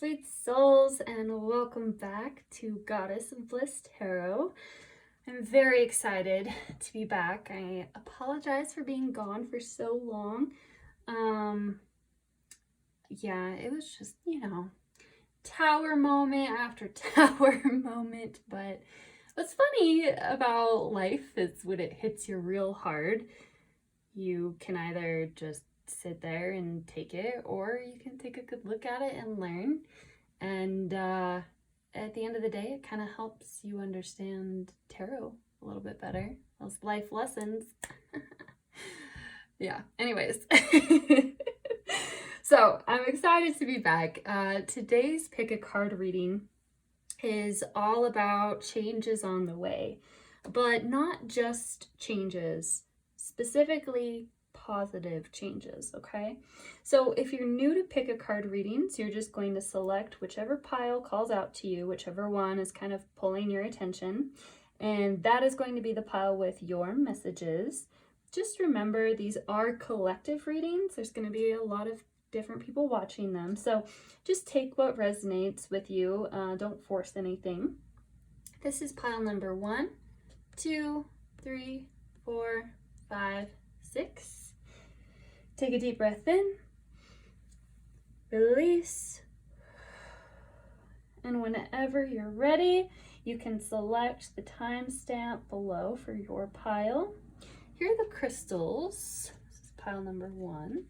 sweet souls, and welcome back to Goddess of Bliss Tarot. I'm very excited to be back. I apologize for being gone for so long. Yeah, it was just, tower moment after tower moment, but what's funny about life is when it hits you real hard, you can either just sit there and take it, or you can take a good look at it and learn. And at the end of the day, it kind of helps you understand tarot a little bit better. Those life lessons. Yeah, anyways. So I'm excited to be back. Today's pick a card reading is all about changes on the way, but not just changes, specifically positive changes, okay? So if you're new to pick a card readings, you're just going to select whichever pile calls out to you, whichever one is kind of pulling your attention, and that is going to be the pile with your messages. Just remember, these are collective readings. There's going to be a lot of different people watching them, so just take what resonates with you. Don't force anything. This is pile number 1, 2, 3, 4, 5, 6. Take a deep breath in, release, and whenever you're ready, you can select the timestamp below for your pile. Here are the crystals. This is pile number 1.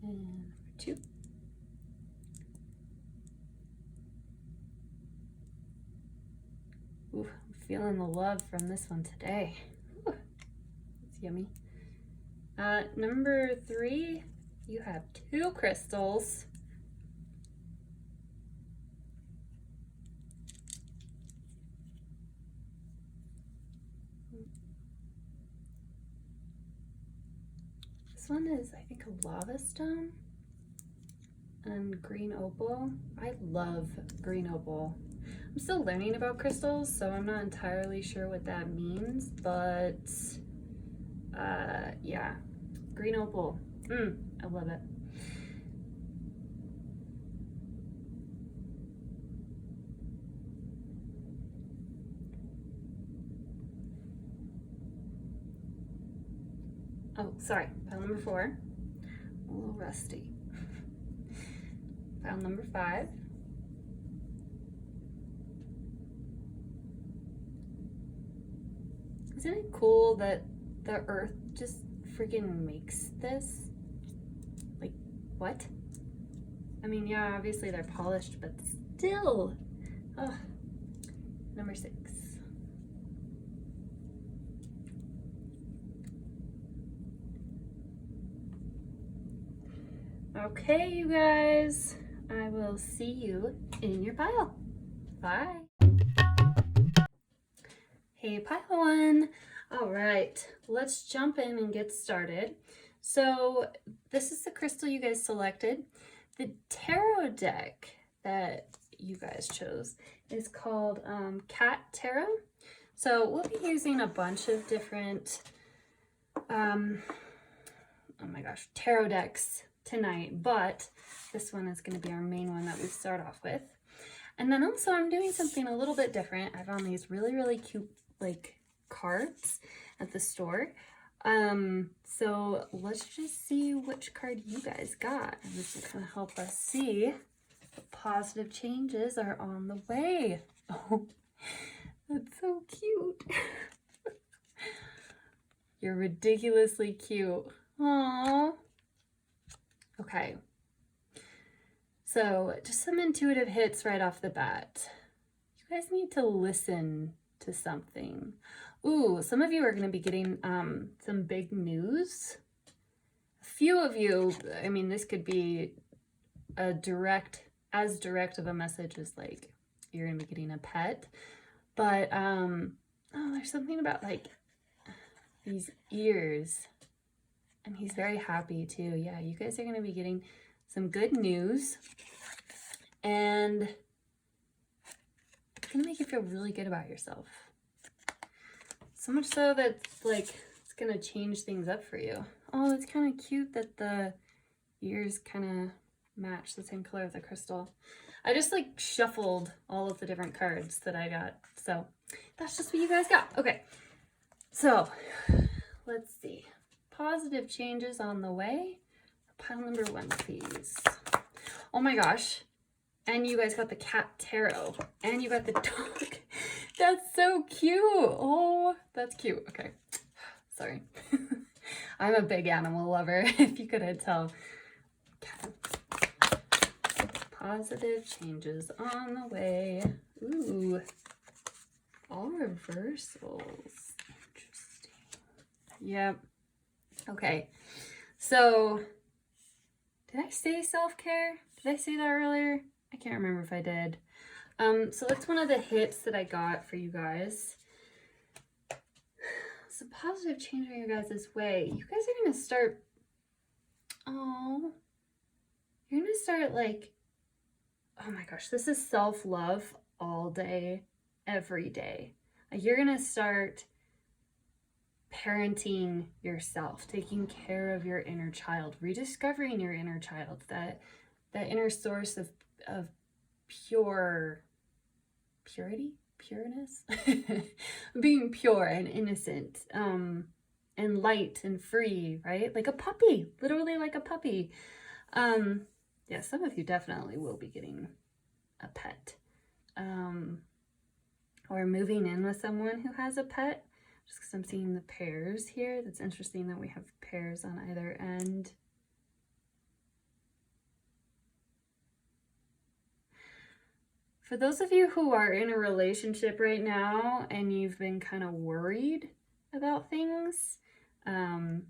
And number 2. Ooh, I'm feeling the love from this one today. Ooh, that's yummy. Number 3, you have 2 crystals. This one is, I think, a lava stone and green opal. I love green opal. I'm still learning about crystals, so I'm not entirely sure what that means, but yeah, green opal. I love it. Oh, sorry, pile number 4. A little rusty. Pile number 5. Isn't it cool that the earth just freaking makes this? Like, what? I mean, yeah, obviously they're polished, but still. Oh, number 6. Okay, you guys, I will see you in your pile. Bye. Hey, pile 1. All right, let's jump in and get started. So this is the crystal you guys selected. The tarot deck that you guys chose is called Cat Tarot. So we'll be using a bunch of different, oh my gosh, tarot decks tonight, but this one is going to be our main one that we start off with. And then also I'm doing something a little bit different. I found these really cute like cards at the store. So let's just see which card you guys got, and this will kind of help us see what positive changes are on the way. Oh, that's so cute. You're ridiculously cute. Aww. Okay. So just some intuitive hits right off the bat. You guys need to listen to something. Ooh, some of you are going to be getting some big news. A few of you, I mean, this could be a as direct of a message as like you're going to be getting a pet. But oh, there's something about like these ears. And he's very happy too. Yeah, you guys are going to be getting some good news. And it's going to make you feel really good about yourself. So much so that like it's gonna change things up for you. Oh, it's kind of cute that the ears kind of match the same color of the crystal. I just like shuffled all of the different cards that I got. So that's just what you guys got. Okay, so let's see. Positive changes on the way. Pile number 1, please. Oh my gosh. And you guys got the cat tarot. And you got the dog. That's so cute. Oh, that's cute. Okay. Sorry. I'm a big animal lover, if you couldn't tell. Okay. Positive changes on the way. Ooh. All reversals. Interesting. Yep. Okay. So, did I say self-care? Did I say that earlier? I can't remember if I did. So that's one of the hits that I got for you guys. It's a positive change on your guys' way. You guys are going to start, oh, you're going to start like, oh my gosh, this is self-love all day, every day. Like you're going to start parenting yourself, taking care of your inner child, rediscovering your inner child, that inner source of pureness, being pure and innocent, and light and free, right? Like a puppy, literally like a puppy. Yeah, some of you definitely will be getting a pet, or moving in with someone who has a pet, just because I'm seeing the pairs here. That's interesting that we have pairs on either end. For those of you who are in a relationship right now and you've been kind of worried about things, I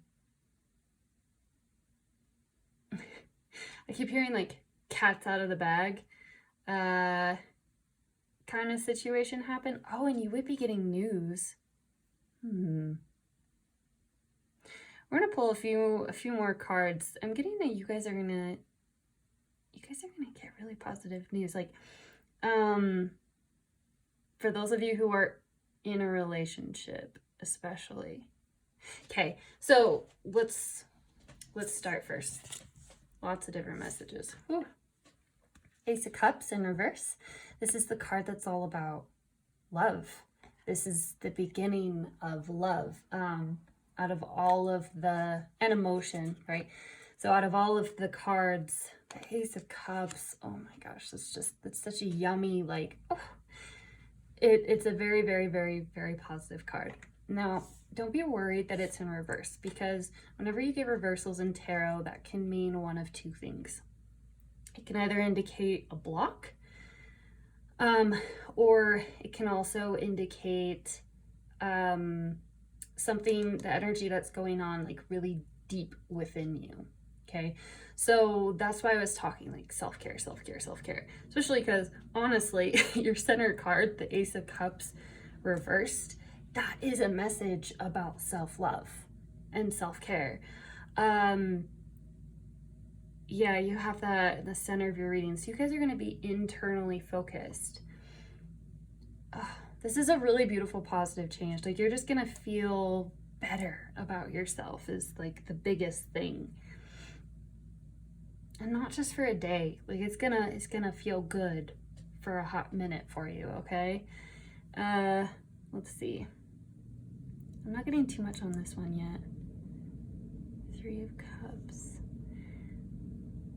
keep hearing like cats out of the bag kind of situation happen. Oh, and you would be getting news. We're gonna pull a few more cards. I'm getting that you guys are gonna get really positive news. Like, for those of you who are in a relationship, especially. Okay, so let's start first. Lots of different messages. Ooh. Ace of Cups in reverse. This is the card that's all about love. This is the beginning of love. Out of all of the, and emotion, right? So out of all of the cards, the Ace of Cups, oh my gosh, it's such a yummy, like, oh, it's a very, very, very, very positive card. Now, don't be worried that it's in reverse, because whenever you get reversals in tarot, that can mean one of two things. It can either indicate a block, or it can also indicate something, the energy that's going on like really deep within you. Okay, so that's why I was talking like self-care, self-care, self-care, especially because honestly, your center card, the Ace of Cups reversed, that is a message about self-love and self-care. Yeah, you have that in the center of your reading. So you guys are going to be internally focused. This is a really beautiful positive change. Like you're just going to feel better about yourself is like the biggest thing. And not just for a day. Like it's gonna feel good for a hot minute for you, okay? Let's see. I'm not getting too much on this one yet. 3 of Cups.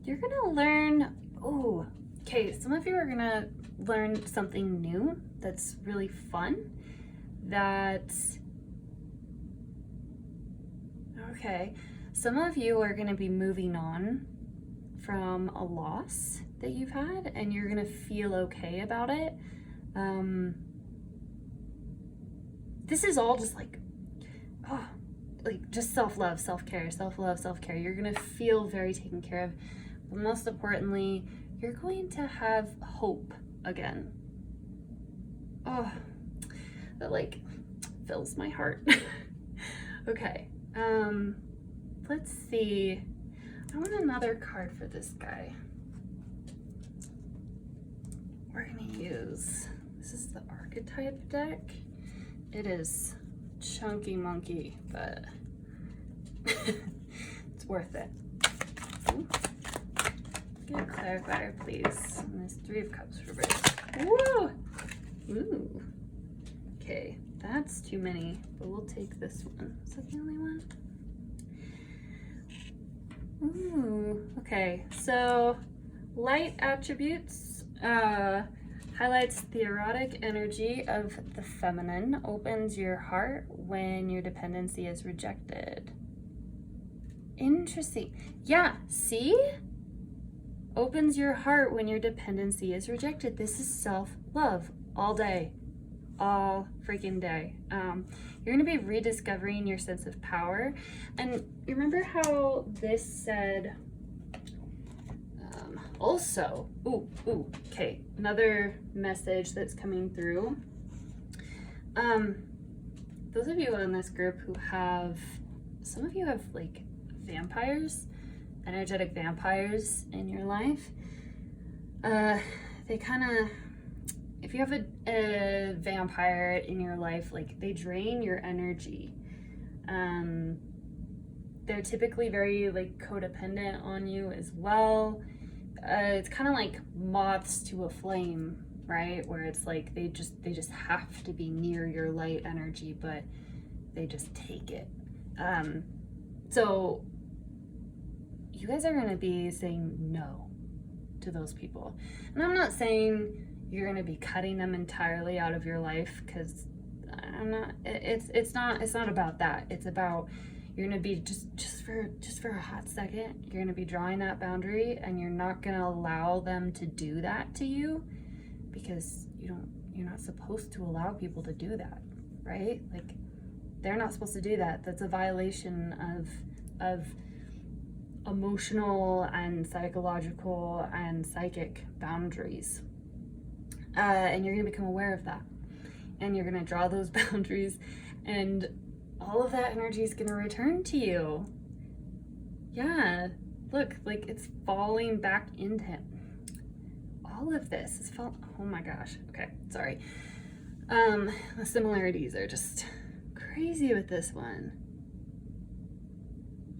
You're gonna learn, oh, okay, some of you are gonna learn something new that's really fun. Okay, some of you are gonna be moving on from a loss that you've had, and you're gonna feel okay about it. This is all just like, oh, like just self-love, self-care, self-love, self-care. You're gonna feel very taken care of. But most importantly, you're going to have hope again. Oh, that like fills my heart. Okay, let's see. I want another card for this guy. We're gonna use, this is the archetype deck. It is chunky monkey, but it's worth it. Ooh. Get a clarifier, please. And there's 3 of cups for Bliss. Woo! Ooh. Okay, that's too many, but we'll take this one. Is that the only one? Ooh, okay, so light attributes highlights the erotic energy of the feminine, opens your heart when your dependency is rejected. Interesting. Yeah, see? Opens your heart when your dependency is rejected. This is self-love all day. All freaking day. You're going to be rediscovering your sense of power. And remember how this said, also, okay, another message that's coming through. Those of you in this group who have, some of you have like vampires, energetic vampires in your life. They kind of, if you have a vampire in your life, like they drain your energy. They're typically very like codependent on you as well. It's kind of like moths to a flame, right? Where it's like they just have to be near your light energy, but they just take it. So you guys are going to be saying no to those people. And I'm not saying you're going to be cutting them entirely out of your life, because it's not about that. It's about, you're going to be just for a hot second, you're going to be drawing that boundary, and you're not going to allow them to do that to you, because you're not supposed to allow people to do that, right? Like, they're not supposed to do that. That's a violation of emotional and psychological and psychic boundaries. And you're going to become aware of that. And you're going to draw those boundaries, and all of that energy is going to return to you. Yeah, look, like it's falling back into him. All of this is oh my gosh. Okay, sorry. The similarities are just crazy with this one.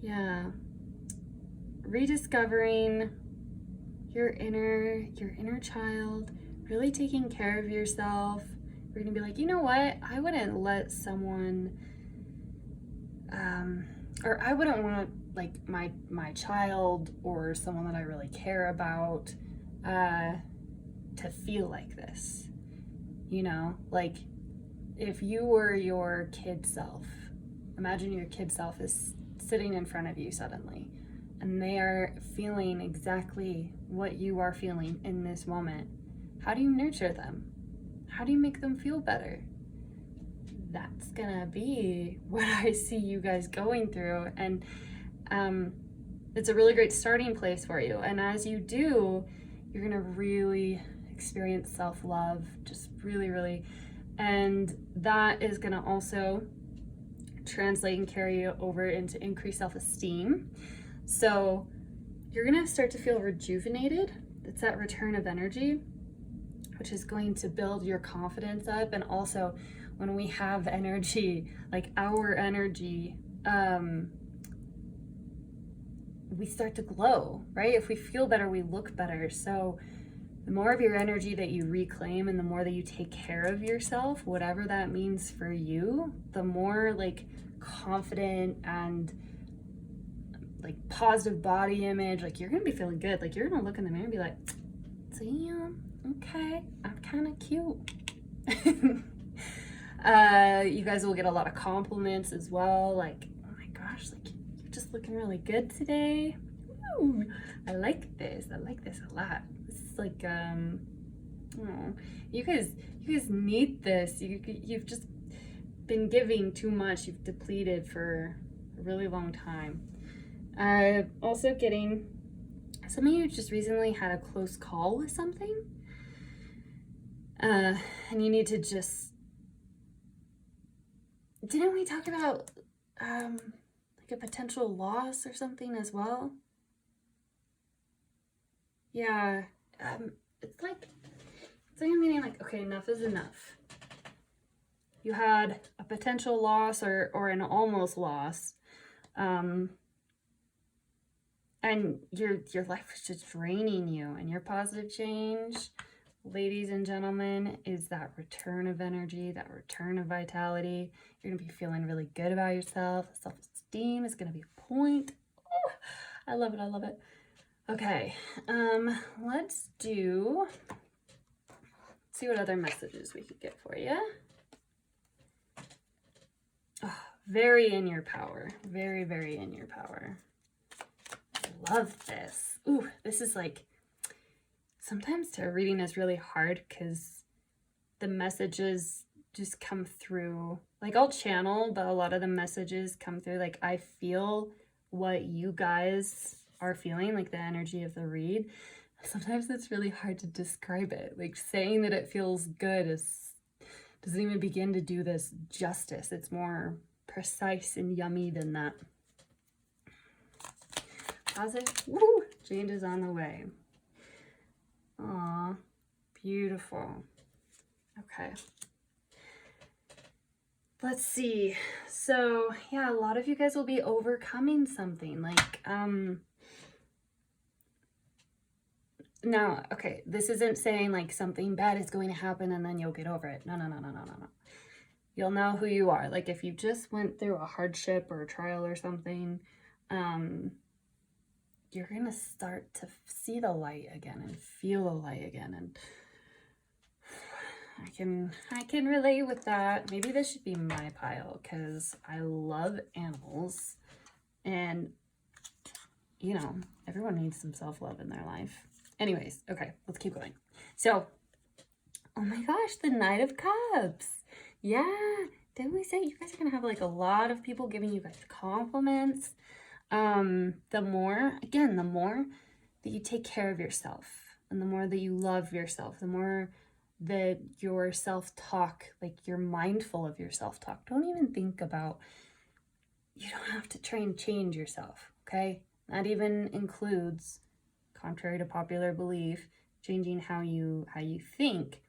Yeah. Rediscovering your inner child, really taking care of yourself. You're gonna be like, you know what? I wouldn't let someone, or I wouldn't want like my child or someone that I really care about, to feel like this. You know, like if you were your kid self, imagine your kid self is sitting in front of you suddenly, and they are feeling exactly what you are feeling in this moment. How do you nurture them? How do you make them feel better? That's gonna be what I see you guys going through, and it's a really great starting place for you. And as you do, you're gonna really experience self-love, just really, and that is gonna also translate and carry over into increased self-esteem. So you're gonna start to feel rejuvenated. It's that return of energy, which is going to build your confidence up. And also, when we have energy, like our energy, we start to glow, right? If we feel better, we look better. So the more of your energy that you reclaim, and the more that you take care of yourself, whatever that means for you, the more like confident and like positive body image, like you're gonna be feeling good. Like you're gonna look in the mirror and be like, damn, okay, I'm kind of cute. You guys will get a lot of compliments as well. Like, oh my gosh, like you're just looking really good today. Ooh, I like this a lot. This is like, oh, you guys need this. You've just been giving too much. You've depleted for a really long time. Also getting, some of you just recently had a close call with something, and you need to just, didn't we talk about like a potential loss or something as well? Yeah, it's like I'm meaning like, okay, enough is enough. you had a potential loss or an almost loss. And your life was just draining you, and your positive change, ladies and gentlemen, is that return of energy, that return of vitality. You're gonna be feeling really good about yourself. Self-esteem is gonna be a point. Oh, I love it, I love it. Okay, let's see what other messages we could get for you. Oh, very in your power, very, very in your power. Love this. Ooh, this is like, sometimes tarot reading is really hard because the messages just come through. Like, I'll channel, but a lot of the messages come through. Like, I feel what you guys are feeling, like the energy of the read. Sometimes it's really hard to describe it. Like, saying that it feels good doesn't even begin to do this justice. It's more precise and yummy than that. Positive. Woo! Change is on the way. Aw, beautiful. Okay. Let's see. So, yeah, a lot of you guys will be overcoming something. Like, now, okay, this isn't saying like something bad is going to happen and then you'll get over it. No, no, no, no, no, no, no. You'll know who you are. Like, if you just went through a hardship or a trial or something, you're going to start to see the light again and feel the light again. And I can relate with that. Maybe this should be my pile because I love animals, and you know, everyone needs some self-love in their life. Anyways, okay, let's keep going. So, oh my gosh, the Knight of Cups. Yeah, didn't we say you guys are gonna have like a lot of people giving you guys compliments? The more that you take care of yourself, and the more that you love yourself, the more that your self-talk, like you're mindful of your self-talk. Don't even think about, you don't have to try and change yourself, okay? That even includes, contrary to popular belief, changing how you think.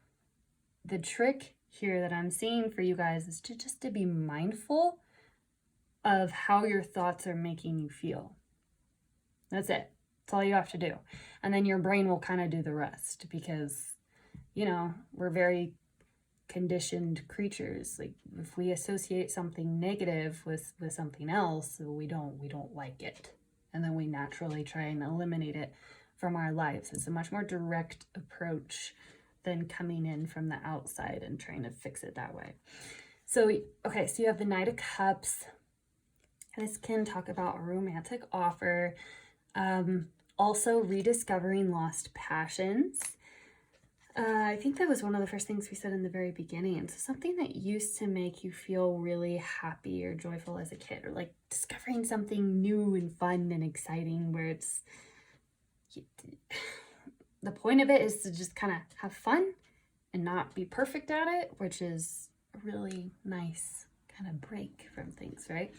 The trick here that I'm seeing for you guys is to be mindful of how your thoughts are making you feel. That's it. That's all you have to do. And then your brain will kind of do the rest, because, you know, we're very conditioned creatures. Like, if we associate something negative with something else, we don't like it. And then we naturally try and eliminate it from our lives. It's a much more direct approach than coming in from the outside and trying to fix it that way. So, okay, so you have the Knight of Cups. This can talk about a romantic offer. Also rediscovering lost passions. I think that was one of the first things we said in the very beginning. So something that used to make you feel really happy or joyful as a kid, or like discovering something new and fun and exciting, where it's, the point of it is to just kind of have fun and not be perfect at it, which is a really nice kind of break from things, right?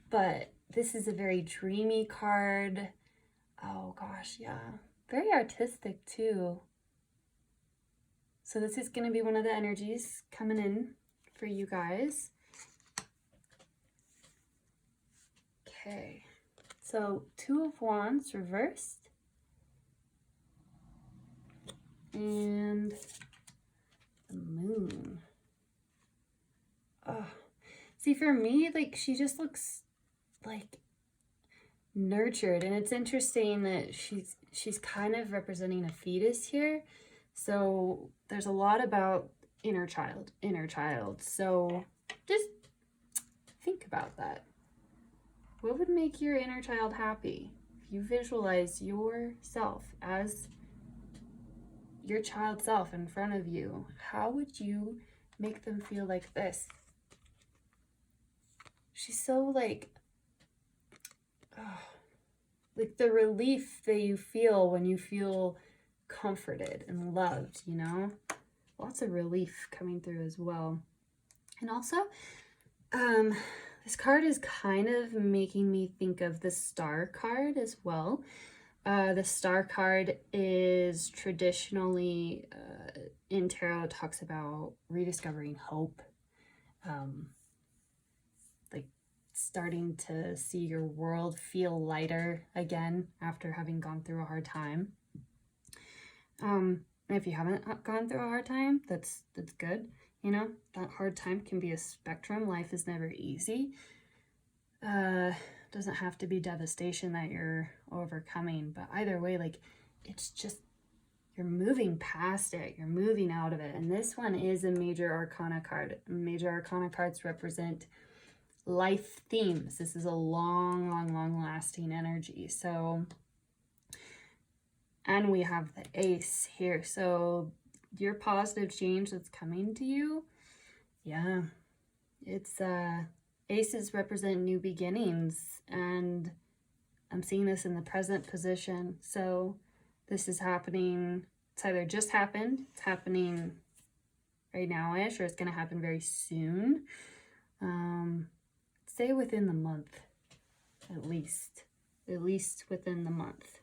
But this is a very dreamy card. Oh gosh, yeah. Very artistic too. So this is going to be one of the energies coming in for you guys. Okay. So 2 of Wands reversed. And the Moon. Oh. See, for me, like, she just looks like nurtured, and it's interesting that she's kind of representing a fetus here. So there's a lot about inner child. So just think about that. What would make your inner child happy? If you visualize yourself as your child self in front of you, how would you make them feel like this? She's so like, oh, like the relief that you feel when you feel comforted and loved, you know? Lots of relief coming through as well. And also, this card is kind of making me think of the Star card as well. The Star card is traditionally in tarot, talks about rediscovering hope, like starting to see your world feel lighter again after having gone through a hard time. And if you haven't gone through a hard time, that's good. You know, that hard time can be a spectrum. Life is never easy. Doesn't have to be devastation that you're overcoming, but either way, like, it's just, you're moving past it, you're moving out of it. And this one is a major arcana card. Major arcana cards represent life themes. This is a long lasting energy. So, and we have the ace here. So your positive change that's coming to you, yeah, it's aces represent new beginnings, and I'm seeing this in the present position. So this is happening, it's either just happened, it's happening right now-ish, or it's going to happen very soon. Say within the month, at least within the month.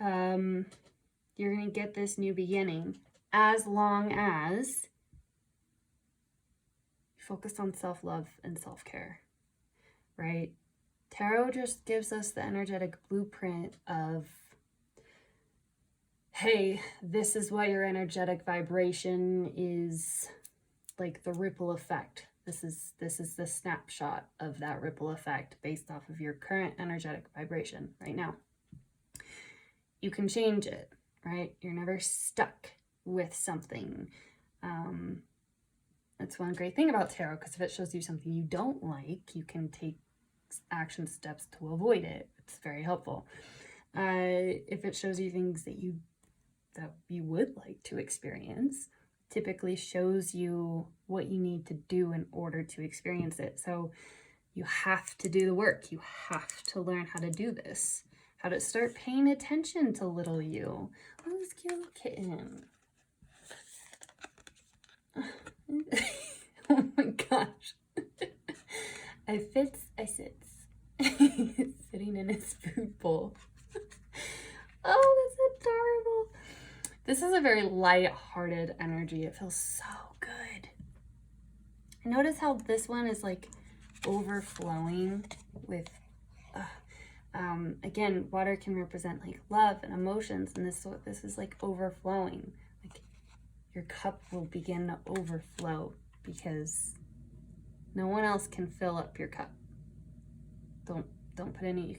You're going to get this new beginning as long as you focus on self-love and self-care, right? Tarot just gives us the energetic blueprint of, hey, this is what your energetic vibration is, like the ripple effect. This is the snapshot of that ripple effect based off of your current energetic vibration right now. You can change it, right? You're never stuck with something. That's one great thing about tarot, because if it shows you something you don't like, you can take action steps to avoid it. It's very helpful. If it shows you things that you would like to experience, typically shows you what you need to do in order to experience it. So you have to do the work. You have to learn how to do this, how to start paying attention to little you. Oh, this cute little kitten. Oh my gosh. I sits. Sitting in his food bowl. Oh, that's adorable. This is a very light-hearted energy. It feels so good. Notice how this one is like overflowing with, again, water can represent like love and emotions, and this is like overflowing. Like your cup will begin to overflow because no one else can fill up your cup. You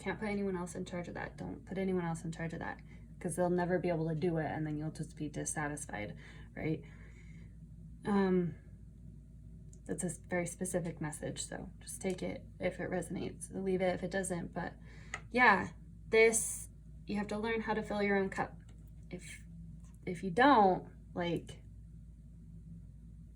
can't put anyone else in charge of that. Don't put anyone else in charge of that, because they'll never be able to do it, and then you'll just be dissatisfied, right? That's a very specific message, so just take it if it resonates. Leave it if it doesn't. But yeah, you have to learn how to fill your own cup. If you don't, like,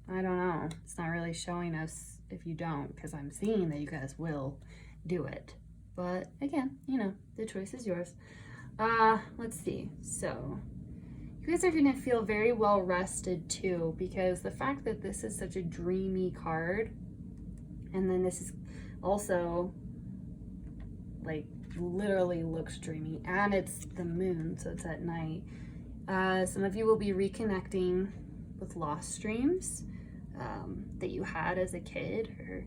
I don't know, it's not really showing us if you don't, because I'm seeing that you guys will do it. But again, you know, the choice is yours. Let's see. So you guys are going to feel very well rested too, because the fact that this is such a dreamy card, and then this is also like literally looks dreamy, and it's the moon, so it's at night. Some of you will be reconnecting with lost dreams that you had as a kid, or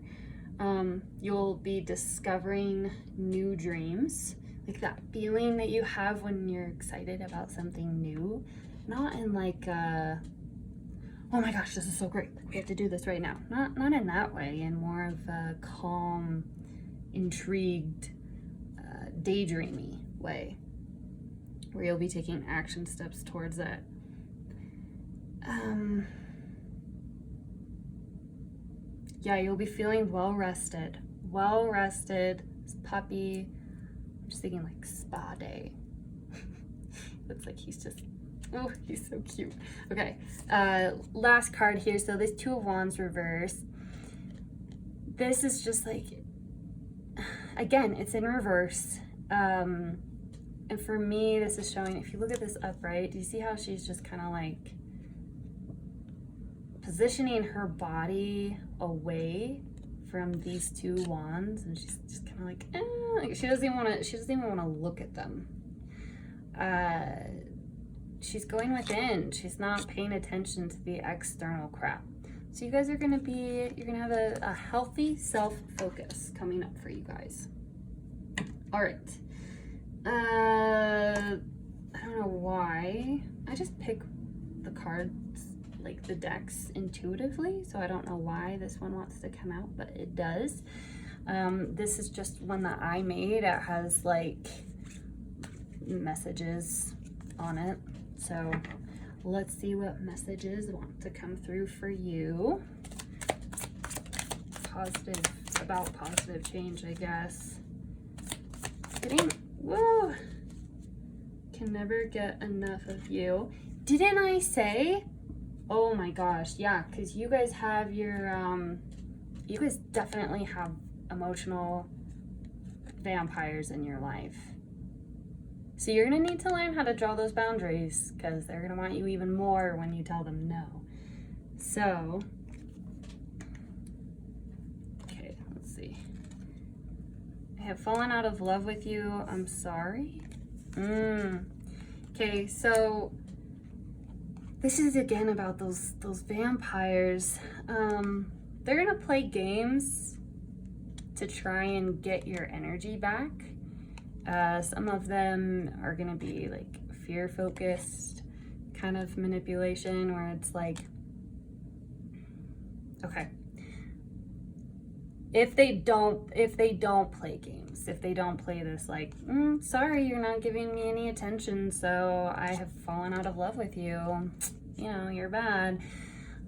you'll be discovering new dreams, like that feeling that you have when you're excited about something new, not in like oh my gosh, this is so great, we have to do this right now, not in that way, in more of a calm, intrigued, daydreamy way, where you'll be taking action steps towards it. Yeah, you'll be feeling well rested. This puppy, I'm just thinking like spa day. Looks like he's just, oh, he's so cute. Okay, last card here. So this Two of Wands reverse. This is just like, again, it's in reverse. And for me, this is showing, if you look at this upright, do you see how she's just kind of like positioning her body away from these two wands, and she's just kind of like, like she doesn't even want to look at them. She's going within. She's not paying attention to the external crap. So you guys are gonna have a healthy self-focus coming up for you guys. All right. I don't know why. I just pick the cards, like the decks, intuitively, so I don't know why this one wants to come out, but it does. This is just one that I made. It has like messages on it. So let's see what messages want to come through for you. About positive change, I guess. Whoa. Can never get enough of you. Didn't I say? Oh my gosh, yeah, because you guys have your, you guys definitely have emotional vampires in your life. So you're gonna need to learn how to draw those boundaries, because they're gonna want you even more when you tell them no. So, okay, let's see. I have fallen out of love with you. I'm sorry. Okay, so this is again about those vampires. They're gonna play games to try and get your energy back. Some of them are gonna be like fear-focused kind of manipulation, where it's like, okay, if they don't play games, if they don't play this like, sorry, you're not giving me any attention, so I have fallen out of love with you, you know, you're bad.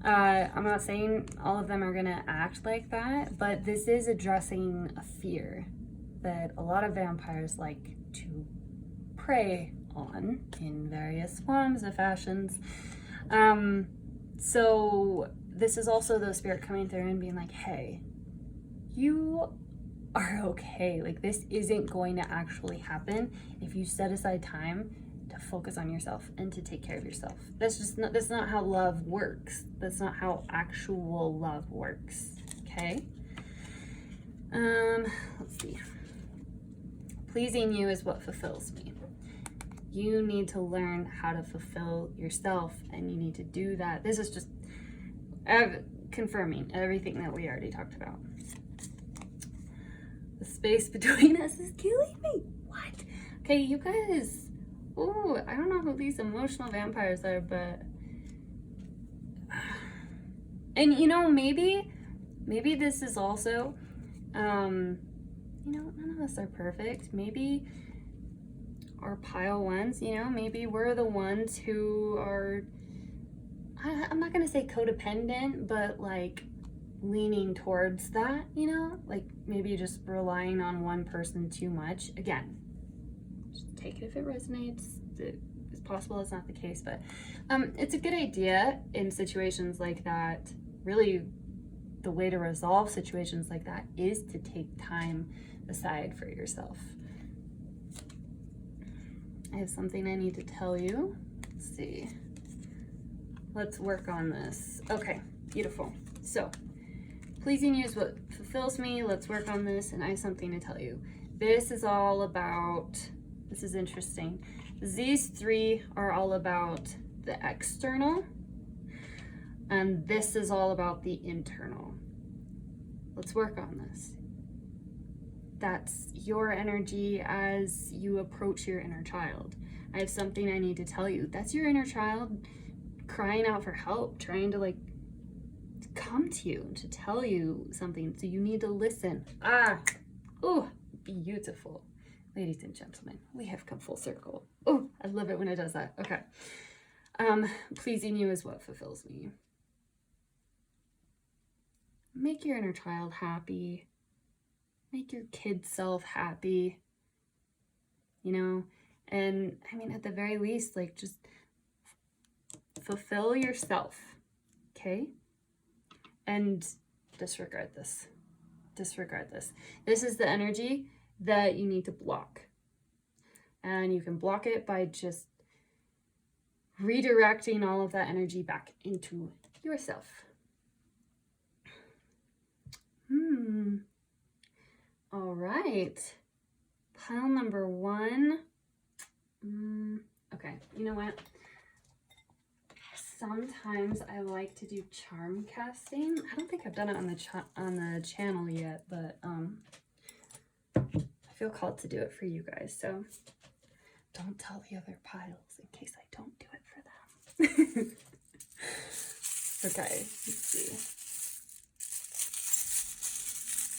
I'm not saying all of them are gonna act like that, but this is addressing a fear that a lot of vampires like to prey on in various forms of fashions. So this is also the spirit coming through and being like, hey, you are okay. Like, this isn't going to actually happen if you set aside time to focus on yourself and to take care of yourself. That's not how love works. That's not how actual love works. Okay. Let's see. Pleasing you is what fulfills me. You need to learn how to fulfill yourself, and you need to do that. This is just confirming everything that we already talked about. The space between us is killing me. What? Okay, you guys. Oh, I don't know who these emotional vampires are, but and you know, maybe this is also, you know, none of us are perfect. Maybe our pile ones, you know, maybe we're the ones who are, I'm not gonna say codependent, but like leaning towards that, you know, like maybe just relying on one person too much. Again, just take it if it resonates. It's possible it's not the case, but it's a good idea in situations like that. Really, the way to resolve situations like that is to take time aside for yourself. I have something I need to tell you. Let's see. Let's work on this. Okay, beautiful. So, pleasing you is what fulfills me. Let's work on this, and I have something to tell you. This is all about, this is interesting. These three are all about the external, and this is all about the internal. Let's work on this. That's your energy as you approach your inner child. I have something I need to tell you. That's your inner child crying out for help, trying to like come to you, to tell you something. So you need to listen. Oh, beautiful. Ladies and gentlemen, we have come full circle. Oh, I love it when it does that. Okay. Pleasing you is what fulfills me. Make your inner child happy. Make your kid self happy. You know, and I mean, at the very least, like, just fulfill yourself. Okay? And disregard this. Disregard this. This is the energy that you need to block. And you can block it by just redirecting all of that energy back into yourself. All right. Pile number one. Okay, you know what? Yes. sometimes I like to do charm casting. I don't think I've done it on the channel yet, but I feel called to do it for you guys. So don't tell the other piles in case I don't do it for them. Okay, let's see.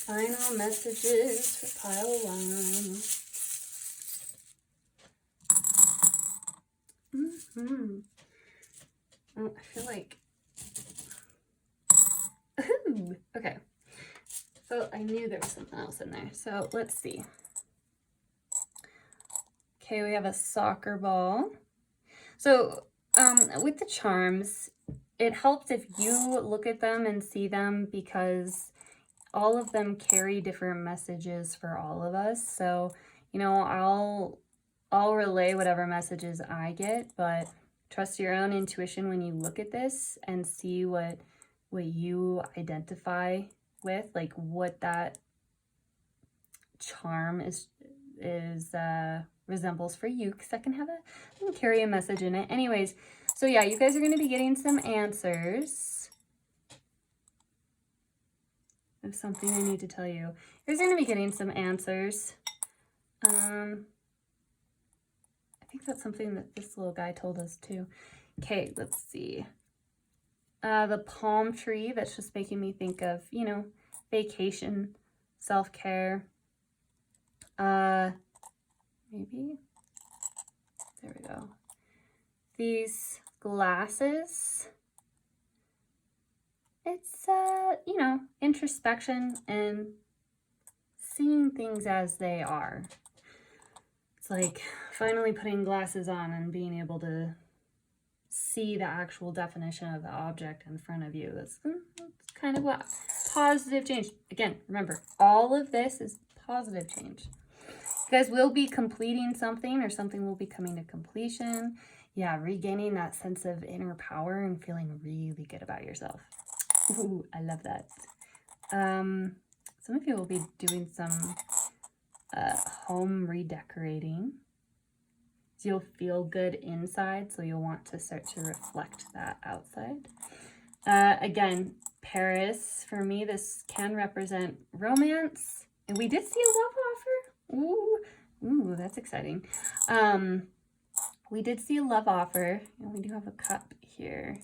Final messages for pile 1. Oh, I feel like, ooh, okay. So I knew there was something else in there. So let's see. Okay, we have a soccer ball. So with the charms, it helps if you look at them and see them, because all of them carry different messages for all of us. So, you know, I'll relay whatever messages I get, but trust your own intuition when you look at this and see what you identify with, like what that charm resembles for you, because I can carry a message in it. Anyways, so yeah, you guys are going to be getting some answers. There's something I need to tell you. You're going to be getting some answers. I think that's something that this little guy told us too. Okay, let's see. The palm tree, that's just making me think of, you know, vacation, self-care. Maybe. There we go. These glasses. It's, you know, introspection and seeing things as they are. It's like finally putting glasses on and being able to see the actual definition of the object in front of you. That's kind of what positive change. Again, remember, all of this is positive change. You guys will be completing something, or something will be coming to completion. Yeah, regaining that sense of inner power and feeling really good about yourself. Ooh, I love that. Some of you will be doing some home redecorating. You'll feel good inside, so you'll want to start to reflect that outside. Again, Paris, for me, this can represent romance. And we did see a love offer. Ooh, that's exciting. We did see a love offer, and we do have a cup here.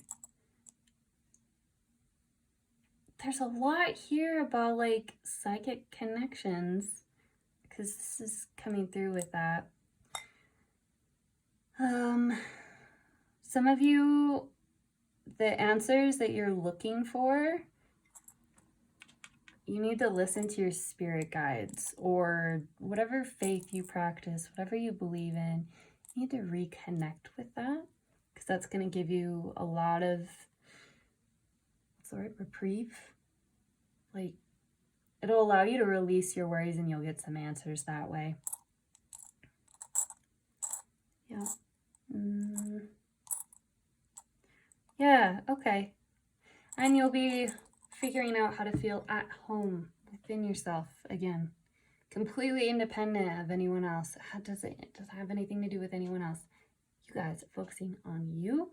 There's a lot here about like psychic connections, because this is coming through with that. Some of you, the answers that you're looking for, you need to listen to your spirit guides, or whatever faith you practice, whatever you believe in. You need to reconnect with that, because that's going to give you a lot of, what's the word, reprieve. Like, it'll allow you to release your worries, and you'll get some answers that way. Yeah. Yeah, okay. And you'll be figuring out how to feel at home within yourself again. Completely independent of anyone else. It doesn't have anything to do with anyone else. You guys are focusing on you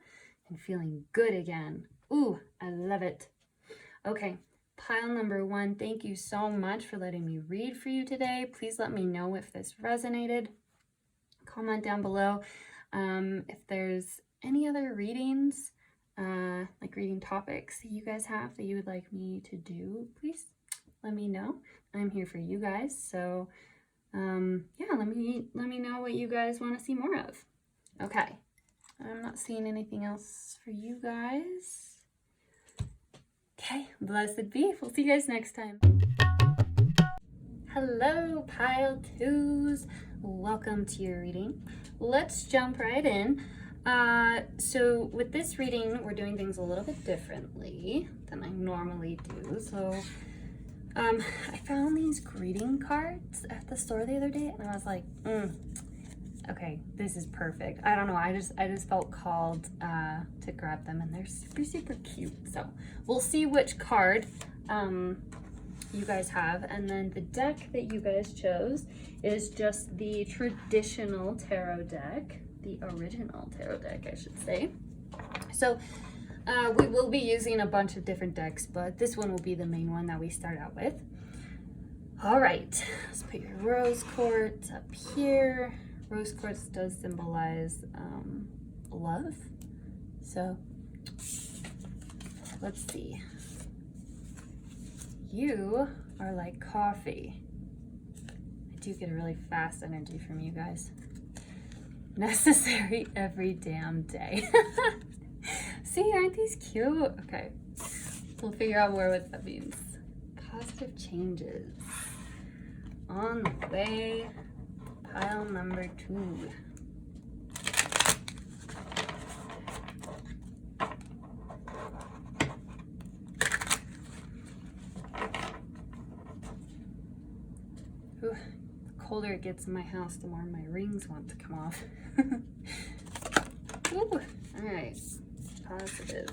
and feeling good again. Ooh, I love it. Okay, pile number 1. Thank you so much for letting me read for you today. Please let me know if this resonated. Comment down below if there's any other readings, like reading topics that you guys have that you would like me to do. Please let me know. I'm here for you guys. So yeah, let me know what you guys want to see more of. Okay, I'm not seeing anything else for you guys. Okay, blessed be. We'll see you guys next time. Hello, pile 2s. Welcome to your reading. Let's jump right in. So with this reading, we're doing things a little bit differently than I normally do. So I found these greeting cards at the store the other day, and I was like, okay, this is perfect. I don't know, I just felt called to grab them, and they're super, super cute. So we'll see which card you guys have. And then the deck that you guys chose is just the traditional tarot deck, the original tarot deck, I should say. So We will be using a bunch of different decks, but this one will be the main one that we start out with. All right, let's put your rose quartz up here. Rose quartz does symbolize love. So let's see. You are like coffee. I do get a really fast energy from you guys. Necessary every damn day. See, aren't these cute? Okay, we'll figure out what that means. Positive changes. On the way, pile number 2. Ooh, the colder it gets in my house, the more my rings want to come off. Ooh, all right, positive.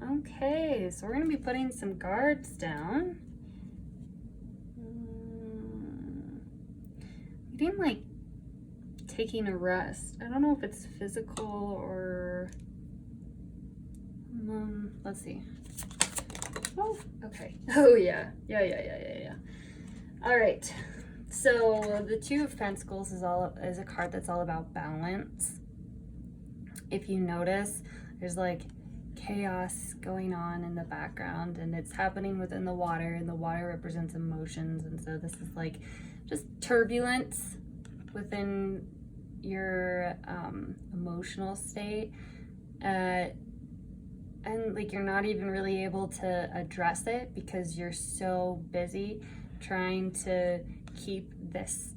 Okay, so we're gonna be putting some guards down. Getting like taking a rest. I don't know if it's physical or let's see. Oh, okay. Oh yeah. Yeah. All right. So the Two of Pentacles is a card that's all about balance. If you notice, there's like chaos going on in the background, and it's happening within the water, and the water represents emotions, and so this is like just turbulence within your emotional state, and like you're not even really able to address it because you're so busy trying to keep this.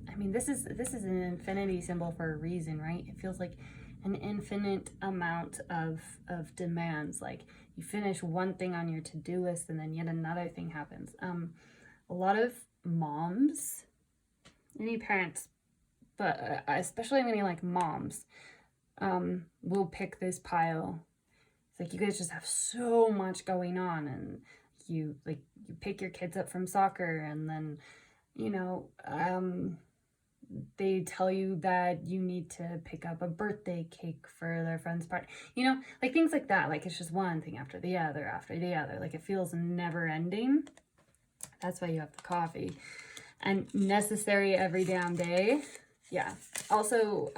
I mean, this is an infinity symbol for a reason, right? It feels like an infinite amount of demands. Like you finish one thing on your to-do list and then yet another thing happens. A lot of moms, any parents, but especially many like moms, will pick this pile. It's like you guys just have so much going on, and you pick your kids up from soccer, and then they tell you that you need to pick up a birthday cake for their friend's party. Like things like that. Like it's just one thing after the other after the other. Like it feels never ending. That's why you have the coffee. And necessary every damn day. Yeah. Also,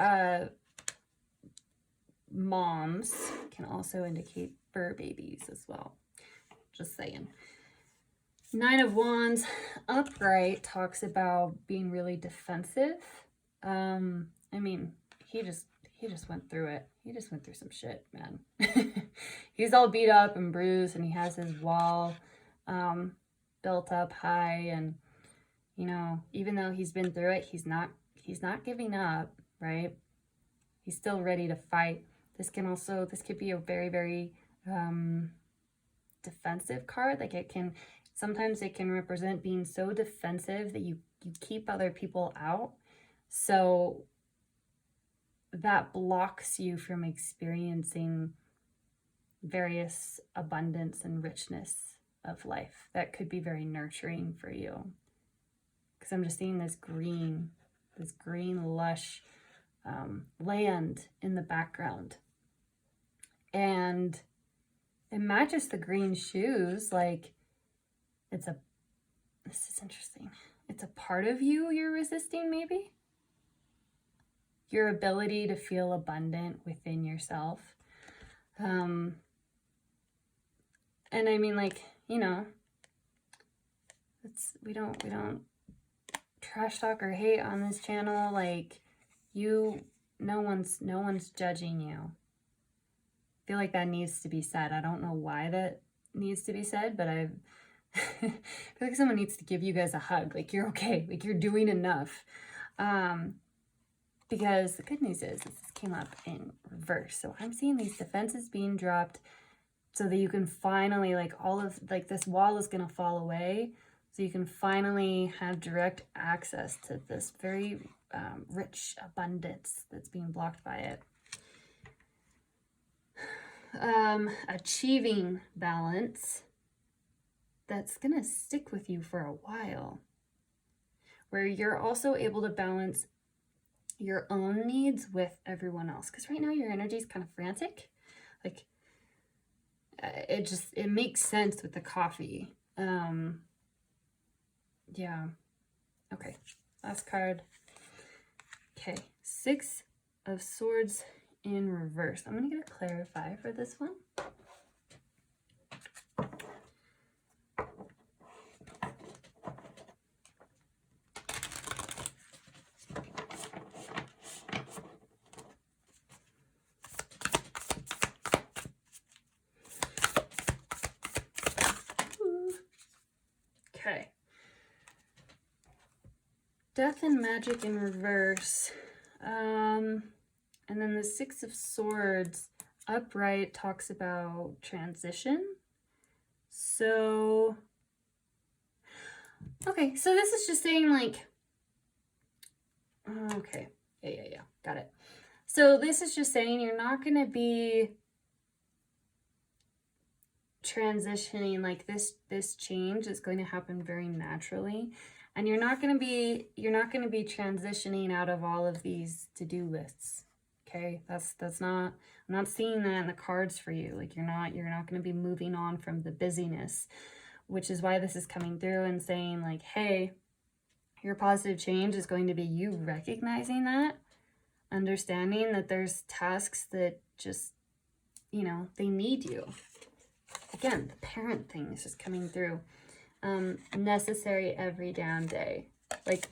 moms can also indicate fur babies as well. Just saying. 9 of Wands upright talks about being really defensive. I mean, he just went through it. He just went through some shit, man. He's all beat up and bruised, and he has his wall built up high, and even though he's been through it, he's not giving up, right? He's still ready to fight. This could be a very, very defensive card. Like sometimes it can represent being so defensive that you keep other people out. So that blocks you from experiencing various abundance and richness of life that could be very nurturing for you. Because I'm just seeing this green lush land in the background. And it matches the green shoes. Like this is interesting. It's a part of you you're resisting, maybe. Your ability to feel abundant within yourself. And I mean, like, we don't trash talk or hate on this channel. Like no one's judging you. I feel like that needs to be said. I don't know why that needs to be said, but I feel like someone needs to give you guys a hug. Like you're okay. Like you're doing enough. Because the good news is this came up in reverse. So I'm seeing these defenses being dropped so that you can finally, this wall is going to fall away. So you can finally have direct access to this very rich abundance that's being blocked by it. Achieving balance that's going to stick with you for a while. Where you're also able to balance your own needs with everyone else. Because right now your energy is kind of frantic. Like it makes sense with the coffee. Yeah. Okay, last card. Okay, 6 of Swords in reverse. I'm gonna get a clarify for this one. Okay. Death and Magic in reverse. And then the 6 of Swords upright talks about transition. So, okay, so this is just saying like, okay, yeah, got it. So this is just saying you're not going to be transitioning, like this change is going to happen very naturally, and you're not going to be transitioning out of all of these to-do lists. Okay, that's not, I'm not seeing that in the cards for you. Like you're not going to be moving on from the busyness, which is why this is coming through and saying like, hey, your positive change is going to be you recognizing that, understanding that there's tasks that just, you know, they need you. Again, the parent thing is just coming through. Necessary every damn day. Like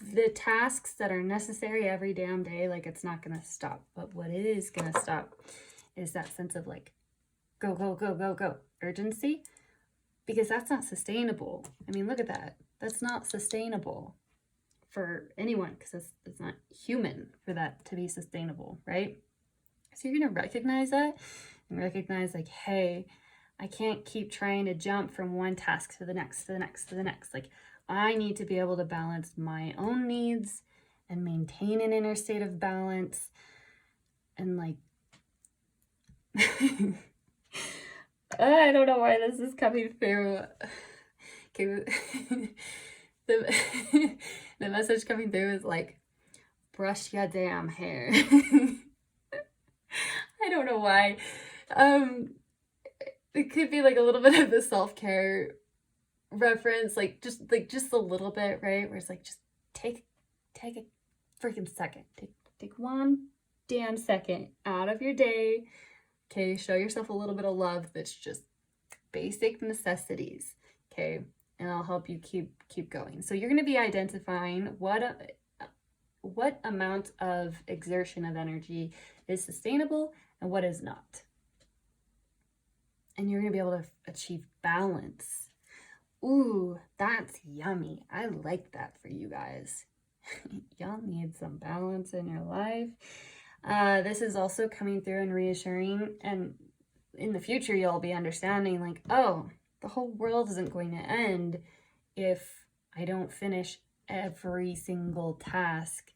the tasks that are necessary every damn day, like it's not going to stop. But what it is going to stop is that sense of like, go, go, go, go, go, urgency. Because that's not sustainable. I mean, look at that. That's not sustainable for anyone, because it's not human for that to be sustainable, right? So you're going to recognize that and recognize like, hey, I can't keep trying to jump from one task to the next, to the next, to the next. Like I need to be able to balance my own needs and maintain an inner state of balance. And like, I don't know why this is coming through. Okay. The message coming through is like, brush your damn hair. I don't know why. It could be like a little bit of a self-care reference, like just a little bit, right? Where it's like, just take a freaking second. Take one damn second out of your day. Okay, show yourself a little bit of love. That's just basic necessities. Okay, and I'll help you keep going. So you're going to be identifying what amount of exertion of energy is sustainable and what is not. And you're going to be able to achieve balance. Ooh, that's yummy. I like that for you guys. Y'all need some balance in your life. This is also coming through and reassuring, and in the future you'll be understanding like, oh, the whole world isn't going to end if I don't finish every single task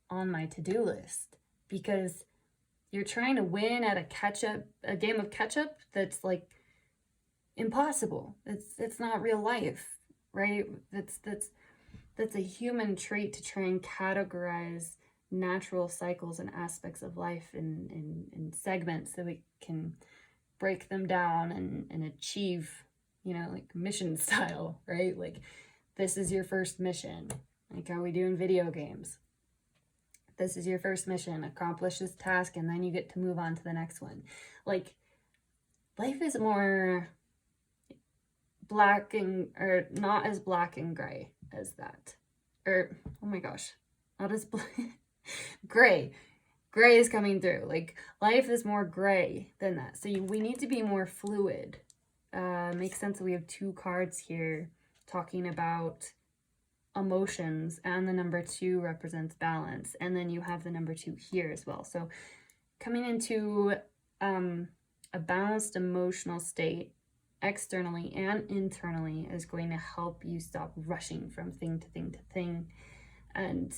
on my to-do list, because you're trying to win at a game of catch-up that's like impossible. It's not real life, right? That's a human trait to try and categorize natural cycles and aspects of life in segments so we can break them down and achieve, you know, like mission style, right? Like this is your first mission, like how we do in video games. This is your first mission, accomplish this task, and then you get to move on to the next one. Like life is more black or not as black and gray as that. Or, oh my gosh, not as black. Gray is coming through. Like life is more gray than that. So we need to be more fluid. Makes sense that we have 2 cards here talking about emotions, and the number 2 represents balance, and then you have the number 2 here as well. So coming into a balanced emotional state externally and internally is going to help you stop rushing from thing to thing to thing, and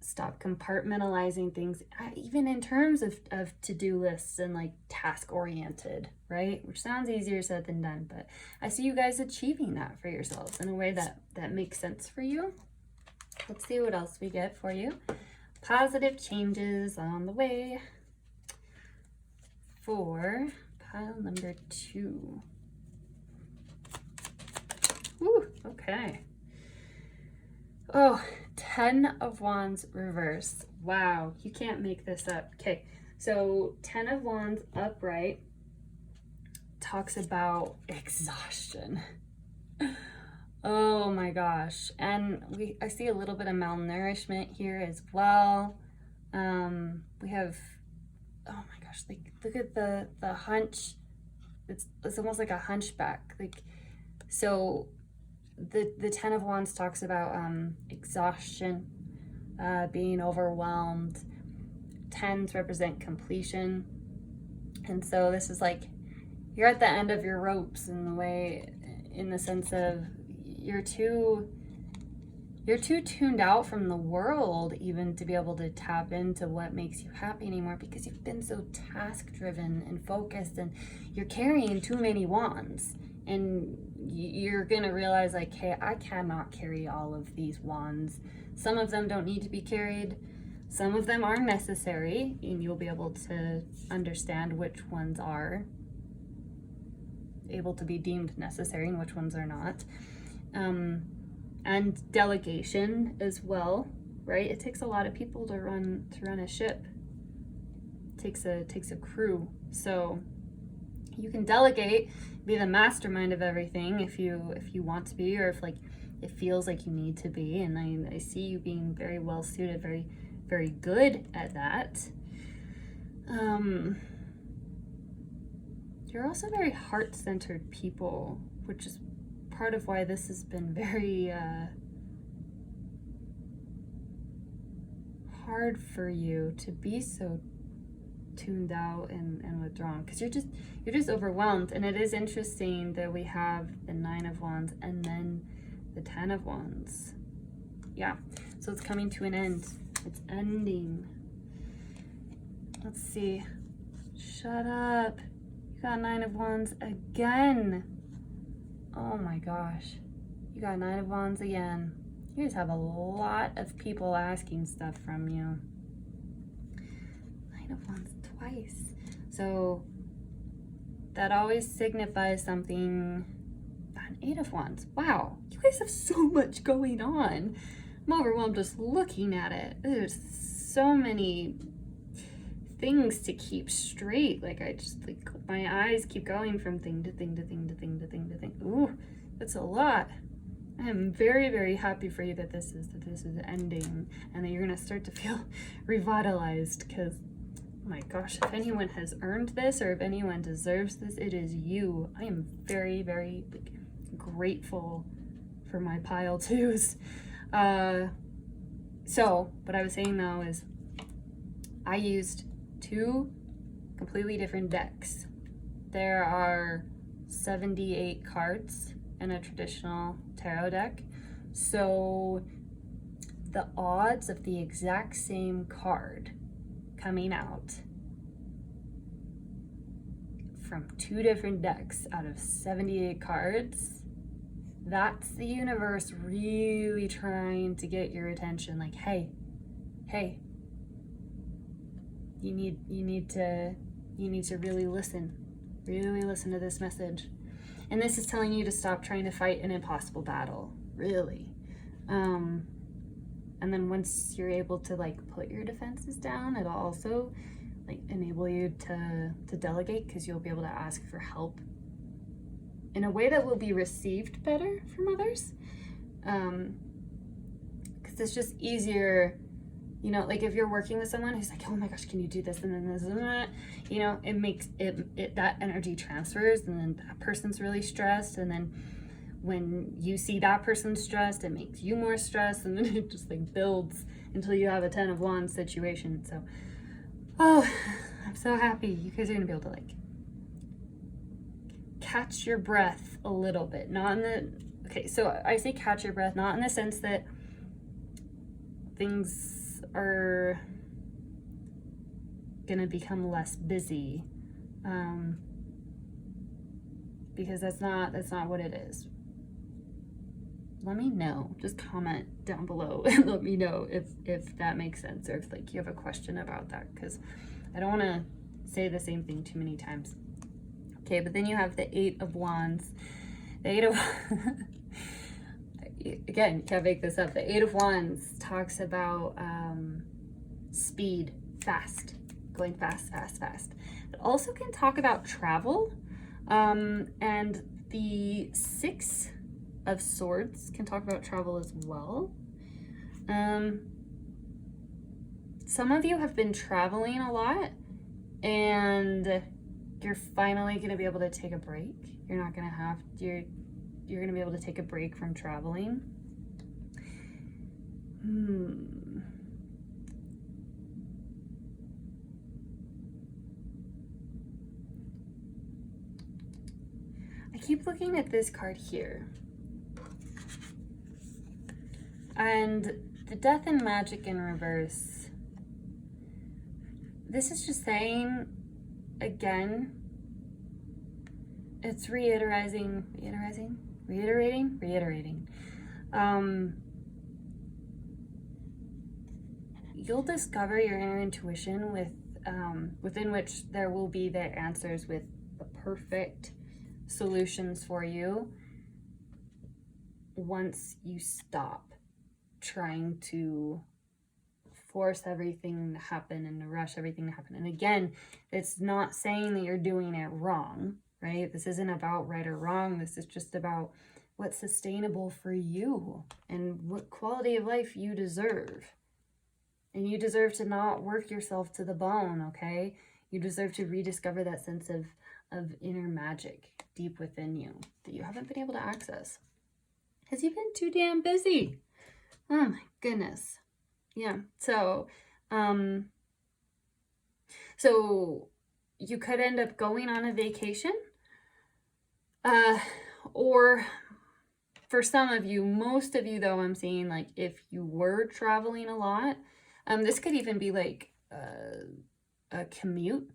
stop compartmentalizing things, even in terms of to-do lists and like task oriented, right? Which sounds easier said than done, but I see you guys achieving that for yourselves in a way that makes sense for you. Let's see what else we get for you. Positive changes on the way. 4 pile number 2. Woo, okay. Oh, 10 of Wands reverse. Wow, you can't make this up. Okay, so 10 of Wands upright talks about exhaustion. Oh my gosh. And I see a little bit of malnourishment here as well. We have, oh my gosh, like look at the hunch. It's almost like a hunchback. Like, so the 10 of Wands talks about exhaustion, being overwhelmed. 10s represent completion. And so this is like you're at the end of your ropes in the sense of you're too tuned out from the world even to be able to tap into what makes you happy anymore, because you've been so task driven and focused, and you're carrying too many wands, and you're gonna realize like, hey, I cannot carry all of these wands. Some of them don't need to be carried, some of them are necessary, and you'll be able to understand which ones are able to be deemed necessary and which ones are not. And delegation as well, right? It takes a lot of people to run a ship. It takes a crew. So you can delegate, be the mastermind of everything if you want to be, or if like it feels like you need to be. And I see you being very well suited, very, very good at that. You're also very heart-centered people, which is part of why this has been very hard for you to be so tuned out and withdrawn, because you're just overwhelmed. And it is interesting that we have the 9 of Wands and then the 10 of Wands. Yeah, so it's coming to an end. It's ending. Let's see. Shut up. You got 9 of Wands again. Oh my gosh. You got 9 of Wands again. You just have a lot of people asking stuff from you. 9 of Wands twice. So that always signifies something. An 8 of Wands. Wow. You guys have so much going on. I'm overwhelmed just looking at it. There's so many things to keep straight. Like I just like my eyes keep going from thing to thing to thing to thing to thing to thing. Ooh, that's a lot. I am very, very happy for you that this is ending, and that you're gonna start to feel revitalized, because oh my gosh, if anyone has earned this or if anyone deserves this, it is you. I am very, very like, grateful for my pile twos. So what I was saying though is I used 2 completely different decks. There are 78 cards in a traditional tarot deck. So the odds of the exact same card coming out from 2 different decks out of 78 cards, that's the universe really trying to get your attention. Like, hey, you need to really listen to this message. And this is telling you to stop trying to fight an impossible battle, really. And then once you're able to like put your defenses down, it'll also like enable you to delegate, because you'll be able to ask for help in a way that will be received better from others. Because it's just easier, you know, like if you're working with someone who's like, oh my gosh, can you do this and then this and that, you know, it makes it that energy transfers, and then that person's really stressed, and then when you see that person stressed, it makes you more stressed, and then it just like builds until you have a 10 of Wands situation. So, oh, I'm so happy. You guys are gonna be able to like catch your breath a little bit. Not in the, okay, so I say catch your breath, not in the sense that things are gonna become less busy, because that's not what it is. Let me know, just comment down below and let me know if that makes sense, or if like you have a question about that, because I don't want to say the same thing too many times. Okay, but then you have the Eight of Wands. The Eight of again, can't make this up. The Eight of Wands talks about speed, fast, going fast, fast, fast. It also can talk about travel, and the Six of Swords can talk about travel as well. Some of you have been traveling a lot, and you're finally going to be able to take a break. You're not going to have, you're going to be able to take a break from traveling. I keep looking at this card here. And the Death and Magic in reverse. This is just saying, again, it's reiterating. You'll discover your inner intuition within which there will be the answers with the perfect solutions for you once you stop trying to force everything to happen and to rush everything to happen. And again, it's not saying that you're doing it wrong, right? This isn't about right or wrong. This is just about what's sustainable for you and what quality of life you deserve. And you deserve to not work yourself to the bone, okay? You deserve to rediscover that sense of inner magic deep within you that you haven't been able to access because you've been too damn busy. Oh my goodness. Yeah. So you could end up going on a vacation, or for some of you, most of you though, I'm seeing like if you were traveling a lot, this could even be like a commute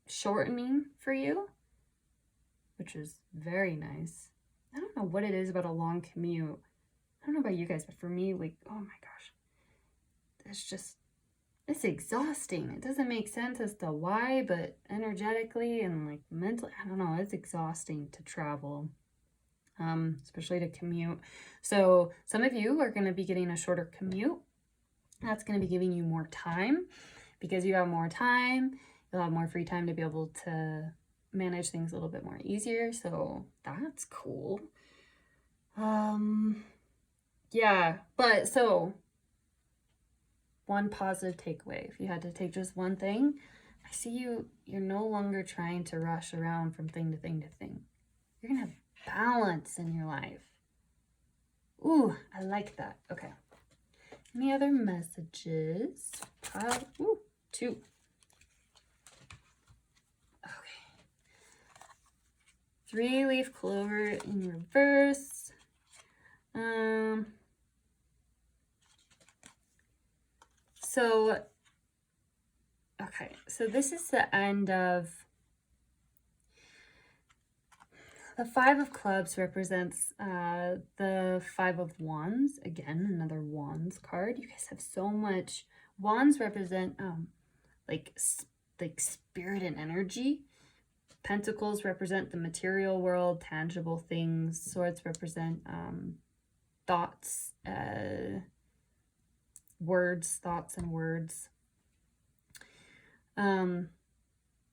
shortening for you, which is very nice. I don't know what it is about a long commute. I don't know about you guys, but for me, like, oh my gosh, it's exhausting. It doesn't make sense as to why, but energetically and like mentally, I don't know, it's exhausting to travel, especially to commute. So some of you are going to be getting a shorter commute. That's going to be giving you more time. Because you have more time, you'll have more free time to be able to manage things a little bit more easier. So that's cool. Yeah, but so one positive takeaway, if you had to take just one thing, I see you're no longer trying to rush around from thing to thing to thing. You're gonna have balance in your life. Ooh, I like that. Okay. Any other messages? Ooh, 2. Okay. 3-leaf clover in reverse. So this is the end of the 5 of clubs represents the 5 of wands. Again, another wands card. You guys have so much. Wands represent like spirit and energy. Pentacles represent the material world, tangible things. Swords represent thoughts, thoughts and words.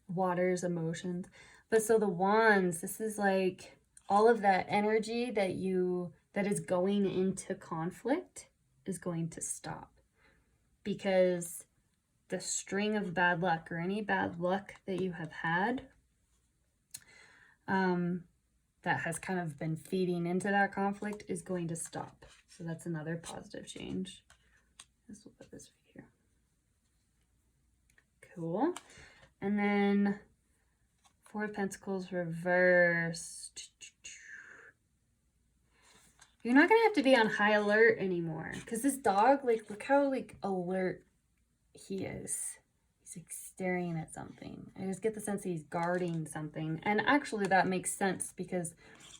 Waters, emotions. But so the wands, this is like all of that energy that is going into conflict is going to stop, because the string of bad luck or any bad luck that you have had that has kind of been feeding into that conflict is going to stop. So that's another positive change. We'll put this right here. Cool. And then 4 of Pentacles reversed. You're not going to have to be on high alert anymore, because this dog, like, look how, like, alert he is. He's, like, staring at something. I just get the sense that he's guarding something. And actually that makes sense, because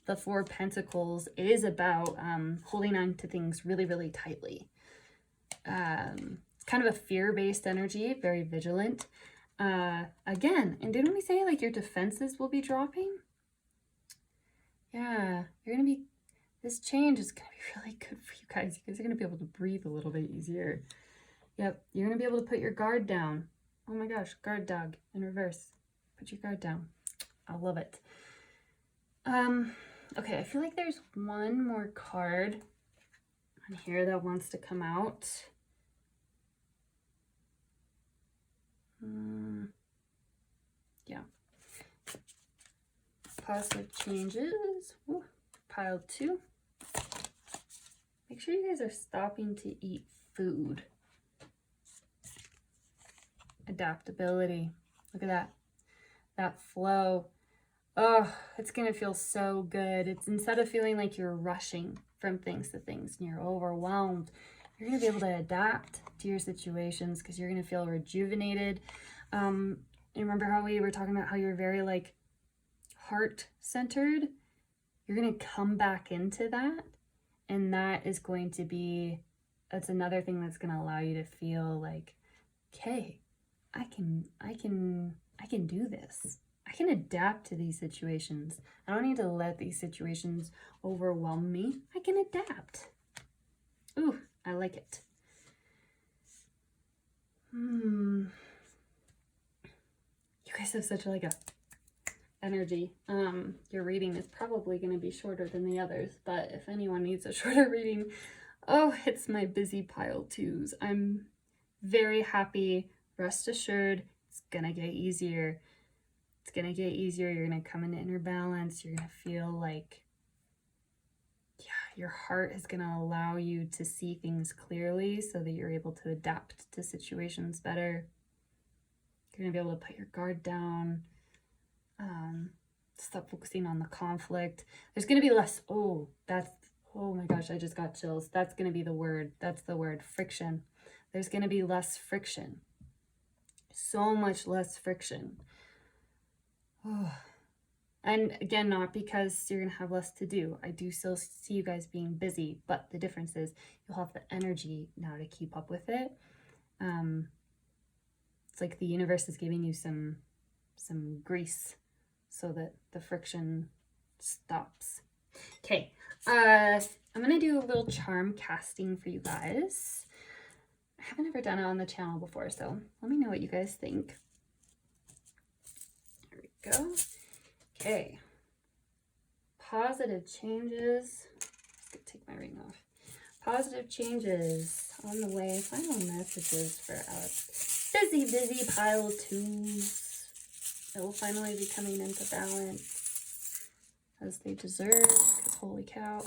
the 4 of Pentacles is about holding on to things really, really tightly. It's kind of a fear-based energy, very vigilant. again, and didn't we say like your defenses will be dropping? Yeah, you're gonna be, this change is gonna be really good for you guys. You guys are gonna be able to breathe a little bit easier. Yep, you're gonna be able to put your guard down. Oh my gosh, guard dog in reverse. Put your guard down. I love it. Okay, I feel like there's one more card on here that wants to come out. Yeah. Positive changes. Ooh, pile 2. Make sure you guys are stopping to eat food. Adaptability. Look at that. That flow. Oh, it's going to feel so good. It's instead of feeling like you're rushing from things to things and you're overwhelmed, you're going to be able to adapt to your situations because you're going to feel rejuvenated. You remember how we were talking about how you're very like heart-centered? You're going to come back into that, and that is going to be, that's another thing that's going to allow you to feel like, okay, I can do this. I can adapt to these situations. I don't need to let these situations overwhelm me. I can adapt. Ooh, I like it. You guys have such like a energy. Your reading is probably going to be shorter than the others, but if anyone needs a shorter reading, oh, it's my busy pile 2s. I'm very happy. Rest assured, it's going to get easier. It's going to get easier. You're going to come into inner balance. You're going to feel like, yeah, your heart is going to allow you to see things clearly so that you're able to adapt to situations better. You're going to be able to put your guard down. Stop focusing on the conflict. There's going to be less, oh my gosh, I just got chills. That's going to be the word. That's the word, friction. There's going to be less friction. So much less friction. Oh. And again, not because you're going to have less to do. I do still see you guys being busy, but the difference is you'll have the energy now to keep up with it. It's like the universe is giving you some grease so that the friction stops. Okay, I'm going to do a little charm casting for you guys. I haven't ever done it on the channel before, so let me know what you guys think. There we go. Okay. Positive changes. Just gonna take my ring off. Positive changes on the way. Final messages for Alex. Busy pile 2s. It will finally be coming into balance as they deserve. Because holy cow.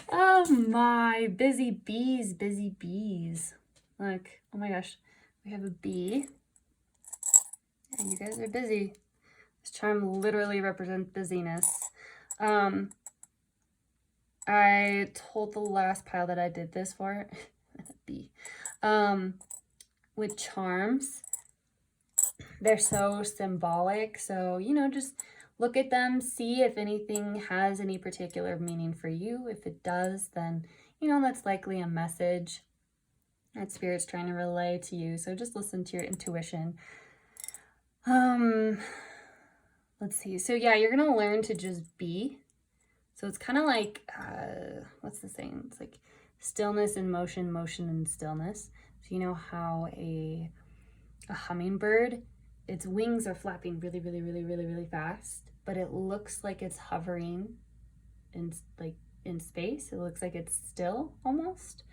Oh my, busy bees. Look, oh my gosh, we have a bee. And you guys are busy. This charm literally represents busyness. I told the last pile that I did this for. Bee. With charms, they're so symbolic. So, you know, just look at them, see if anything has any particular meaning for you. If it does, then, you know, that's likely a message that Spirit's trying to relay to you. So just listen to your intuition. Let's see. So yeah, you're going to learn to just be. So it's kind of like, what's the saying? It's like stillness and motion, motion and stillness. So you know how a hummingbird, its wings are flapping really fast, but it looks like it's hovering in space. It looks like it's still almost.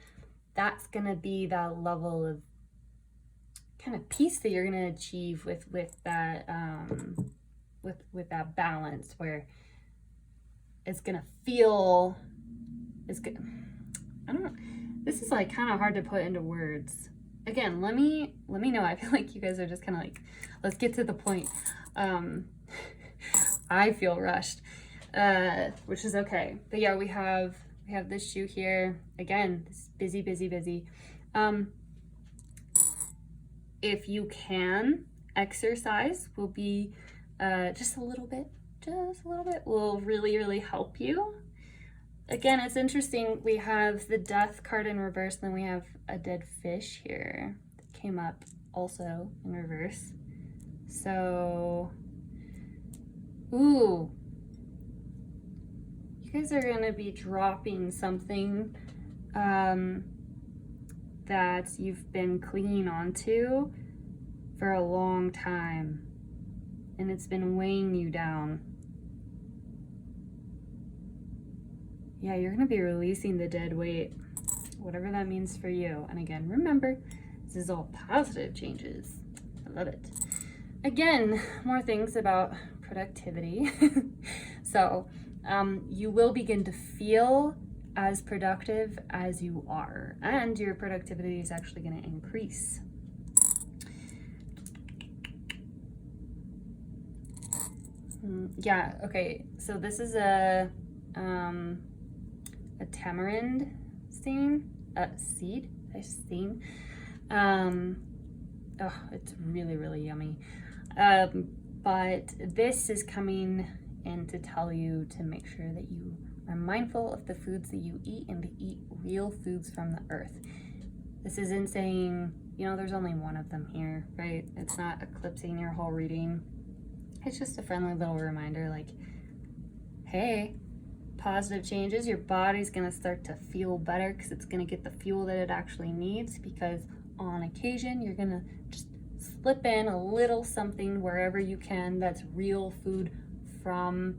That's going to be that level of kind of peace that you're going to achieve with that with that balance, where it's going to feel, it's good. I don't know. This is like kind of hard to put into words. Again, let me know. I feel like you guys are just kind of like, let's get to the point. I feel rushed, which is okay. But yeah, we have this shoe here. Again, this busy. If you can, exercise will be just a little bit will really help you. Again, it's interesting. We have the death card in reverse, and then we have a dead fish here that came up also in reverse. So, ooh, you guys are gonna be dropping something that you've been clinging onto for a long time, and it's been weighing you down. Yeah, you're gonna be releasing the dead weight, whatever that means for you. And again, remember, this is all positive changes. I love it. Again, more things about productivity. So you will begin to feel as productive as you are, and your productivity is actually going to increase. Yeah, okay, so this is a tamarind seed. Oh, it's really, really yummy. But this is coming in to tell you to make sure that you are mindful of the foods that you eat and to eat real foods from the earth. This isn't saying, you know, there's only one of them here, right? It's not eclipsing your whole reading. It's just a friendly little reminder like, hey, positive changes. Your body's gonna start to feel better because it's gonna get the fuel that it actually needs, because on occasion you're gonna just slip in a little something wherever you can that's real food from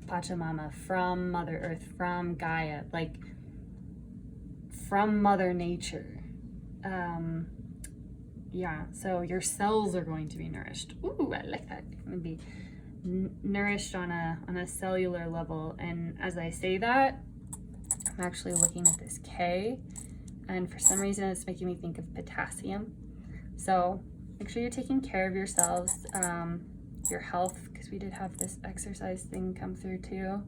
Pachamama, from Mother Earth, from Gaia, like from Mother Nature. Yeah, so your cells are going to be nourished. Ooh, I like that. You're going to be nourished on a cellular level. And as I say that, I'm actually looking at this K, and for some reason it's making me think of potassium. So make sure you're taking care of yourselves, your health, because we did have this exercise thing come through too.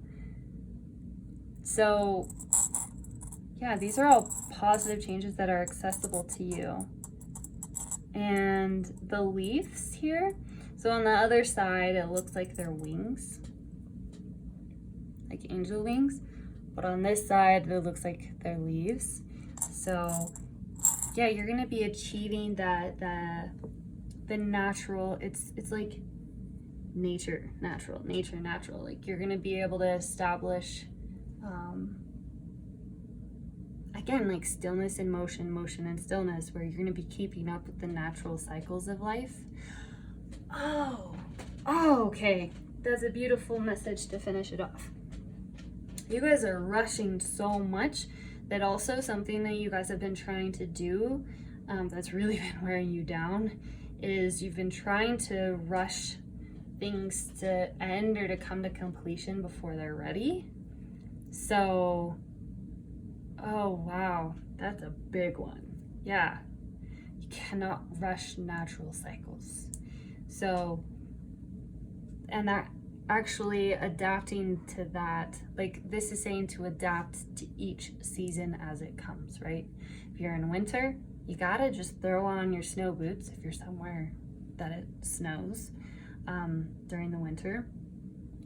So yeah, these are all positive changes that are accessible to you. And the leaves here, so on the other side it looks like they're wings, like angel wings, but on this side it looks like they're leaves. So yeah, you're gonna be achieving that the natural, it's like nature natural, like you're gonna be able to establish again, like stillness and motion and stillness, where you're going to be keeping up with the natural cycles of life. Oh, okay. That's a beautiful message to finish it off. You guys are rushing so much that also something that you guys have been trying to do that's really been wearing you down is you've been trying to rush things to end or to come to completion before they're ready. So oh, wow, that's a big one. Yeah, you cannot rush natural cycles. So, and that actually adapting to that, like this is saying to adapt to each season as it comes, right? If you're in winter, you gotta just throw on your snow boots if you're somewhere that it snows during the winter.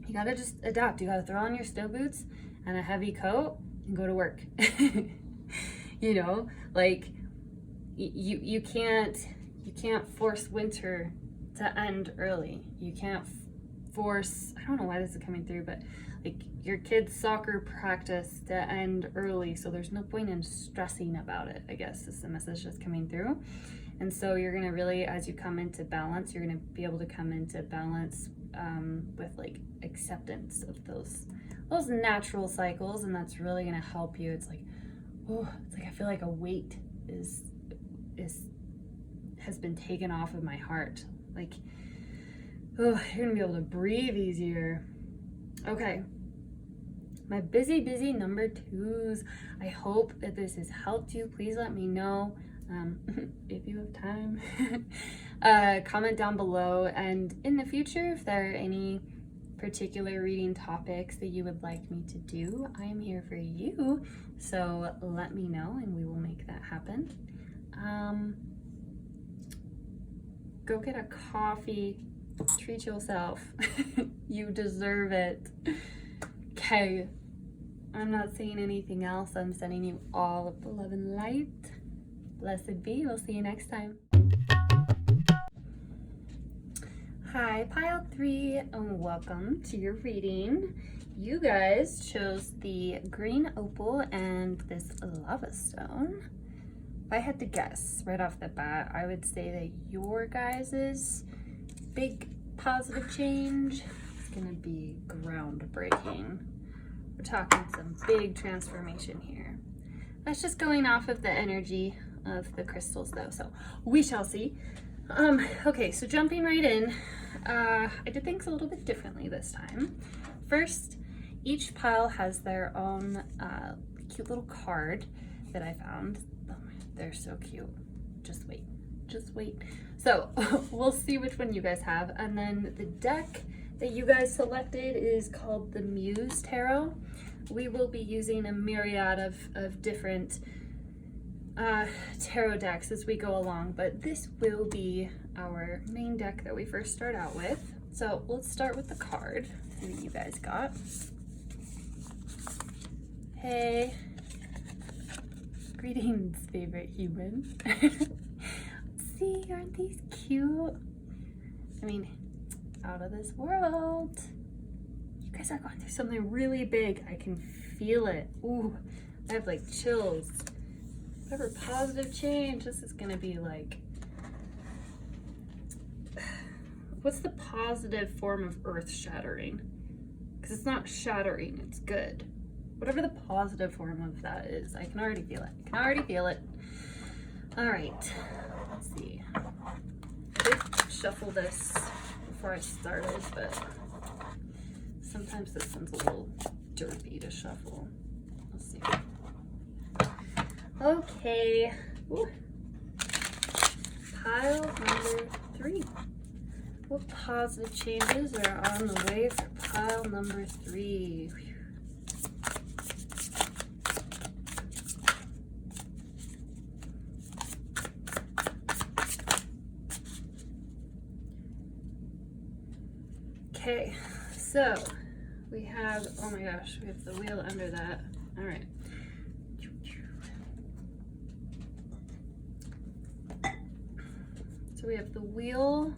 You gotta just adapt. You gotta throw on your snow boots and a heavy coat and go to work. You know, like you can't force winter to end early. You can't force, I don't know why this is coming through, but like your kids' soccer practice to end early, so there's no point in stressing about it, I guess is the message that's coming through. And so you're gonna really, as you come into balance, you're gonna be able to come into balance with like acceptance of those natural cycles, and that's really gonna help you. It's like, oh, it's like I feel like a weight has been taken off of my heart. Like, oh, you're gonna be able to breathe easier. Okay, my busy number twos. I hope that this has helped you. Please let me know if you have time. Comment down below, and in the future, if there are any particular reading topics that you would like me to do, I am here for you. So let me know and we will make that happen. Go get a coffee, treat yourself. You deserve it. Okay, I'm not saying anything else. I'm sending you all of the love and light. Blessed be. We'll see you next time. Hi, pile 3, and welcome to your reading. You guys chose the green opal and this lava stone. If I had to guess right off the bat, I would say that your guys's big positive change is gonna be groundbreaking. We're talking some big transformation here. That's just going off of the energy of the crystals though, so we shall see. Okay, so jumping right in, I did things a little bit differently this time. First, each pile has their own cute little card that I found. Oh, they're so cute. Just wait, just wait. So we'll see which one you guys have. And then the deck that you guys selected is called the Muse Tarot. We will be using a myriad of different tarot decks as we go along, but this will be our main deck that we first start out with. So let's start with the card. See what you guys got. Hey, greetings, favorite human. See, aren't these cute? I mean, out of this world. You guys are going through something really big. I can feel it. Ooh, I have like chills. Whatever positive change, this is gonna be like, what's the positive form of earth shattering? Because it's not shattering, it's good. Whatever the positive form of that is, I can already feel it. I can already feel it. All right, let's see. I did shuffle this before I started, but sometimes this one's a little derpy to shuffle. Let's see. Okay, ooh. Pile number 3. What positive changes are on the way for pile number 3? Whew. Okay, so we have, oh my gosh, we have the wheel under that. All right. So we have the wheel,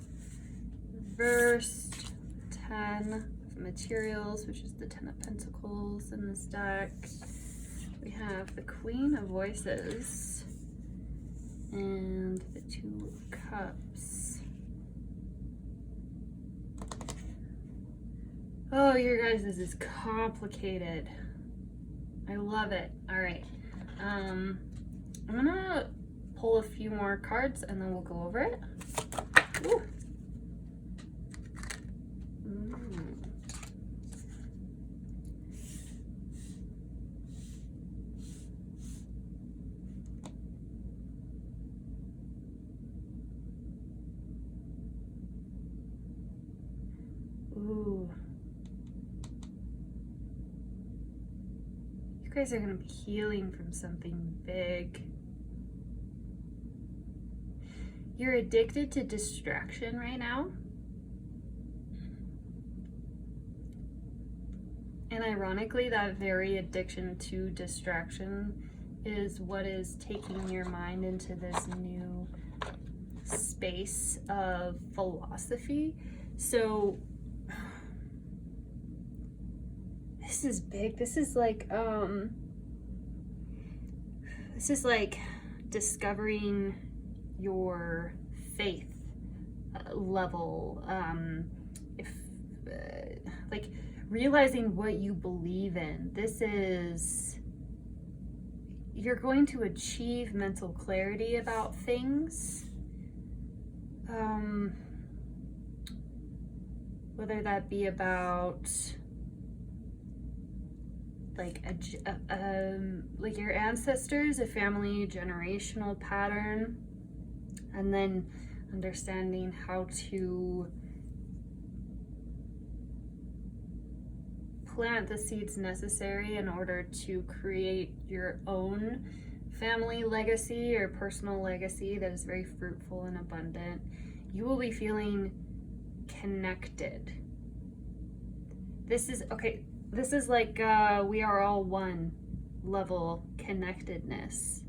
reversed, 10 of materials, which is the 10 of pentacles in this deck. We have the Queen of Voices and the 2 of Cups. Oh, your guys, this is complicated. I love it. All right. I'm gonna pull a few more cards and then we'll go over it. Ooh. Ooh. You guys are gonna be healing from something big. You're addicted to distraction right now. And ironically, that very addiction to distraction is what is taking your mind into this new space of philosophy. So this is big. This is like discovering your faith level, like realizing what you believe in. This is, you're going to achieve mental clarity about things, whether that be about like your ancestors, a family generational pattern, and then understanding how to plant the seeds necessary in order to create your own family legacy or personal legacy that is very fruitful and abundant. You will be feeling connected. This is, okay, this is like we are all one level connectedness.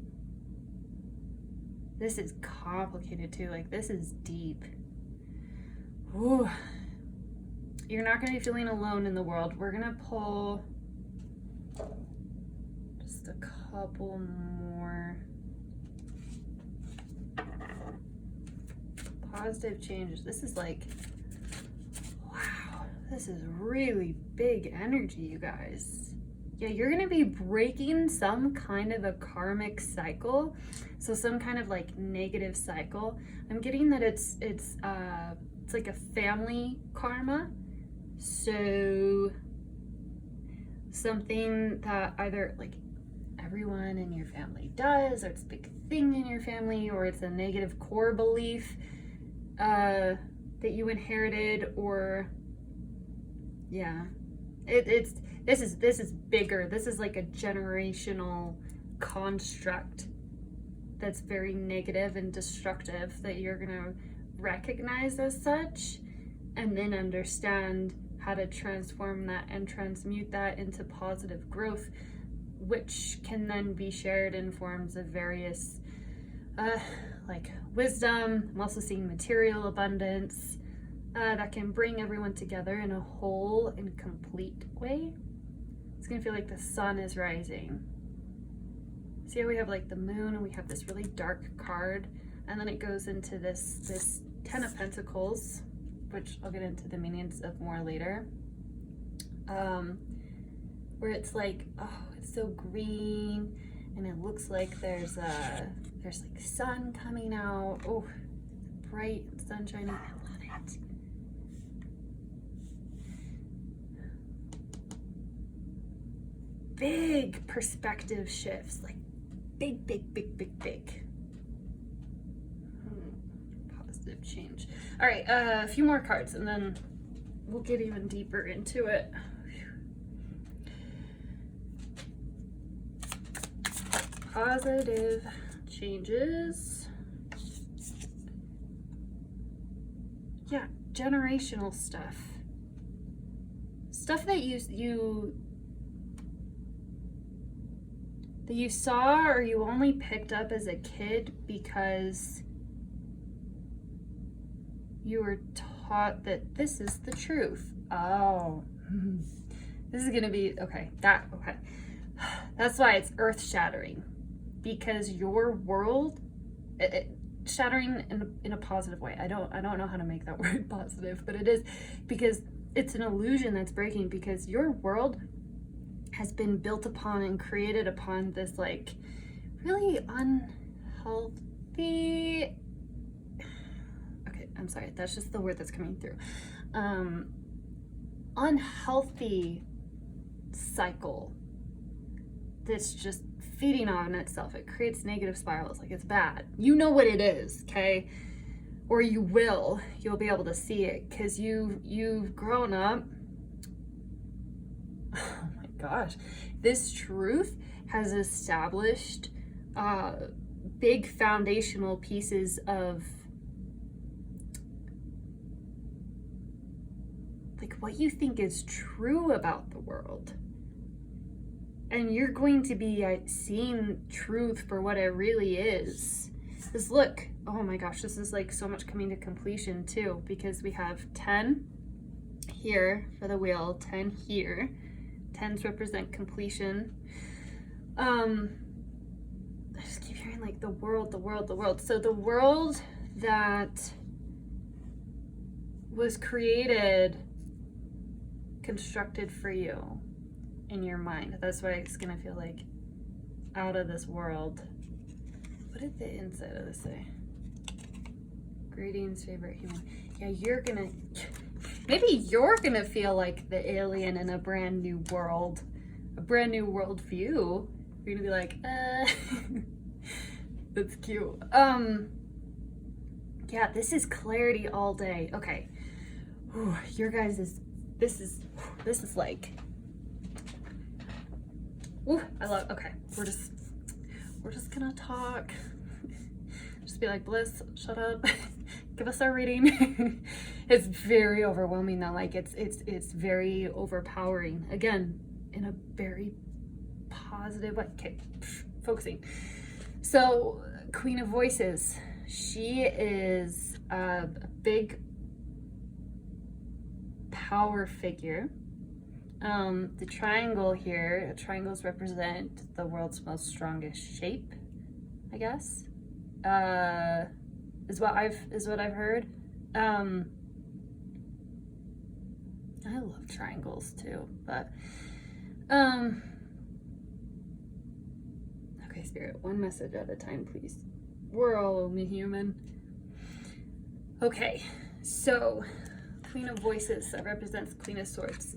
This is complicated too, like this is deep. Ooh. You're not going to be feeling alone in the world. We're going to pull just a couple more. Positive changes. This is like, wow, this is really big energy, you guys. Yeah, you're going to be breaking some kind of a karmic cycle. So some kind of like negative cycle. I'm getting that it's like a family karma. So something that either like everyone in your family does, or it's a big thing in your family, or it's a negative core belief that you inherited, or yeah, this is bigger. This is like a generational construct that's very negative and destructive that you're gonna recognize as such, and then understand how to transform that and transmute that into positive growth, which can then be shared in forms of various like wisdom. I'm also seeing material abundance that can bring everyone together in a whole and complete way. It's gonna feel like the sun is rising. See how we have like the moon, and we have this really dark card, and then it goes into this 10 of Pentacles, which I'll get into the meanings of more later, where it's like, oh, it's so green, and it looks like there's like sun coming out. Oh, bright sunshine. I love it. Big perspective shifts, like big. Positive change. All right, a few more cards, and then we'll get even deeper into it. Positive changes. Yeah, generational stuff. Stuff that you saw, or you only picked up as a kid because you were taught that this is the truth. Oh, this is gonna be okay. That's why it's earth-shattering, because your world, shattering in a positive way. I don't know how to make that word positive, but it is, because it's an illusion that's breaking, because your world has been built upon and created upon this like really unhealthy, okay, I'm sorry, that's just the word that's coming through, unhealthy cycle that's just feeding on itself. It creates negative spirals. Like, it's bad. You know what it is, okay? Or you'll be able to see it, because you've grown up. Oh my gosh, this truth has established big foundational pieces of like what you think is true about the world. And you're going to be seeing truth for what it really is. Because look, oh my gosh, this is like so much coming to completion too, because we have 10 here for the wheel, 10 here. 10s represent completion. I just keep hearing like the world. So the world that was created, constructed for you in your mind. That's why it's gonna feel like out of this world. What did the inside of this say? Greetings, favorite human. Yeah, maybe you're gonna feel like the alien in a brand new world, a brand new world view. You're gonna be like, that's cute. Yeah, this is clarity all day. Okay, ooh, your guys this is like, ooh, I love. Okay, we're just gonna talk. Just be like, Bliss, shut up. Give us our reading. It's very overwhelming though. Like it's very overpowering. Again, in a very positive way. Okay, focusing. So, Queen of Voices. She is a big power figure. The triangle here, triangles represent the world's most strongest shape, I guess, is what I've heard. I love triangles too, but okay, Spirit, one message at a time, please. We're all only human. Okay, so Queen of Voices, that represents Queen of Swords.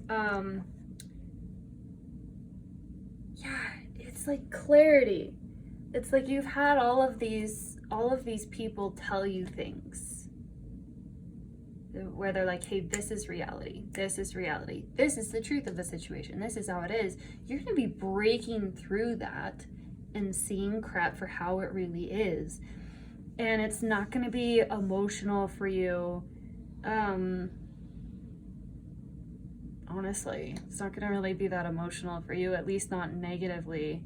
Yeah, it's like clarity. It's like you've had all of these people tell you things where they're like, hey, this is reality, this is reality, this is the truth of the situation, this is how it is. You're gonna be breaking through that and seeing crap for how it really is. And it's not gonna be emotional for you. Honestly, it's not gonna really be that emotional for you, at least not negatively.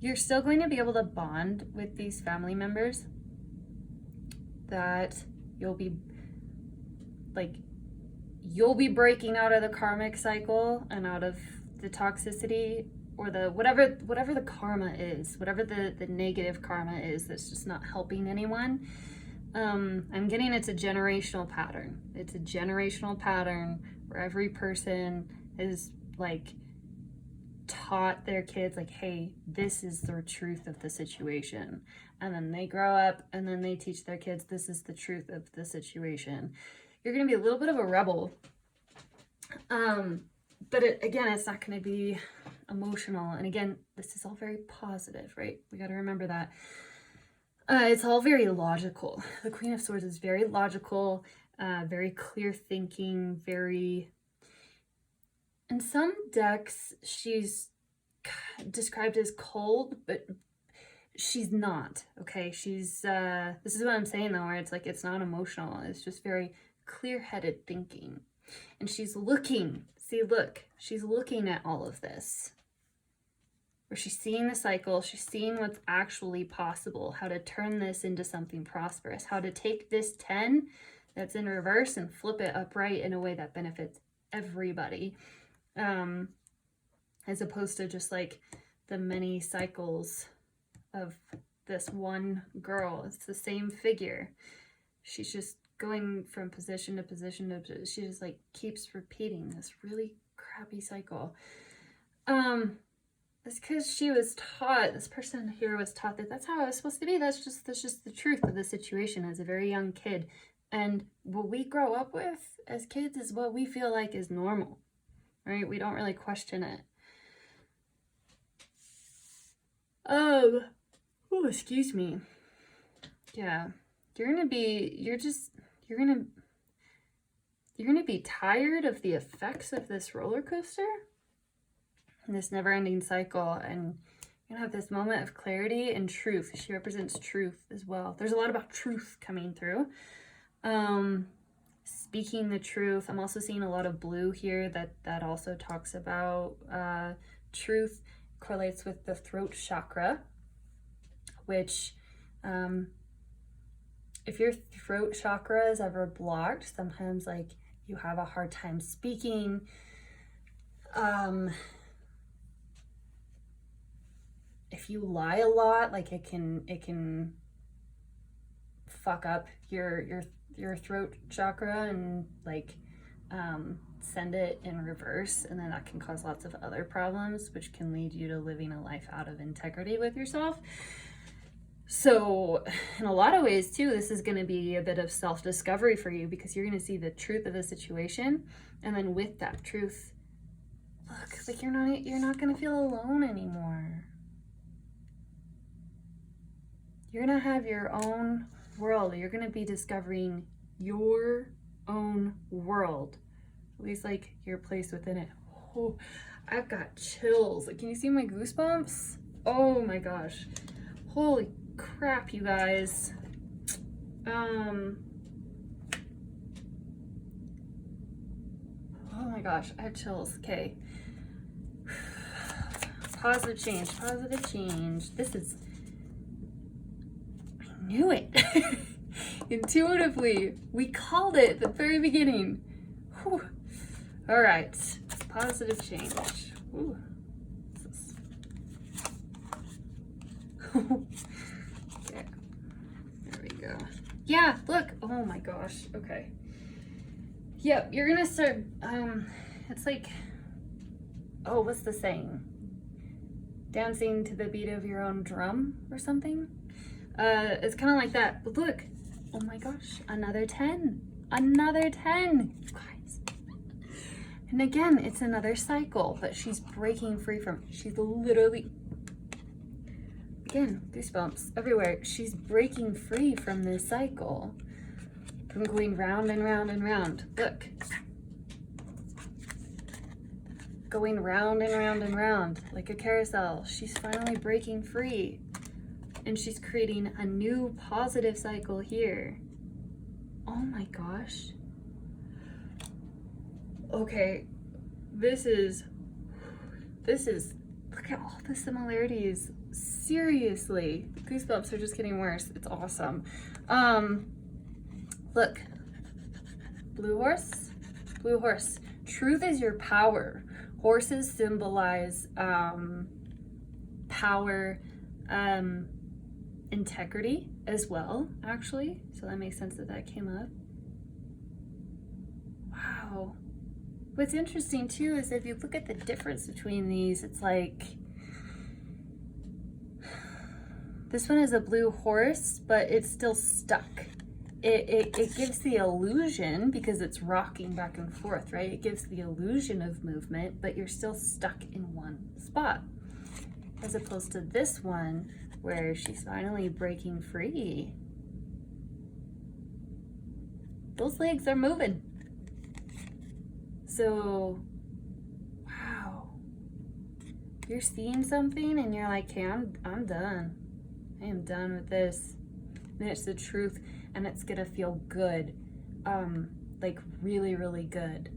You're still going to be able to bond with these family members, that you'll be breaking out of the karmic cycle and out of the toxicity, or the whatever the karma is, whatever the negative karma is that's just not helping anyone. I'm getting it's a generational pattern. It's a generational pattern where every person is like taught their kids like, hey, this is the truth of the situation, and then they grow up and then they teach their kids this is the truth of the situation. You're going to be a little bit of a rebel, but again, it's not going to be emotional. And again, this is all very positive, right? We got to remember that. It's all very logical. The Queen of Swords is very logical, very clear thinking, very... In some decks, she's described as cold, but she's not, okay? She's, this is what I'm saying though, where it's like, it's not emotional. It's just very clear-headed thinking. And she's looking, see, look, she's looking at all of this. Where she's seeing the cycle, she's seeing what's actually possible, how to turn this into something prosperous, how to take this 10 that's in reverse and flip it upright in a way that benefits everybody. As opposed to just like the many cycles of this one girl. It's the same figure. She's just going from position to position to position. She just like keeps repeating this really crappy cycle. It's because she was taught, this person here was taught that that's how it was supposed to be. That's just the truth of the situation as a very young kid. And what we grow up with as kids is what we feel like is normal, right? We don't really question it. Oh, excuse me. Yeah, you're gonna be tired of the effects of this roller coaster, and this never-ending cycle, and you're gonna have this moment of clarity and truth. She represents truth as well. There's a lot about truth coming through. Speaking the truth. I'm also seeing a lot of blue here that also talks about truth. Correlates with the throat chakra, which if your throat chakra is ever blocked, sometimes like you have a hard time speaking. If you lie a lot, like it can fuck up your throat chakra and like send it in reverse, and then that can cause lots of other problems, which can lead you to living a life out of integrity with yourself. So in a lot of ways too, this is going to be a bit of self-discovery for you, because you're going to see the truth of the situation, and then with that truth, look, like you're not going to feel alone anymore. You're going to have your own world. You're going to be discovering your own world, at least like your place within it. Oh, I've got chills. Like, can you see my goosebumps? Oh my gosh. Holy crap, you guys. Oh my gosh, I have chills. Okay. Positive change, positive change. This is knew it. Intuitively, we called it at the very beginning. Whew. All right, positive change. Ooh. Okay, there we go. Yeah, look. Oh my gosh. Okay. Yep, you're gonna start. It's like, oh, what's the saying? Dancing to the beat of your own drum or something. It's kind of like that. But look, oh my gosh, another 10, another 10, you guys. And again, it's another cycle, but she's breaking free from. She's literally, again, goosebumps everywhere. She's breaking free from this cycle, from going round and round and round. Look. Going round and round and round like a carousel. She's finally breaking free, and she's creating a new positive cycle here. Oh my gosh. Okay, this is, look at all the similarities. Seriously, goosebumps are just getting worse. It's awesome. Look, blue horse. Truth is your power. Horses symbolize power, integrity as well, actually. So that makes sense that that came up. Wow. What's interesting too is if you look at the difference between these, it's like this one is a blue horse, but it's still stuck. It gives the illusion, because it's rocking back and forth, right? It gives the illusion of movement, but you're still stuck in one spot. As opposed to this one, where she's finally breaking free. Those legs are moving. So, wow. You're seeing something and you're like, okay, I'm done. I am done with this. And it's the truth. And it's gonna feel good, like really, really good.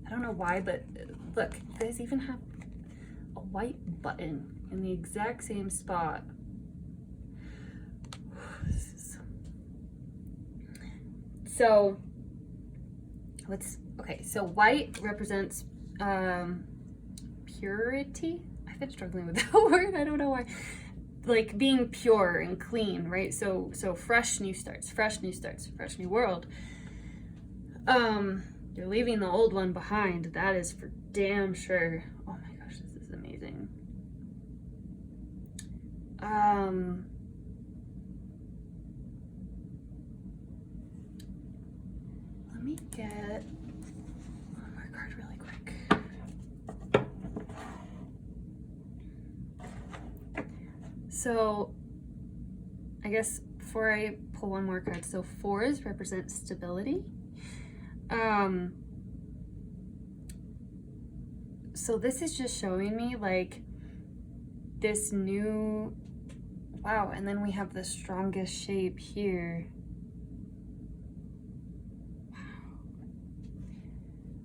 I don't know why, but look, you guys even have a white button in the exact same spot. So, so white represents purity. I've been struggling with that word, I don't know why. Like being pure and clean, right? So fresh new starts, fresh new world. You're leaving the old one behind. That is for damn sure. Oh my gosh, this is amazing. Let me get one more card really quick. So, I guess before I pull one more card, so 4s represent stability. So this is just showing me like this new, wow, and then we have the strongest shape here. Wow.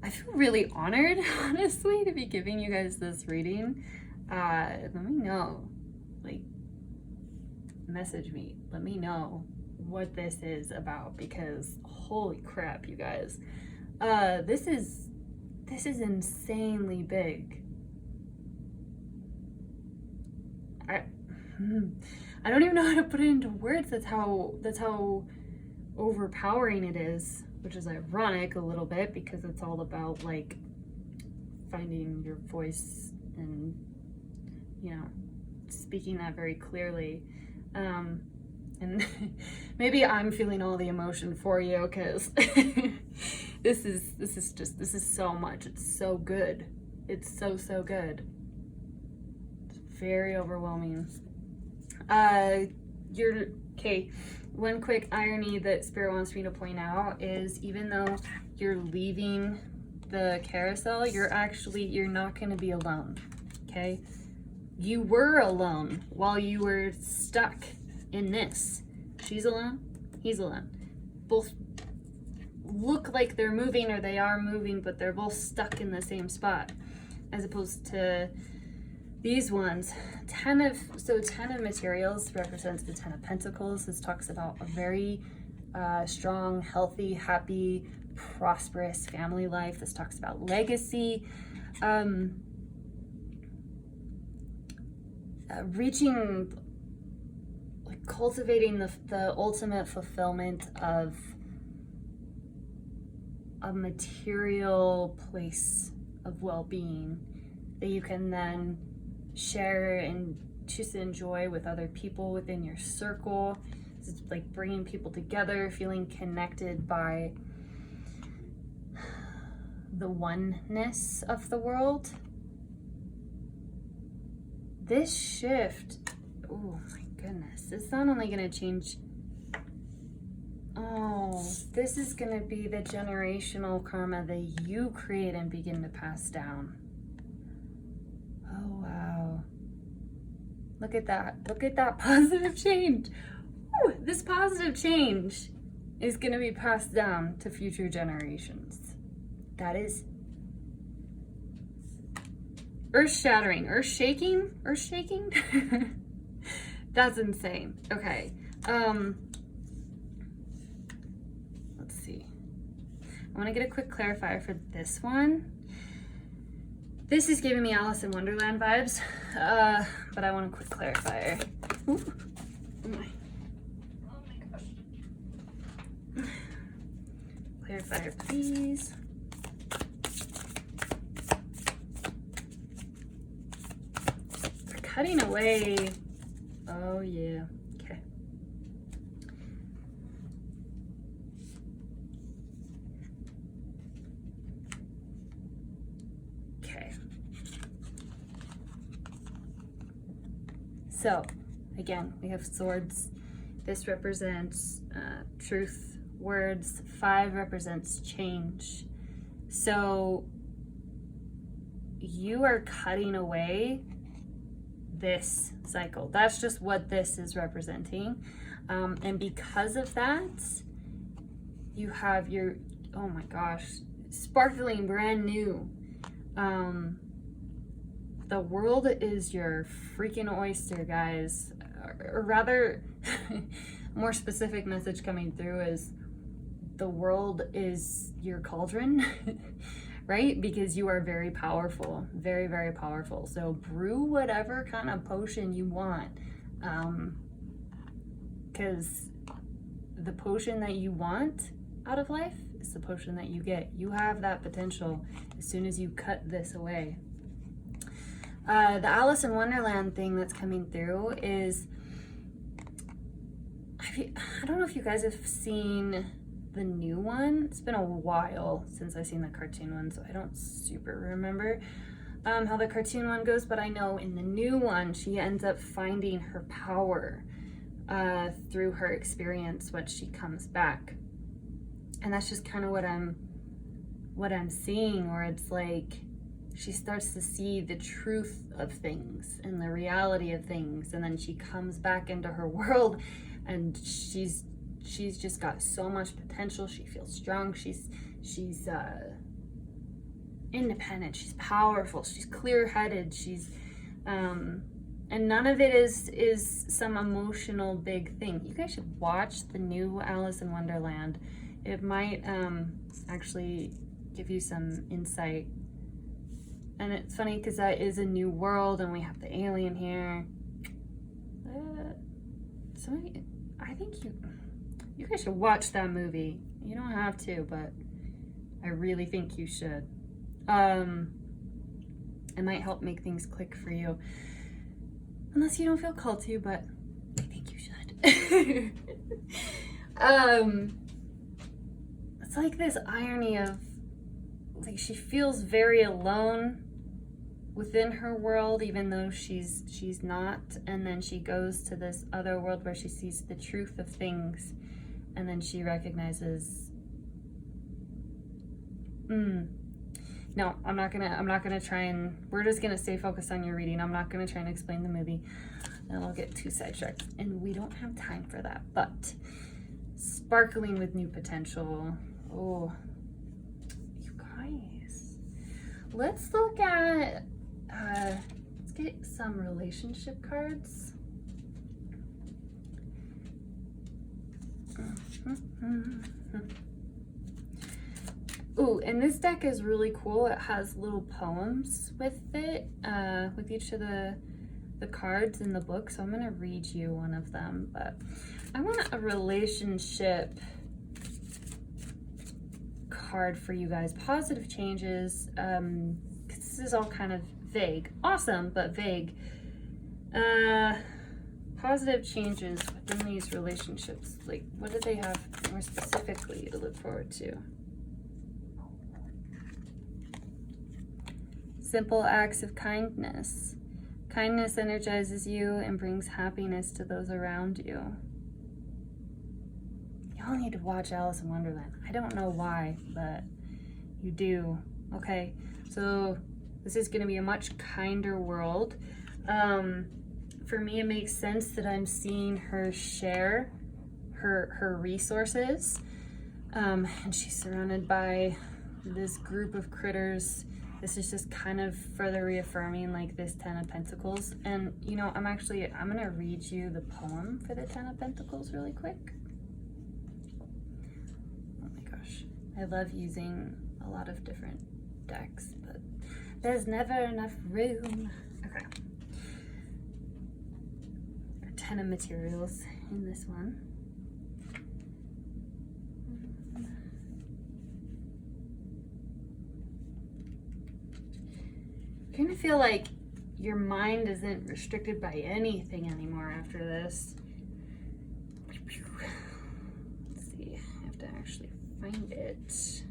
I feel really honored, honestly, to be giving you guys this reading. Let me know, like, message me, let me know what this is about, because holy crap, you guys, this is insanely big. I don't even know how to put it into words. That's how overpowering it is, which is ironic a little bit, because it's all about like finding your voice and, you know, speaking that very clearly. And maybe I'm feeling all the emotion for you, because this is so much. It's so good. It's so good. It's very overwhelming. Okay, one quick irony that Spirit wants me to point out is, even though you're leaving the carousel, you're not going to be alone. Okay, you were alone while you were stuck in this. She's alone, he's alone. Both look like they're moving, or they are moving, but they're both stuck in the same spot, as opposed to these ones, 10 of materials represents the 10 of Pentacles. This talks about a very strong, healthy, happy, prosperous family life. This talks about legacy, reaching, like cultivating the ultimate fulfillment of a material place of well-being that you can then share and choose to enjoy with other people within your circle. It's like bringing people together, feeling connected by the oneness of the world. This shift, oh my goodness, it's not only going to change, this is going to be the generational karma that you create and begin to pass down. Oh wow, look at that positive change. Ooh, this positive change is going to be passed down to future generations. That is earth-shattering, earth-shaking. That's insane. Okay, let's see. I want to get a quick clarifier for this one. This is giving me Alice in Wonderland vibes, but I want a quick clarifier. Ooh. Oh my gosh. Clarifier, please. We're cutting away. Oh yeah. Okay. Okay. So, again, we have swords. This represents truth, words. 5 represents change. So, you are cutting away this cycle. That's just what this is representing. And because of that, you have your, oh my gosh, sparkling brand new. The world is your freaking oyster, guys. Or rather, more specific message coming through is the world is your cauldron, right? Because you are very powerful, very, very powerful. So brew whatever kind of potion you want, because the potion that you want out of life is the potion that you get. You have that potential as soon as you cut this away. The Alice in Wonderland thing that's coming through is, I don't know if you guys have seen the new one. It's been a while since I've seen the cartoon one, so I don't super remember how the cartoon one goes, but I know in the new one, she ends up finding her power through her experience when she comes back. And that's just kind of what I'm seeing, where it's like she starts to see the truth of things and the reality of things, and then she comes back into her world, and she's just got so much potential. She feels strong. She's independent. She's powerful. She's clear-headed. She's and none of it is some emotional big thing. You guys should watch the new Alice in Wonderland. It might actually give you some insight. And it's funny because that is a new world, and we have the alien here. I think you guys should watch that movie. You don't have to, but I really think you should. It might help make things click for you. Unless you don't feel called to, but I think you should. It's like this irony of, like, she feels very alone within her world, even though she's not, and then she goes to this other world where she sees the truth of things, and then she recognizes, no, I'm not gonna try and, we're just gonna stay focused on your reading. I'm not gonna try and explain the movie, and I'll get too sidetracked, and we don't have time for that. But sparkling with new potential. Oh, you guys, let's look at, let's get some relationship cards. Ooh, and this deck is really cool. It has little poems with it, with each of the cards in the book. So I'm gonna read you one of them, but I want a relationship card for you guys. Positive changes, 'cause this is all kind of vague. Awesome, but vague. Positive changes within these relationships. Like, what do they have more specifically to look forward to? Simple acts of kindness. Kindness energizes you and brings happiness to those around you. Y'all need to watch Alice in Wonderland. I don't know why, but you do. Okay, so this is going to be a much kinder world. For me, it makes sense that I'm seeing her share her resources, and she's surrounded by this group of critters. This is just kind of further reaffirming like this Ten of Pentacles. And you know, I'm gonna read you the poem for the Ten of Pentacles really quick. Oh my gosh, I love using a lot of different decks, but there's never enough room. Okay. Ten of Materials in this one. I kind of feel like your mind isn't restricted by anything anymore after this. Let's see, I have to actually find it.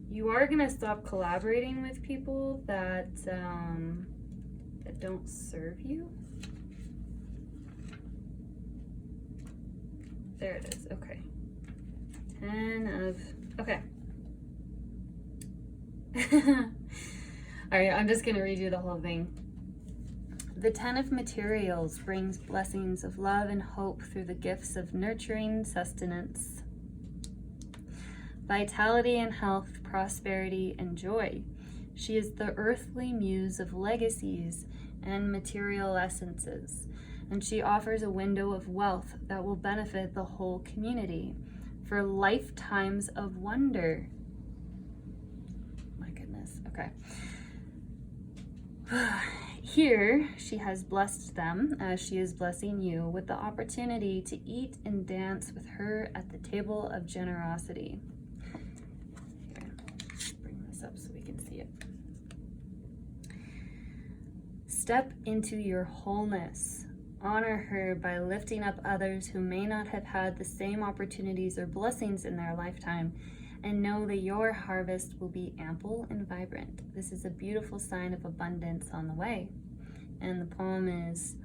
You are gonna stop collaborating with people that don't serve you. There it is. Okay. Okay. All right, I'm just gonna read you the whole thing. The Ten of Materials brings blessings of love and hope through the gifts of nurturing sustenance, vitality and health, prosperity and joy. She is the earthly muse of legacies and material essences, and she offers a window of wealth that will benefit the whole community for lifetimes of wonder. My goodness, okay. Here, she has blessed them as she is blessing you with the opportunity to eat and dance with her at the table of generosity. Here, bring this up so we can see it. Step into your wholeness. Honor her by lifting up others who may not have had the same opportunities or blessings in their lifetime, and know that your harvest will be ample and vibrant. This is a beautiful sign of abundance on the way. And the poem is,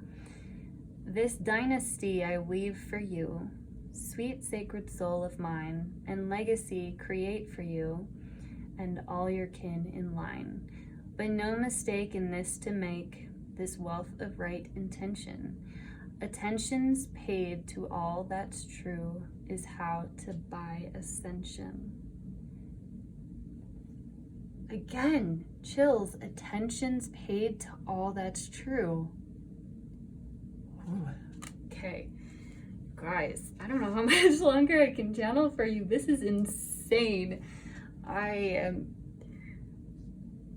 this dynasty I weave for you, sweet sacred soul of mine, and legacy create for you and all your kin in line. But no mistake in this to make, this wealth of right intention. Attentions paid to all that's true is how to buy ascension. Again, chills. Attentions paid to all that's true. Ooh. Okay, guys, I don't know how much longer I can channel for you. This is insane.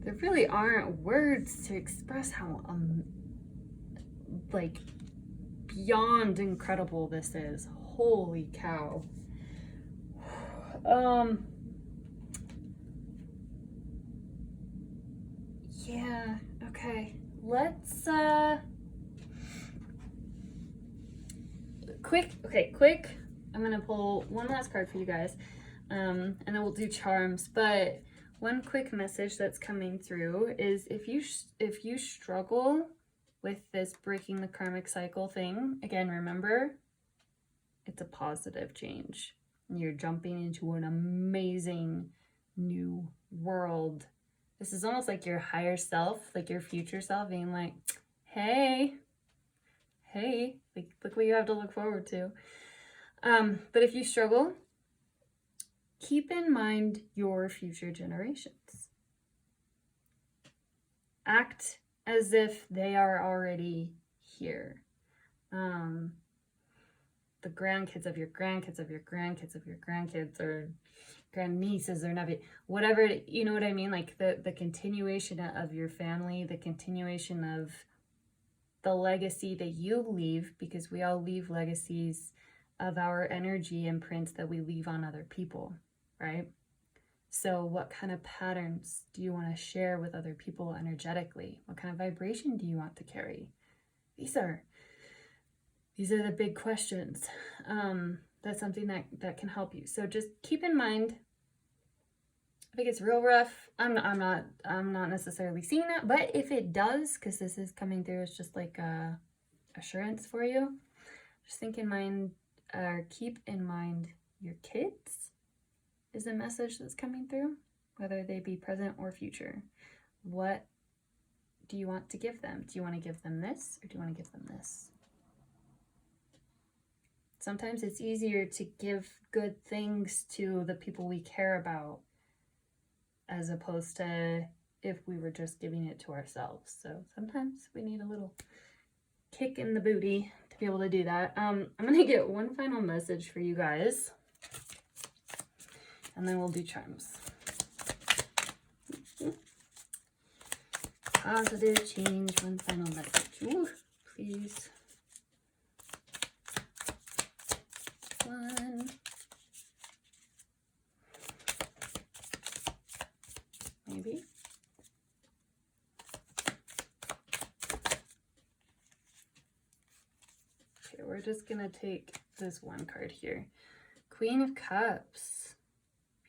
There really aren't words to express how like beyond incredible this is. Holy cow. Yeah, okay. Let's quick. I'm gonna pull one last card for you guys. And then we'll do charms, but one quick message that's coming through is if you struggle with this breaking the karmic cycle thing, again, remember, it's a positive change. You're jumping into an amazing new world. This is almost like your higher self, like your future self being like, hey, like, look what you have to look forward to. But if you struggle, keep in mind your future generations. act as if they are already here. The grandkids of your grandkids of your grandkids of your grandkids, or grandnieces or nephew, whatever, you know what I mean? Like the continuation of your family, the continuation of the legacy that you leave, because we all leave legacies of our energy imprints that we leave on other people, right? So what kind of patterns do you want to share with other people energetically? What kind of vibration do you want to carry? These are the big questions. That's something that can help you. So just keep in mind, if it gets real rough, I'm not necessarily seeing that, but if it does, because this is coming through, it's just like a assurance for you. Just keep in mind your kids is a message that's coming through, whether they be present or future. What do you want to give them? Do you want to give them this, or do you want to give them this? Sometimes it's easier to give good things to the people we care about, as opposed to if we were just giving it to ourselves. So sometimes we need a little kick in the booty to be able to do that. I'm going to get one final message for you guys, and then we'll do charms. Positive change, one final message. Ooh, please. One. Maybe. Okay, we're just gonna take this one card here. Queen of Cups.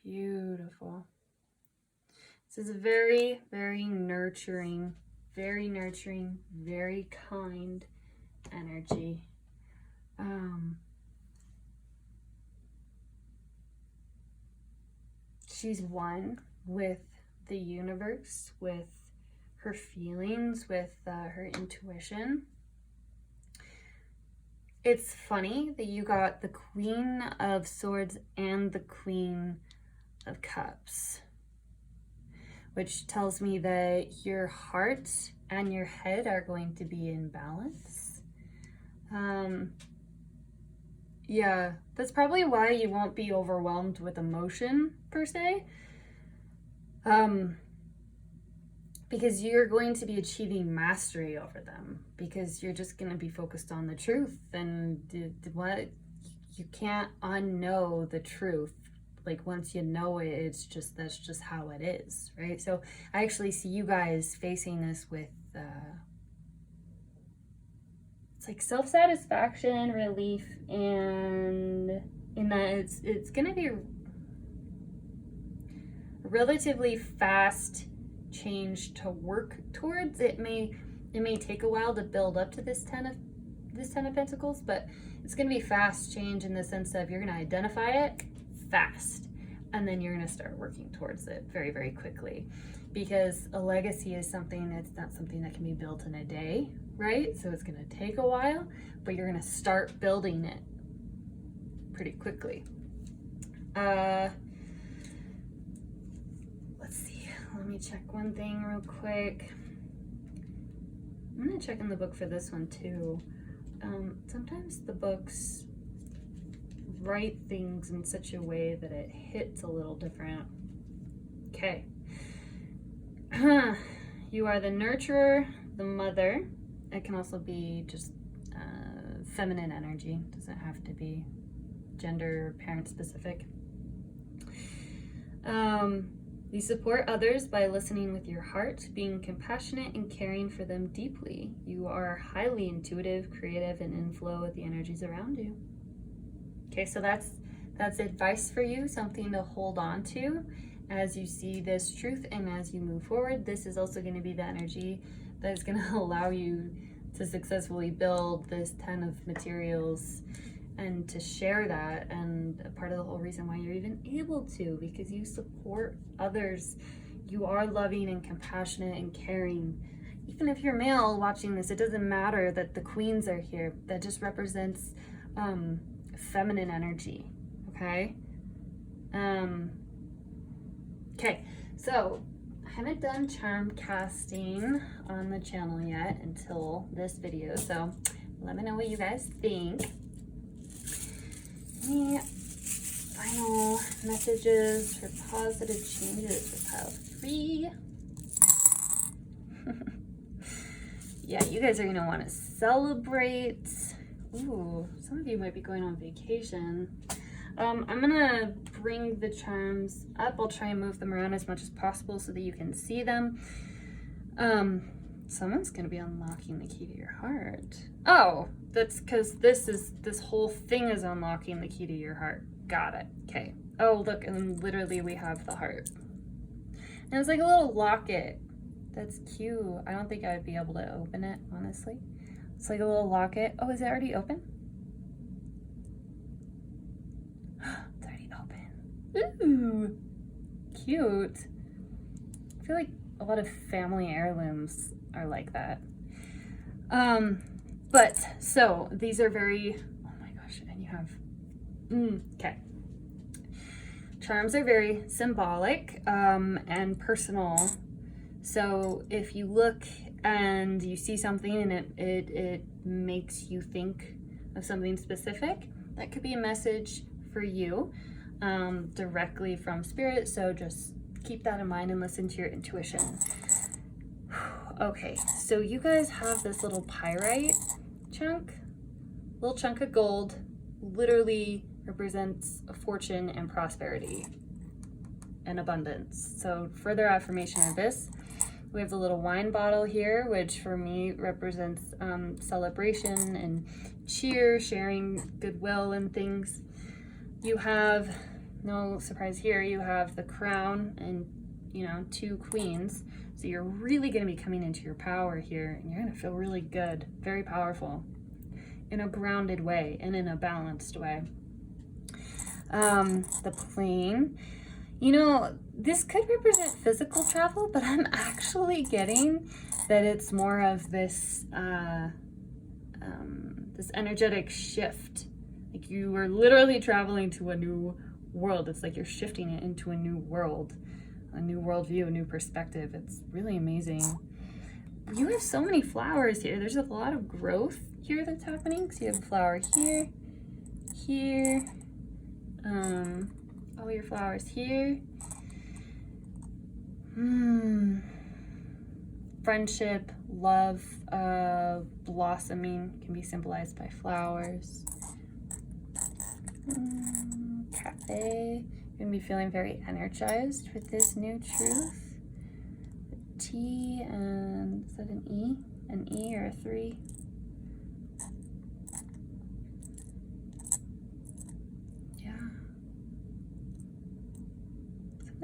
Beautiful. This is very, very nurturing, very kind energy. She's one with the universe, with her feelings, with her intuition. It's funny that you got the Queen of Swords and the Queen of Cups, which tells me that your heart and your head are going to be in balance. Yeah, that's probably why you won't be overwhelmed with emotion per se. Because you're going to be achieving mastery over them, because you're just going to be focused on the truth, and what you can't unknow the truth. Like once you know it, it's just, that's just how it is, right? So I actually see you guys facing this with it's like self-satisfaction, relief, and in that it's gonna be a relatively fast change to work towards. It may take a while to build up to this ten of Pentacles, but it's gonna be fast change in the sense of you're gonna identify it fast, and then you're gonna start working towards it very, very quickly, because a legacy is something that's not something that can be built in a day, right? So it's gonna take a while, but you're gonna start building it pretty quickly. Let's see, let me check one thing real quick. I'm gonna check in the book for this one too. Sometimes the books write things in such a way that it hits a little different. Okay. You are the nurturer, the mother. It can also be just feminine energy. It doesn't have to be gender or parent specific. You support others by listening with your heart, being compassionate and caring for them deeply. You are highly intuitive, creative, and in flow with the energies around you. Okay, so that's advice for you, something to hold on to as you see this truth and as you move forward. This is also going to be the energy that is going to allow you to successfully build this 10 of materials and to share that, and a part of the whole reason why you're even able to, because you support others. You are loving and compassionate and caring. Even if you're male watching this, it doesn't matter that the queens are here. That just represents feminine energy. Okay. Okay, so haven't done charm casting on the channel yet until this video, so let me know what you guys think. Any final messages for positive changes for pile 3? Yeah, you guys are gonna want to celebrate. Ooh, some of you might be going on vacation. I'm gonna bring the charms up. I'll try and move them around as much as possible so that you can see them. Someone's gonna be unlocking the key to your heart. Oh, that's because this whole thing is unlocking the key to your heart. Got it. Okay. Oh, look, and literally we have the heart. And it's like a little locket. That's cute. I don't think I would be able to open it, honestly. It's like a little locket. Oh, is it already open? It's already open. Ooh, cute. I feel like a lot of family heirlooms are like that. But so these are very, oh my gosh, and you have, okay. Charms are very symbolic and personal. So if you look and you see something and it makes you think of something specific, that could be a message for you directly from spirit. So just keep that in mind and listen to your intuition. Okay, so you guys have this little pyrite chunk, little chunk of gold, literally represents a fortune and prosperity and abundance. So further affirmation of this, we have the little wine bottle here, which for me represents celebration and cheer, sharing goodwill and things. You have, no surprise here, you have the crown and, you know, 2 queens. So you're really going to be coming into your power here, and you're going to feel really good, very powerful, in a grounded way and in a balanced way. The plane. You know, this could represent physical travel, but I'm actually getting that it's more of this this energetic shift. Like you are literally traveling to a new world. It's like you're shifting it into a new world, a new worldview, a new perspective. It's really amazing. You have so many flowers here. There's a lot of growth here that's happening. So you have a flower here, here, all your flowers here. Friendship, love, blossoming can be symbolized by flowers. Cafe. You're gonna be feeling very energized with this new truth. T and is that an E? An E or a 3?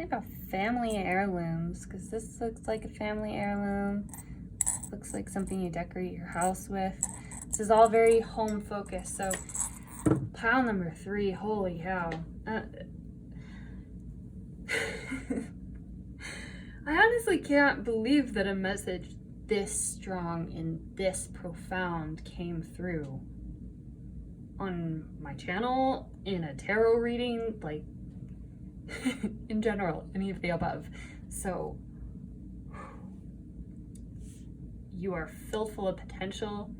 About family heirlooms, because this looks like a family heirloom. Looks like something you decorate your house with. This is all very home focused. So pile number 3, holy cow. I honestly can't believe that a message this strong and this profound came through on my channel, in a tarot reading, like in general, any of the above. So you are filled full of potential.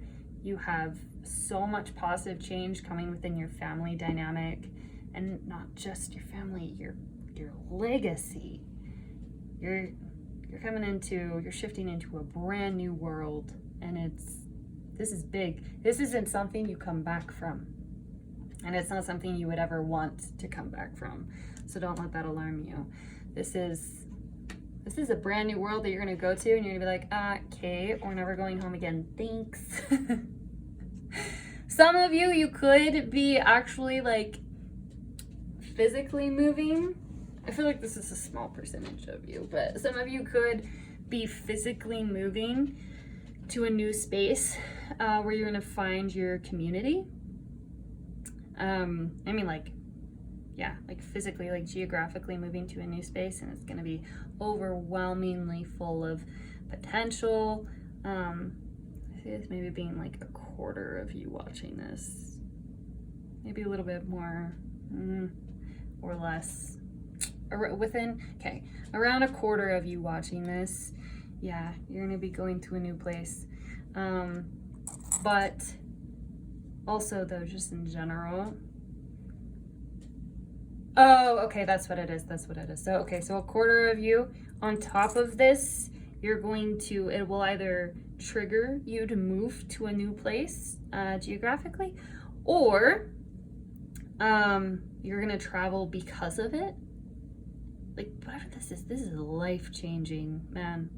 You have so much positive change coming within your family dynamic, and not just your family, your legacy. You're shifting into a brand new world, and this is big. This isn't something you come back from, and it's not something you would ever want to come back from. So don't let that alarm you. This is a brand new world that you're gonna go to, and you're gonna be like, okay, we're never going home again, thanks. Some of you could be actually like physically moving. I feel like this is a small percentage of you, but some of you could be physically moving to a new space where you're gonna find your community. I mean, like physically, like geographically moving to a new space, and it's going to be overwhelmingly full of potential. I see this maybe being like a quarter of you watching this, maybe a little bit more or less. within, okay, around a quarter of you watching this, yeah, you're gonna be going to a new place. But also though, just in general, oh, okay, that's what it is. That's what it is. So, okay, so a quarter of you on top of this, you're going to, it will either trigger you to move to a new place geographically, or you're gonna travel because of it. Like, whatever this is life-changing, man.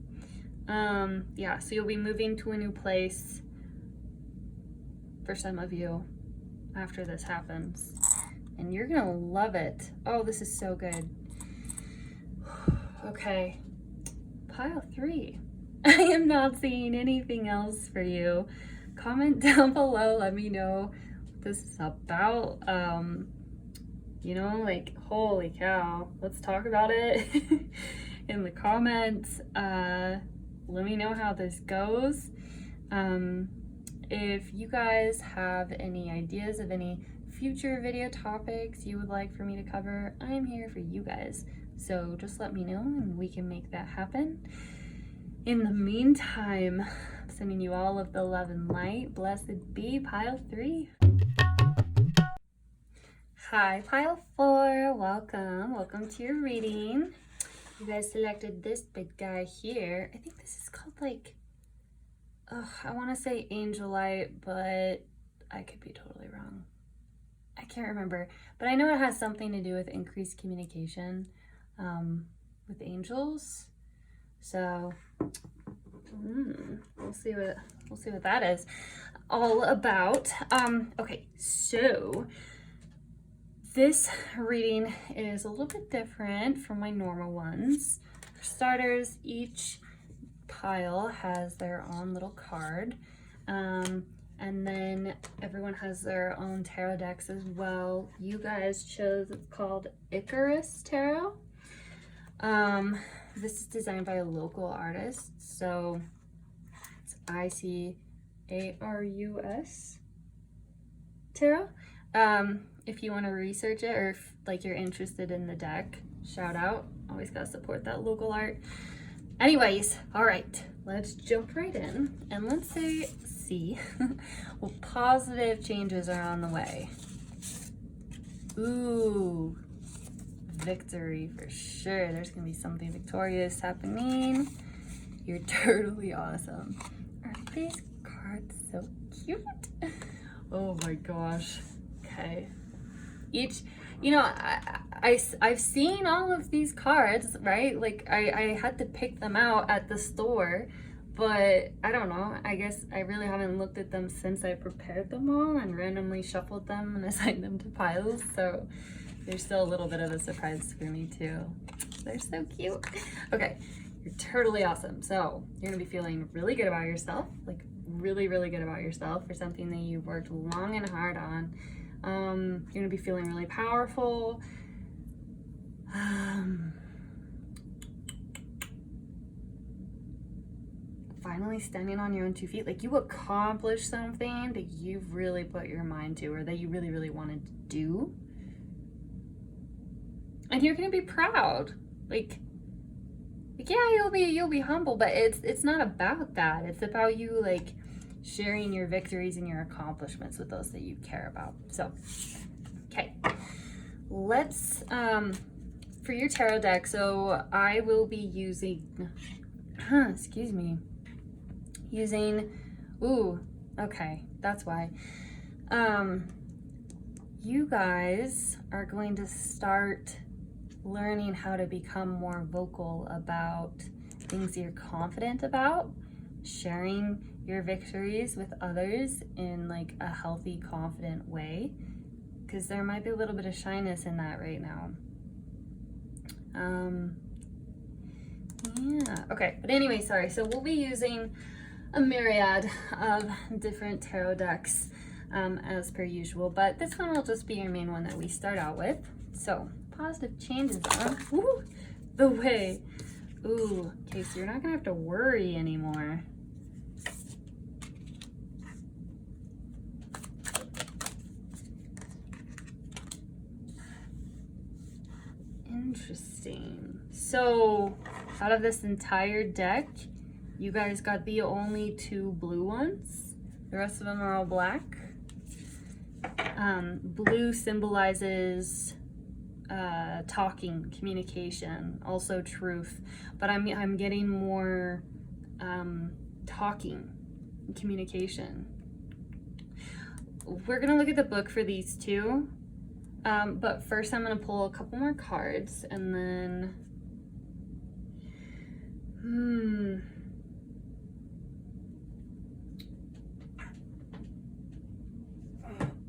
Yeah, so you'll be moving to a new place for some of you after this happens. And you're gonna love it. Oh, this is so good. Okay, pile 3. I am not seeing anything else for you. Comment down below, let me know what this is about. You know, like, holy cow, let's talk about it in the comments. Let me know how this goes. If you guys have any ideas of any future video topics you would like for me to cover, I am here for you guys. So just let me know and we can make that happen. In the meantime, I'm sending you all of the love and light. Blessed be pile 3. Hi, pile 4. Welcome to your reading. You guys selected this big guy here. I think this is called, like, I want to say angel light, but I could be totally wrong. I can't remember, but I know it has something to do with increased communication with angels. So we'll see what that is all about. Okay, so this reading is a little bit different from my normal ones. For starters, each pile has their own little card, and then everyone has their own tarot decks as well. You guys chose, it's called Icarus Tarot. This is designed by a local artist, so it's ICARUS Tarot. If you want to research it, or if like you're interested in the deck, shout out. Always gotta support that local art. Anyways, all right, let's jump right in and let's see what positive changes are on the way. Ooh, victory for sure. There's gonna be something victorious happening. You're totally awesome. Aren't these cards so cute? Oh my gosh. Okay. Each, you know, I've seen all of these cards, right? Like I had to pick them out at the store, but I don't know. I guess I really haven't looked at them since I prepared them all and randomly shuffled them and assigned them to piles. So there's still a little bit of a surprise for me too. They're so cute. Okay, you're totally awesome. So you're gonna be feeling really good about yourself, like really, really good about yourself for something that you've worked long and hard on. You're gonna be feeling really powerful. Finally standing on your own 2 feet, like you accomplished something that you've really put your mind to, or that you really, really wanted to do. And you're gonna be proud. Like yeah, you'll be humble, but it's not about that. It's about you like sharing your victories and your accomplishments with those that you care about. So, okay, let's, for your tarot deck, so I will be using, ooh, okay, that's why. You guys are going to start learning how to become more vocal about things you're confident about, sharing your victories with others in like a healthy, confident way, because there might be a little bit of shyness in that right now. Yeah, okay, but anyway, sorry. So we'll be using a myriad of different tarot decks as per usual, but this one will just be your main one that we start out with. So positive changes on the way. Ooh, okay, so you're not gonna have to worry anymore. Interesting. Interesting. So out of this entire deck, you guys got the only 2 blue ones. The rest of them are all black. Blue symbolizes talking, communication, also truth. But I'm getting more talking, communication. We're gonna look at the book for these 2. But first I'm gonna pull a couple more cards and then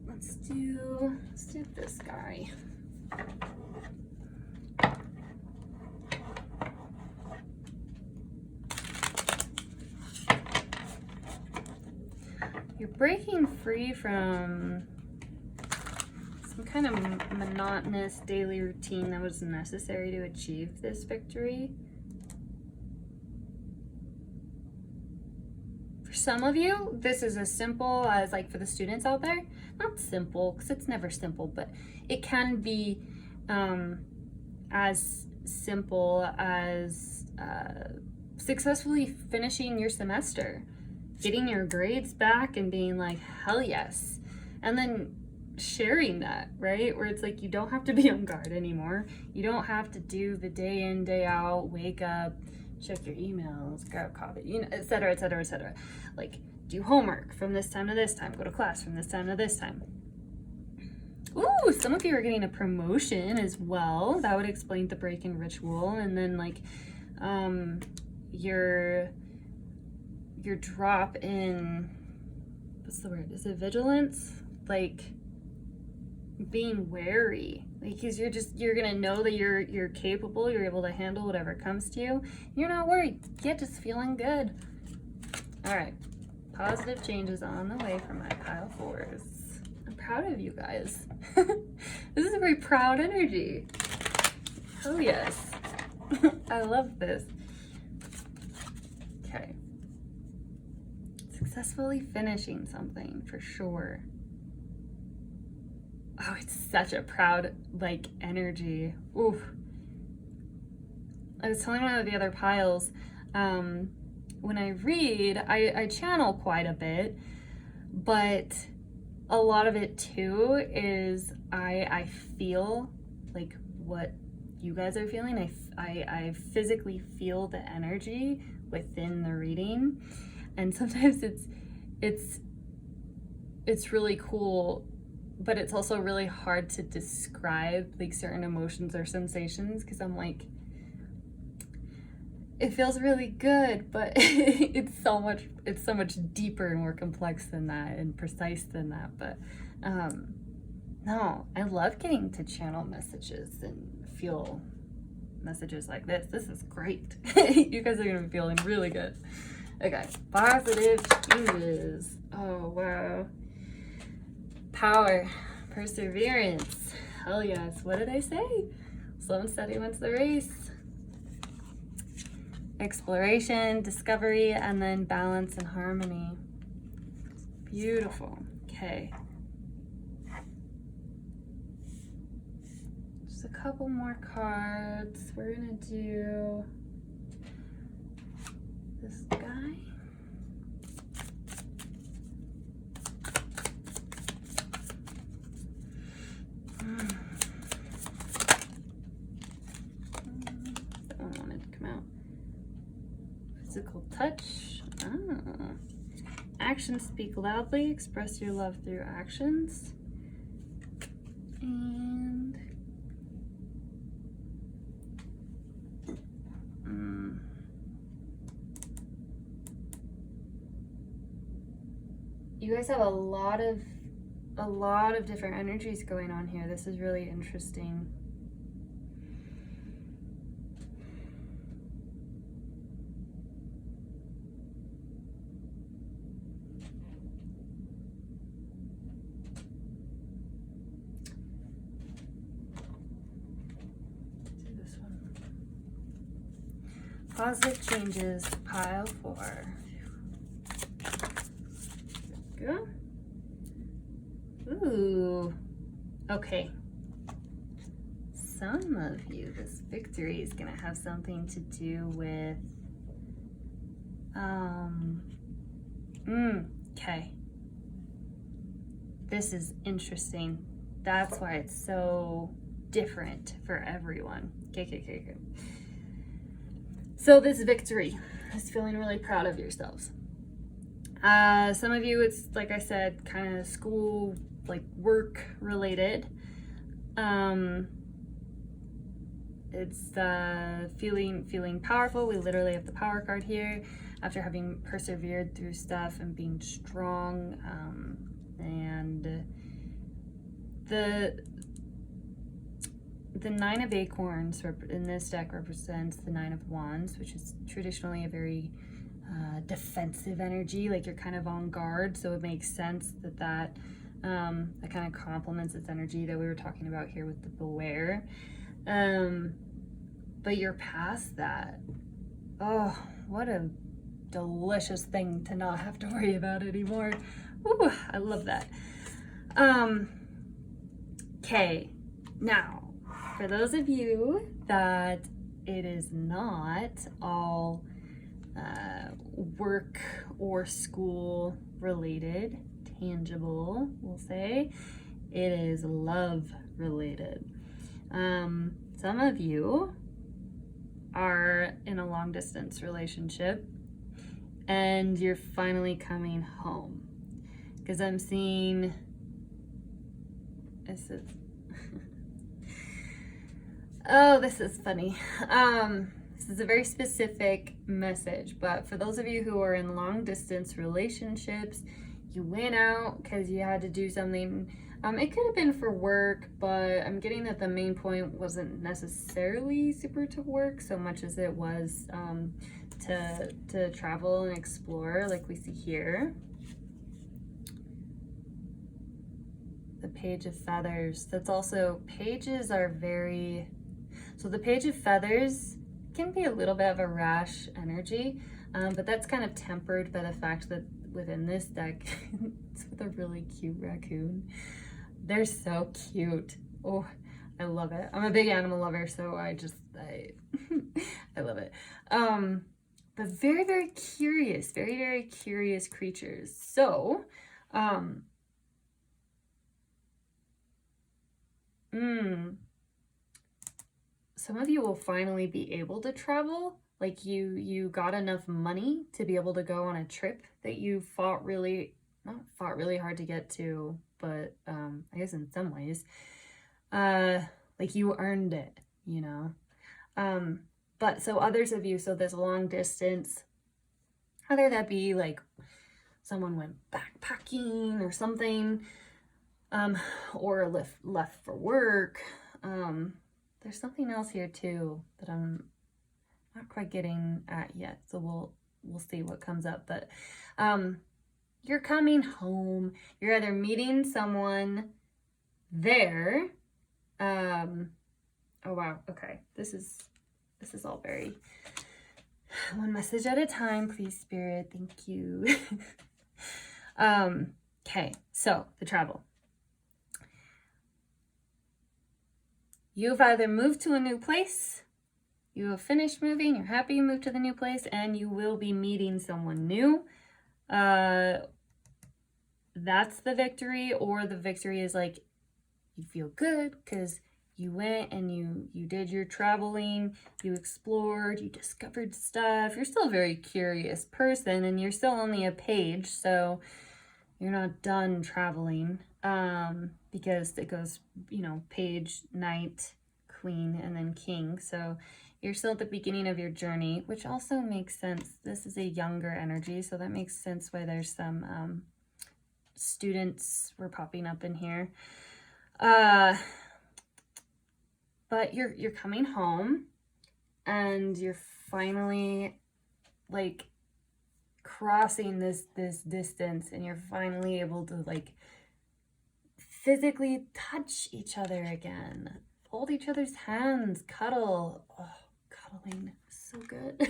let's do this guy. You're breaking free from some kind of monotonous daily routine that was necessary to achieve this victory. For some of you, this is as simple as, like, for the students out there, not simple, because it's never simple, but it can be as simple as successfully finishing your semester, getting your grades back and being like, hell yes. And then sharing that, right? Where it's like, you don't have to be on guard anymore. You don't have to do the day in, day out, wake up, check your emails, grab coffee, you know, et cetera, et cetera, et cetera. Like, do homework from this time to this time, go to class from this time to this time. Ooh, some of you are getting a promotion as well. That would explain the break-in ritual. And then, like, your drop in, what's the word? Is it vigilance? Like, being wary, because you're gonna know that you're capable, you're able to handle whatever comes to you. You're not worried. You're just feeling good. All right, positive changes on the way for my pile 4s. I'm proud of you guys. This is a very proud energy. Oh yes. I love this. Okay, successfully finishing something for sure. Oh, it's such a proud, like, energy. Oof. I was telling one of the other piles, when I read, I channel quite a bit, but a lot of it too is I feel like what you guys are feeling. I physically feel the energy within the reading, and sometimes it's really cool, but it's also really hard to describe, like, certain emotions or sensations, because I'm like, it feels really good, but it's so much deeper and more complex than that and precise than that. But no, I love getting to channel messages and feel messages like this. This is great. You guys are gonna be feeling really good. Okay, positive changes. Oh wow. Power, perseverance. Hell yes. What did I say? Slow and steady wins the race. Exploration, discovery, and then balance and harmony. Beautiful. Okay. Just a couple more cards. We're gonna do this guy. That one wanted to come out. Physical touch. Oh. Actions speak loudly. Express your love through actions. And you guys have a lot of different energies going on here. This is really interesting. Positive changes, pile 4. There we go. Ooh. Okay. some of you, this victory is going to have something to do with, okay. This is interesting. That's why it's so different for everyone. Okay. So this victory is feeling really proud of yourselves. Some of you, it's like I said, kind of school, like work related. It's feeling powerful. We literally have the power card here after having persevered through stuff and being strong. And the Nine of Acorns in this deck represents the Nine of Wands, which is traditionally a very defensive energy, like you're kind of on guard, so it makes sense that kind of complements this energy that we were talking about here with the beware. But you're past that. Oh, what a delicious thing to not have to worry about anymore. Ooh, I love that. Okay, now for those of you that it is not all work or school related, tangible, we'll say, it is love related. Some of you are in a long distance relationship and you're finally coming home, because I'm seeing this is oh, this is funny. This is a very specific message, but for those of you who are in long distance relationships, you went out because you had to do something. It could have been for work, but I'm getting that the main point wasn't necessarily super to work so much as it was to travel and explore, like we see here. The Page of Feathers. That's also, pages are very, so the Page of Feathers can be a little bit of a rash energy, but that's kind of tempered by the fact that within this deck, it's with a really cute raccoon. They're so cute. Oh, I love it. I'm a big animal lover, so I love it. But very, very curious, very, very curious creatures. So, some of you will finally be able to travel. Like you got enough money to be able to go on a trip that you not fought really hard to get to, but I guess in some ways, like you earned it, you know. But so others of you, so this long distance, whether that be like someone went backpacking or something, or left for work. There's something else here too that I'm not quite getting at yet, so we'll see what comes up. But you're coming home. You're either meeting someone there. Oh wow, okay. This is all very one message at a time, please, Spirit. Thank you. Okay, so the travel. You've either moved to a new place, you have finished moving, you're happy you moved to the new place, and you will be meeting someone new. That's the victory, or the victory is like you feel good because you went and you did your traveling, you explored, you discovered stuff. You're still a very curious person, and you're still only a page, so you're not done traveling. Because it goes, you know, page, knight, queen, and then king. So you're still at the beginning of your journey, which also makes sense. This is a younger energy, so that makes sense why there's some students were popping up in here. But you're coming home, and you're finally like crossing this distance, and you're finally able to like physically touch each other again, hold each other's hands, cuddle. Oh, cuddling is so good.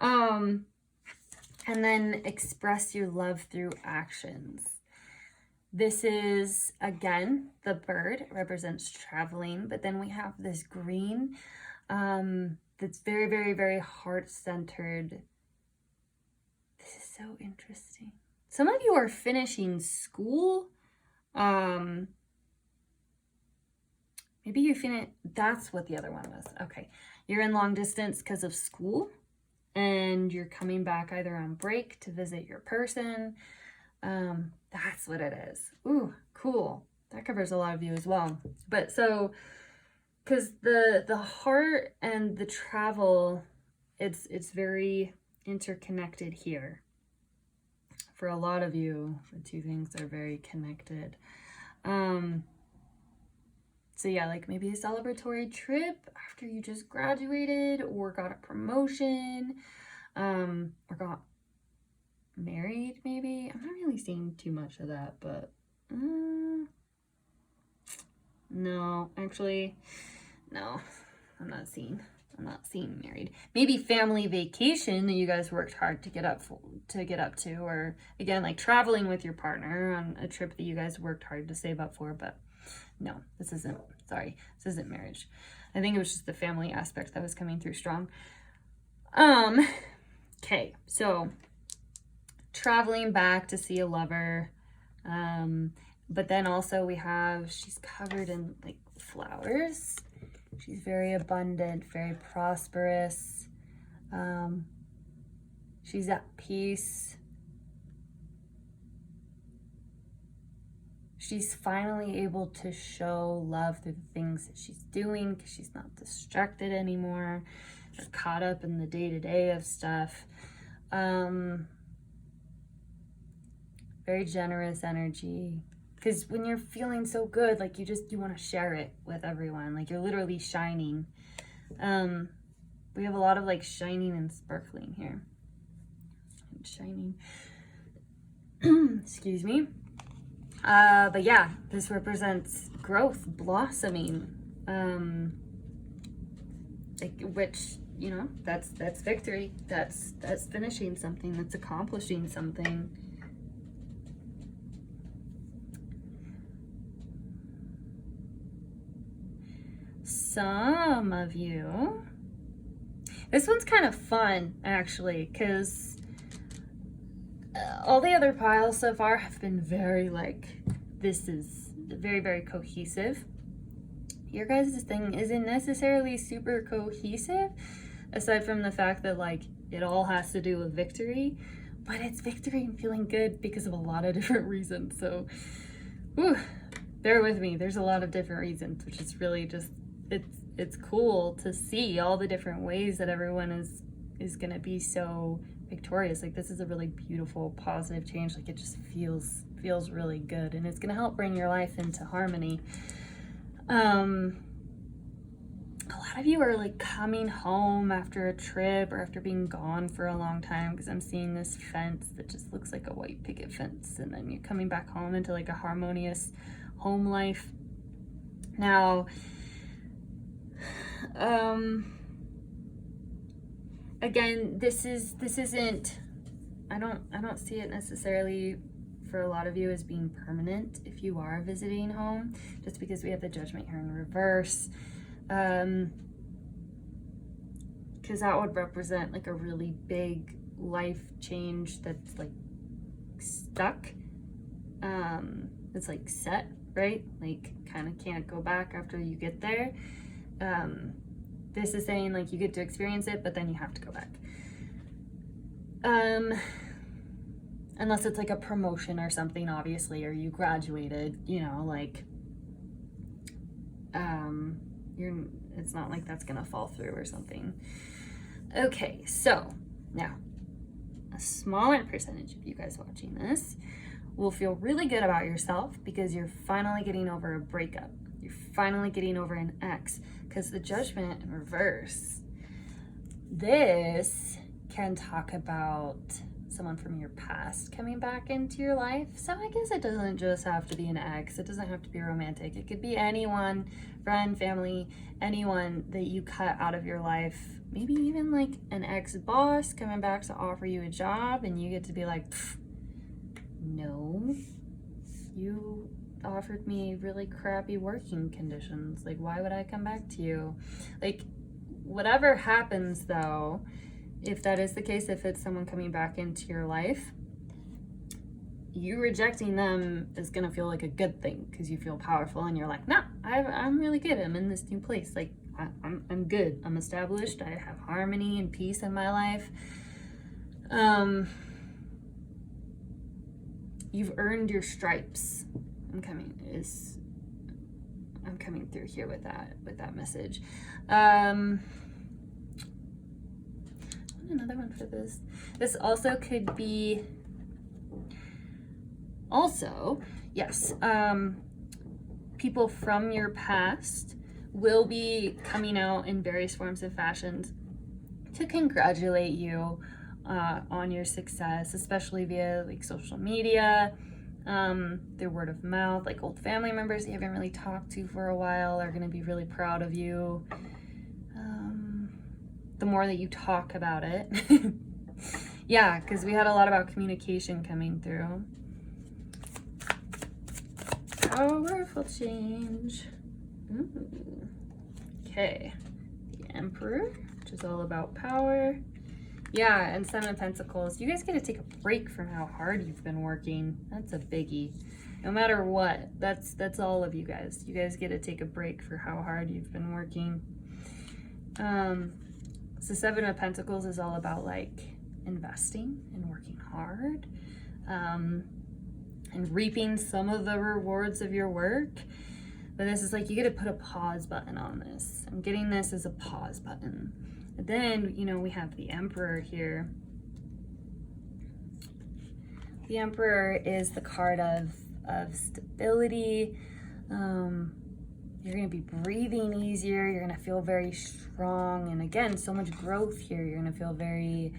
And then express your love through actions. This is, again, the bird. It represents traveling, but then we have this green that's very, very, very heart-centered. This is so interesting. Some of you are finishing school. Maybe you finish, that's what the other one was. Okay, you're in long distance because of school, and you're coming back either on break to visit your person. That's what it is. Ooh, cool. That covers a lot of you as well. But so, because the heart and the travel, it's very interconnected here. For a lot of you, the two things are very connected. So yeah, like maybe a celebratory trip after you just graduated or got a promotion, or got married maybe. I'm not really seeing too much of that, but no, actually, no, I'm not seeing married. Maybe family vacation that you guys worked hard to get up to, or again, like traveling with your partner on a trip that you guys worked hard to save up for, but no, this isn't marriage. I think it was just the family aspect that was coming through strong. Okay, so traveling back to see a lover, but then also we have, she's covered in like flowers. She's very abundant, very prosperous. She's at peace. She's finally able to show love through the things that she's doing because she's not distracted anymore or caught up in the day-to-day of stuff. Very generous energy. Because when you're feeling so good, like you want to share it with everyone. Like you're literally shining. We have a lot of like shining and sparkling here. Shining. Excuse me. But yeah, this represents growth, blossoming, which, you know, that's victory. That's finishing something, that's accomplishing something. Some of you, this one's kind of fun actually, because all the other piles so far have been very like, this is very, very cohesive. Your guys' thing isn't necessarily super cohesive, aside from the fact that like it all has to do with victory, but it's victory and feeling good because of a lot of different reasons. So, bear with me. There's a lot of different reasons, which is really just, it's cool to see all the different ways that everyone is gonna be so victorious. Like this is a really beautiful, positive change. Like it just feels really good, and it's gonna help bring your life into harmony. A lot of you are like coming home after a trip or after being gone for a long time, because I'm seeing this fence that just looks like a white picket fence, and then you're coming back home into like a harmonious home life. Now, again, this isn't, I don't see it necessarily for a lot of you as being permanent if you are visiting home, just because we have the Judgment here in reverse, because that would represent like a really big life change that's like stuck, it's like set, right? Like kind of can't go back after you get there. This is saying like you get to experience it, but then you have to go back. Unless it's like a promotion or something, obviously, or you graduated, you know, like, it's not like that's gonna fall through or something. Okay, so now, a smaller percentage of you guys watching this will feel really good about yourself because you're finally getting over a breakup. You're finally getting over an ex, because the Judgment in reverse, this can talk about someone from your past coming back into your life. So I guess it doesn't just have to be an ex. It doesn't have to be romantic. It could be anyone, friend, family, anyone that you cut out of your life. Maybe even like an ex-boss coming back to offer you a job, and you get to be like, no, you offered me really crappy working conditions. Like, why would I come back to you? Like, whatever happens though, if that is the case, if it's someone coming back into your life, you rejecting them is gonna feel like a good thing because you feel powerful and you're like, no, I'm really good. I'm in this new place. Like, I'm good. I'm established. I have harmony and peace in my life. You've earned your stripes. I'm coming through here with that message. Another one for this. This also could be yes, people from your past will be coming out in various forms and fashions to congratulate you on your success, especially via like social media, their word of mouth. Like old family members you haven't really talked to for a while are going to be really proud of you. The more that you talk about it. Yeah, because we had a lot about communication coming through. Powerful change. Ooh. Okay, the Emperor, which is all about power. Yeah, and Seven of Pentacles. You guys get to take a break from how hard you've been working. That's a biggie. No matter what, that's all of you guys. You guys get to take a break for how hard you've been working. So Seven of Pentacles is all about like investing and working hard, and reaping some of the rewards of your work. But this is like, you get to put a pause button on this. I'm getting this as a pause button. But then, you know, we have the Emperor here. The Emperor is the card of stability. You're going to be breathing easier. You're going to feel very strong. And again, so much growth here. You're going to feel very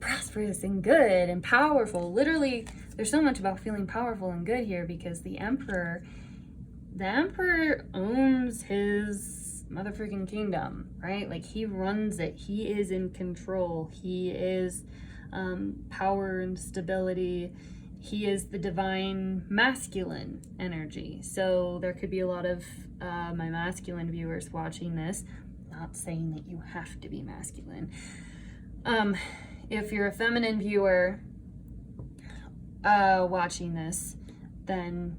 prosperous and good and powerful. Literally, there's so much about feeling powerful and good here because the Emperor owns his motherfucking kingdom, right? Like, he runs it. He is in control. He is power and stability. He is the divine masculine energy. So there could be a lot of my masculine viewers watching this. Not saying that you have to be masculine. If you're a feminine viewer watching this, then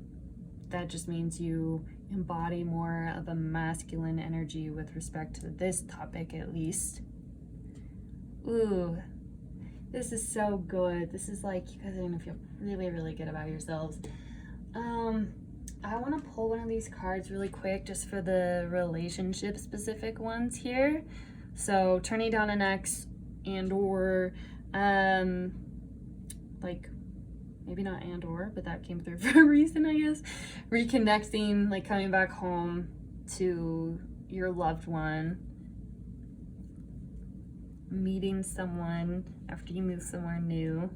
that just means you embody more of a masculine energy with respect to this topic, at least. Ooh. This is so good. This is like, you guys are gonna feel really, really good about yourselves. I wanna pull one of these cards really quick just for the relationship specific ones here. So turning down an ex and or, like, maybe not and or, but that came through for a reason, I guess. Reconnecting, like coming back home to your loved one. Meeting someone after you move somewhere new.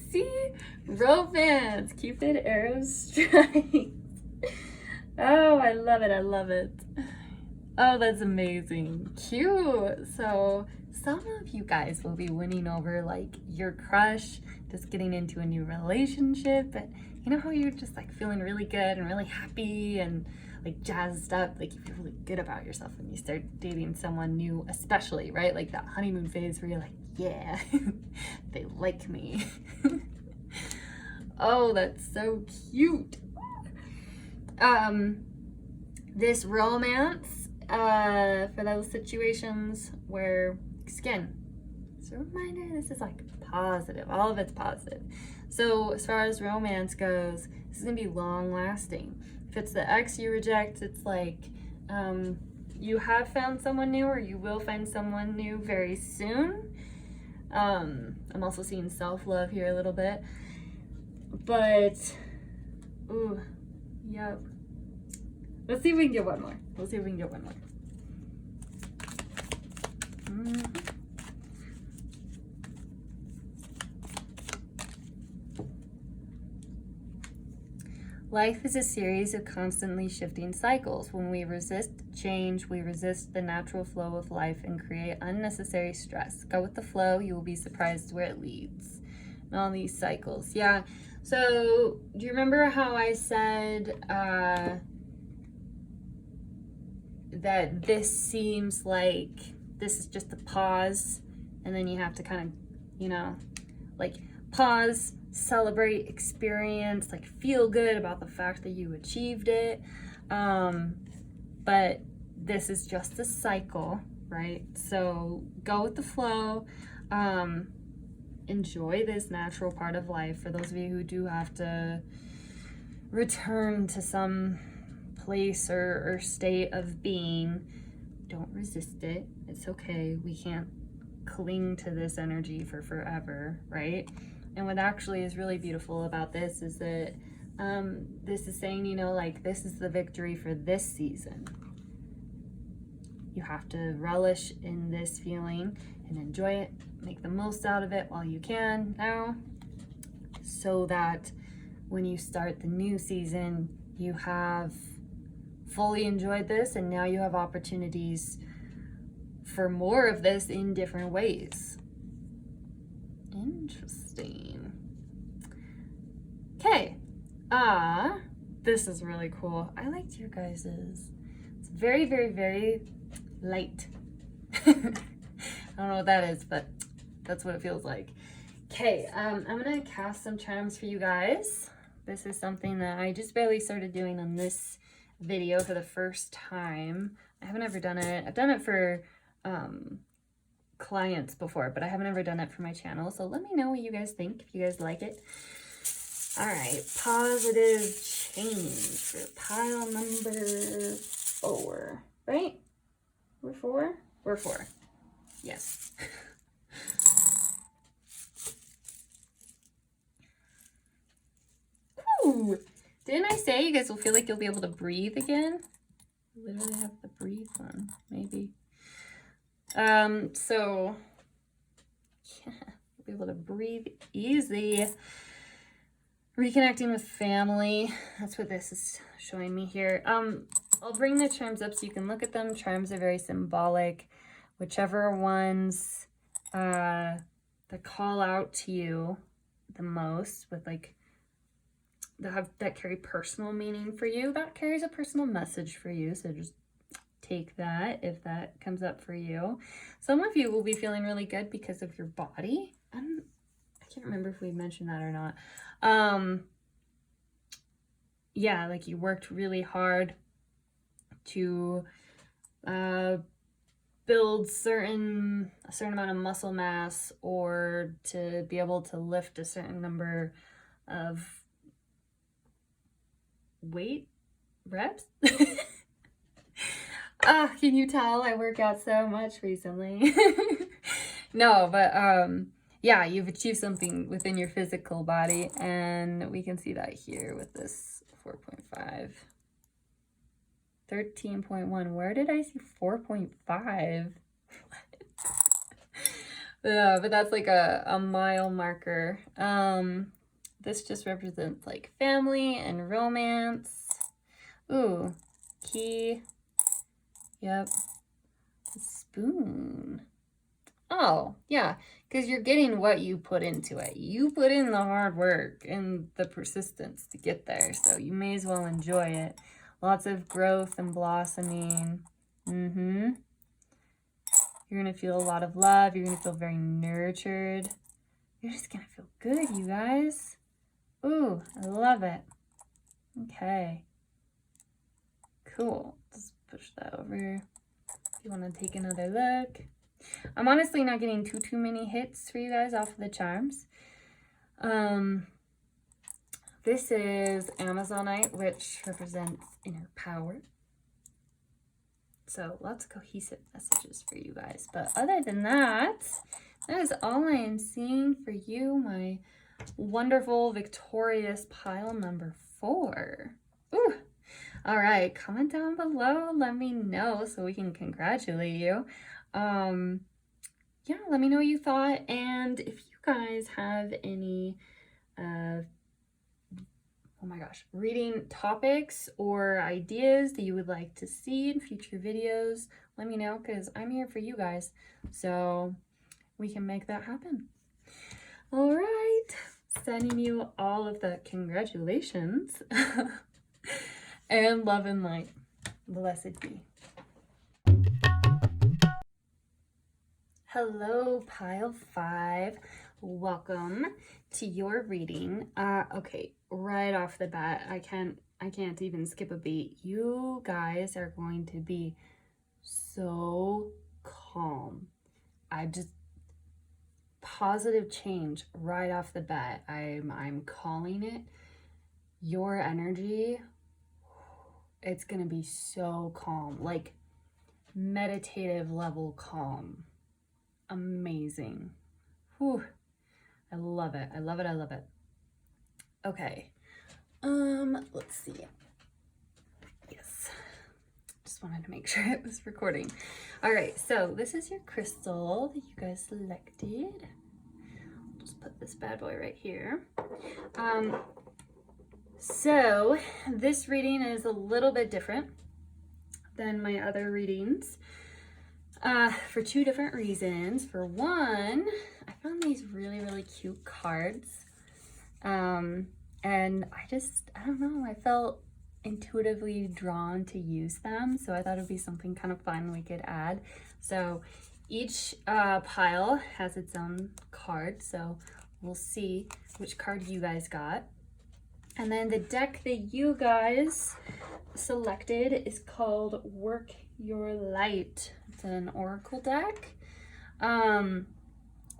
See? Romance. Cupid arrows strike. Oh, I love it. I love it. Oh, that's amazing. Cute. So some of you guys will be winning over like your crush, just getting into a new relationship. But you know how you're just like feeling really good and really happy and like jazzed up, like you feel really good about yourself when you start dating someone new, especially, right? Like that honeymoon phase where you're like, yeah, they like me. Oh, that's so cute. This romance, for those situations where, again, it's a reminder, this is like positive, all of it's positive. So as far as romance goes, this is gonna be long lasting. If it's the ex you reject, it's like you have found someone new, or you will find someone new very soon. I'm also seeing self-love here a little bit, but ooh, yep. Let's see if we can get one more. Let's see if we can get one more. Life is a series of constantly shifting cycles. When we resist change, we resist the natural flow of life and create unnecessary stress. Go with the flow, you will be surprised where it leads. And all these cycles. Yeah. So, do you remember how I said that this seems like this is just a pause, and then you have to kind of, you know, like pause, celebrate, experience, like feel good about the fact that you achieved it. But this is just a cycle, right? So go with the flow. Enjoy this natural part of life. For those of you who do have to return to some place or state of being, don't resist it. It's okay. We can't cling to this energy for forever, right? And what actually is really beautiful about this is that this is saying, you know, like, this is the victory for this season. You have to relish in this feeling and enjoy it, make the most out of it while you can now, so that when you start the new season, you have fully enjoyed this, and now you have opportunities for more of this in different ways. Interesting. Okay. This is really cool. I liked your guys's. It's very, very, very light. I don't know what that is, but that's what it feels like. Okay, I'm gonna cast some charms for you guys. This is something that I just barely started doing on this video for the first time. I haven't ever done it. I've done it for clients before, but I haven't ever done it for my channel. So let me know what you guys think, if you guys like it. All right, positive change for pile number 4, right? We're 4? We're 4. Yes. Ooh, didn't I say you guys will feel like you'll be able to breathe again? Literally have the breathe one, maybe. So yeah, you'll be able to breathe easy. Reconnecting with family. That's what this is showing me here. I'll bring the charms up so you can look at them. Charms are very symbolic. Whichever ones that call out to you the most, with like that carry personal meaning for you, that carries a personal message for you. So just take that if that comes up for you. Some of you will be feeling really good because of your body. I can't remember if we mentioned that or not. Yeah, like you worked really hard to build a certain amount of muscle mass, or to be able to lift a certain number of weight reps. Can you tell I work out so much recently? No, but yeah, you've achieved something within your physical body, and we can see that here with this 4.5. 13.1. Where did I see 4.5? Yeah, but that's like a mile marker. This just represents like family and romance. Ooh, key. Yep. Spoon. Oh, yeah, because you're getting what you put into it. You put in the hard work and the persistence to get there, so you may as well enjoy it. Lots of growth and blossoming. You're going to feel a lot of love. You're going to feel very nurtured. You're just going to feel good, you guys. Ooh, I love it. Okay. Cool. Let's push that over. If you want to take another look. I'm honestly not getting too many hits for you guys off of the charms. This is Amazonite, which represents inner power. So lots of cohesive messages for you guys. But other than that, that is all I am seeing for you, my wonderful, victorious pile number 4. Ooh. All right, comment down below. Let me know so we can congratulate you. Yeah, let me know what you thought. And if you guys have any oh my gosh, reading topics or ideas that you would like to see in future videos, let me know, because I'm here for you guys. So we can make that happen. All right, sending you all of the congratulations and love and light. Blessed be. Hello, pile 5. Welcome to your reading. Okay, right off the bat, I can't even skip a beat. You guys are going to be so calm. Positive change right off the bat. I'm calling it. Your energy, it's gonna be so calm, like meditative level calm. Amazing. Whew. I love it. I love it. I love it. Okay. Let's see. Yes. Just wanted to make sure it was recording. All right. So this is your crystal that you guys selected. I'll just put this bad boy right here. So this reading is a little bit different than my other readings. For 2 different reasons. For one, I found these really, really cute cards. And I don't know, I felt intuitively drawn to use them. So I thought it'd be something kind of fun we could add. So each pile has its own card. So we'll see which card you guys got. And then the deck that you guys selected is called Work Your Light. It's an oracle deck.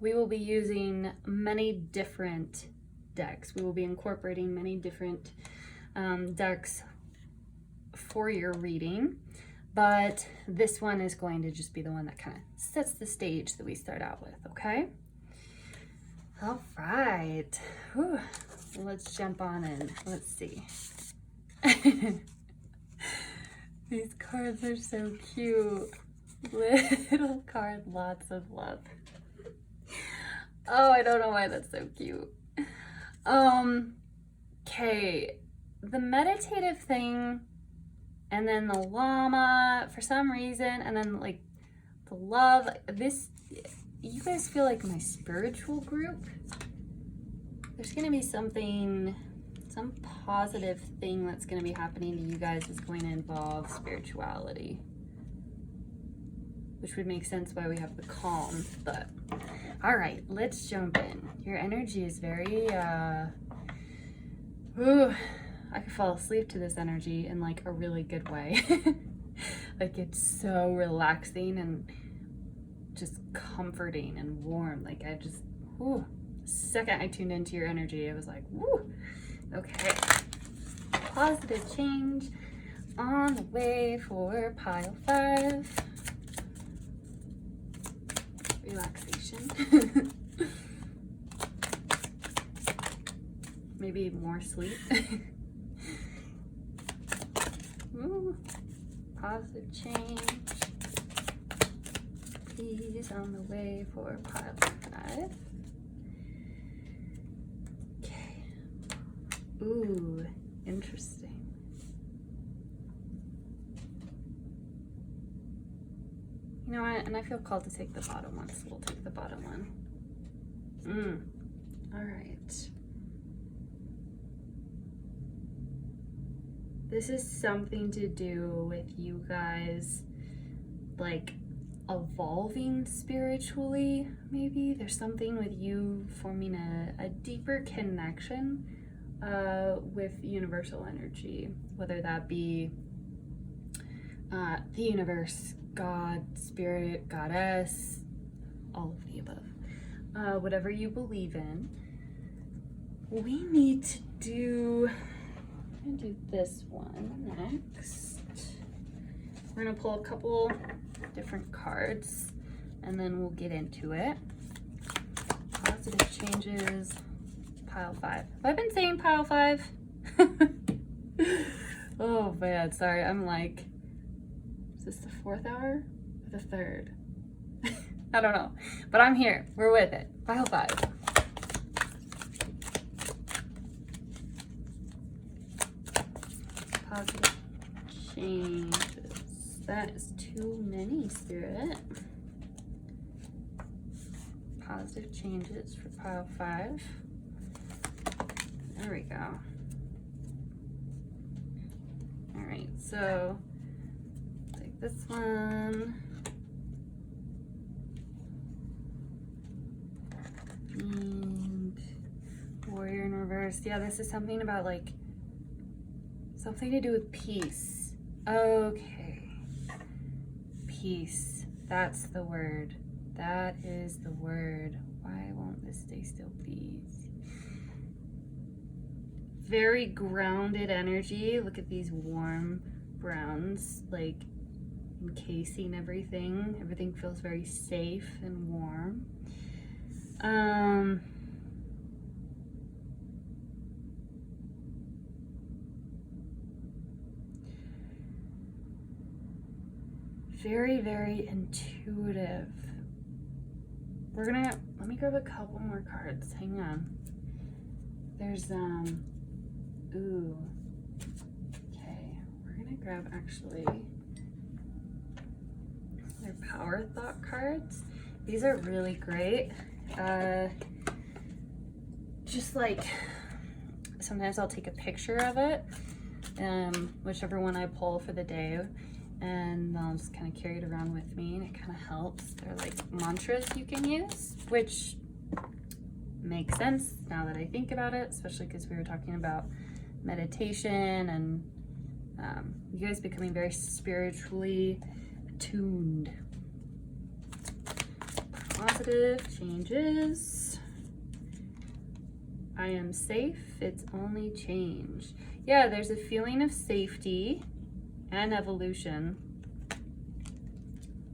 We will be using many different decks. We will be incorporating many different decks for your reading, but this one is going to just be the one that kind of sets the stage that we start out with, okay? All right. Whew. Let's jump on in. Let's see. These cards are so cute. Little card, lots of love. Oh, I don't know why that's so cute. Okay, the meditative thing, and then the llama for some reason, and then like the love. This, you guys feel like my spiritual group. There's gonna be some positive thing that's gonna be happening to you guys is going to involve spirituality, which would make sense why we have the calm. But all right, let's jump in. Your energy is very I could fall asleep to this energy in like a really good way. Like it's so relaxing and just comforting and warm. Like I just, the second I tuned into your energy, I was like, woo. Okay, positive change on the way for pile 5. Relaxation. Maybe more sleep. Ooh, positive change. Please on the way for pile 5. Ooh, interesting. You know what? And I feel called to take the bottom one, so we'll take the bottom one. All right. This is something to do with you guys, like, evolving spiritually, maybe. There's something with you forming a deeper connection with universal energy, whether that be the universe, God, spirit, goddess, all of the above. Whatever you believe in. We need to do, I'm gonna do this one next. We're gonna pull a couple different cards and then we'll get into it. Positive changes. Pile 5. Have I been saying pile 5? Oh man, sorry. I'm like, is this the 4th hour or the 3rd? I don't know, but I'm here. We're with it. Pile 5. Positive changes. That is too many, Spirit. Positive changes for pile 5. There we go. All right, so take this one. And Warrior in reverse. Yeah, this is something about like something to do with peace. Okay. Peace. That's the word. That is the word. Why won't this stay still, please? Very grounded energy. Look at these warm browns, like encasing everything. Everything feels very safe and warm. Very, very intuitive. Let me grab a couple more cards. Hang on. There's, ooh. Okay, we're gonna grab actually their Power Thought cards. These are really great. Just like, sometimes I'll take a picture of it, whichever one I pull for the day, and I'll just kind of carry it around with me, and it kind of helps. They're like mantras you can use, which makes sense now that I think about it, especially because we were talking about meditation and you guys becoming very spiritually attuned. Positive changes. I am safe, it's only change. Yeah, there's a feeling of safety and evolution.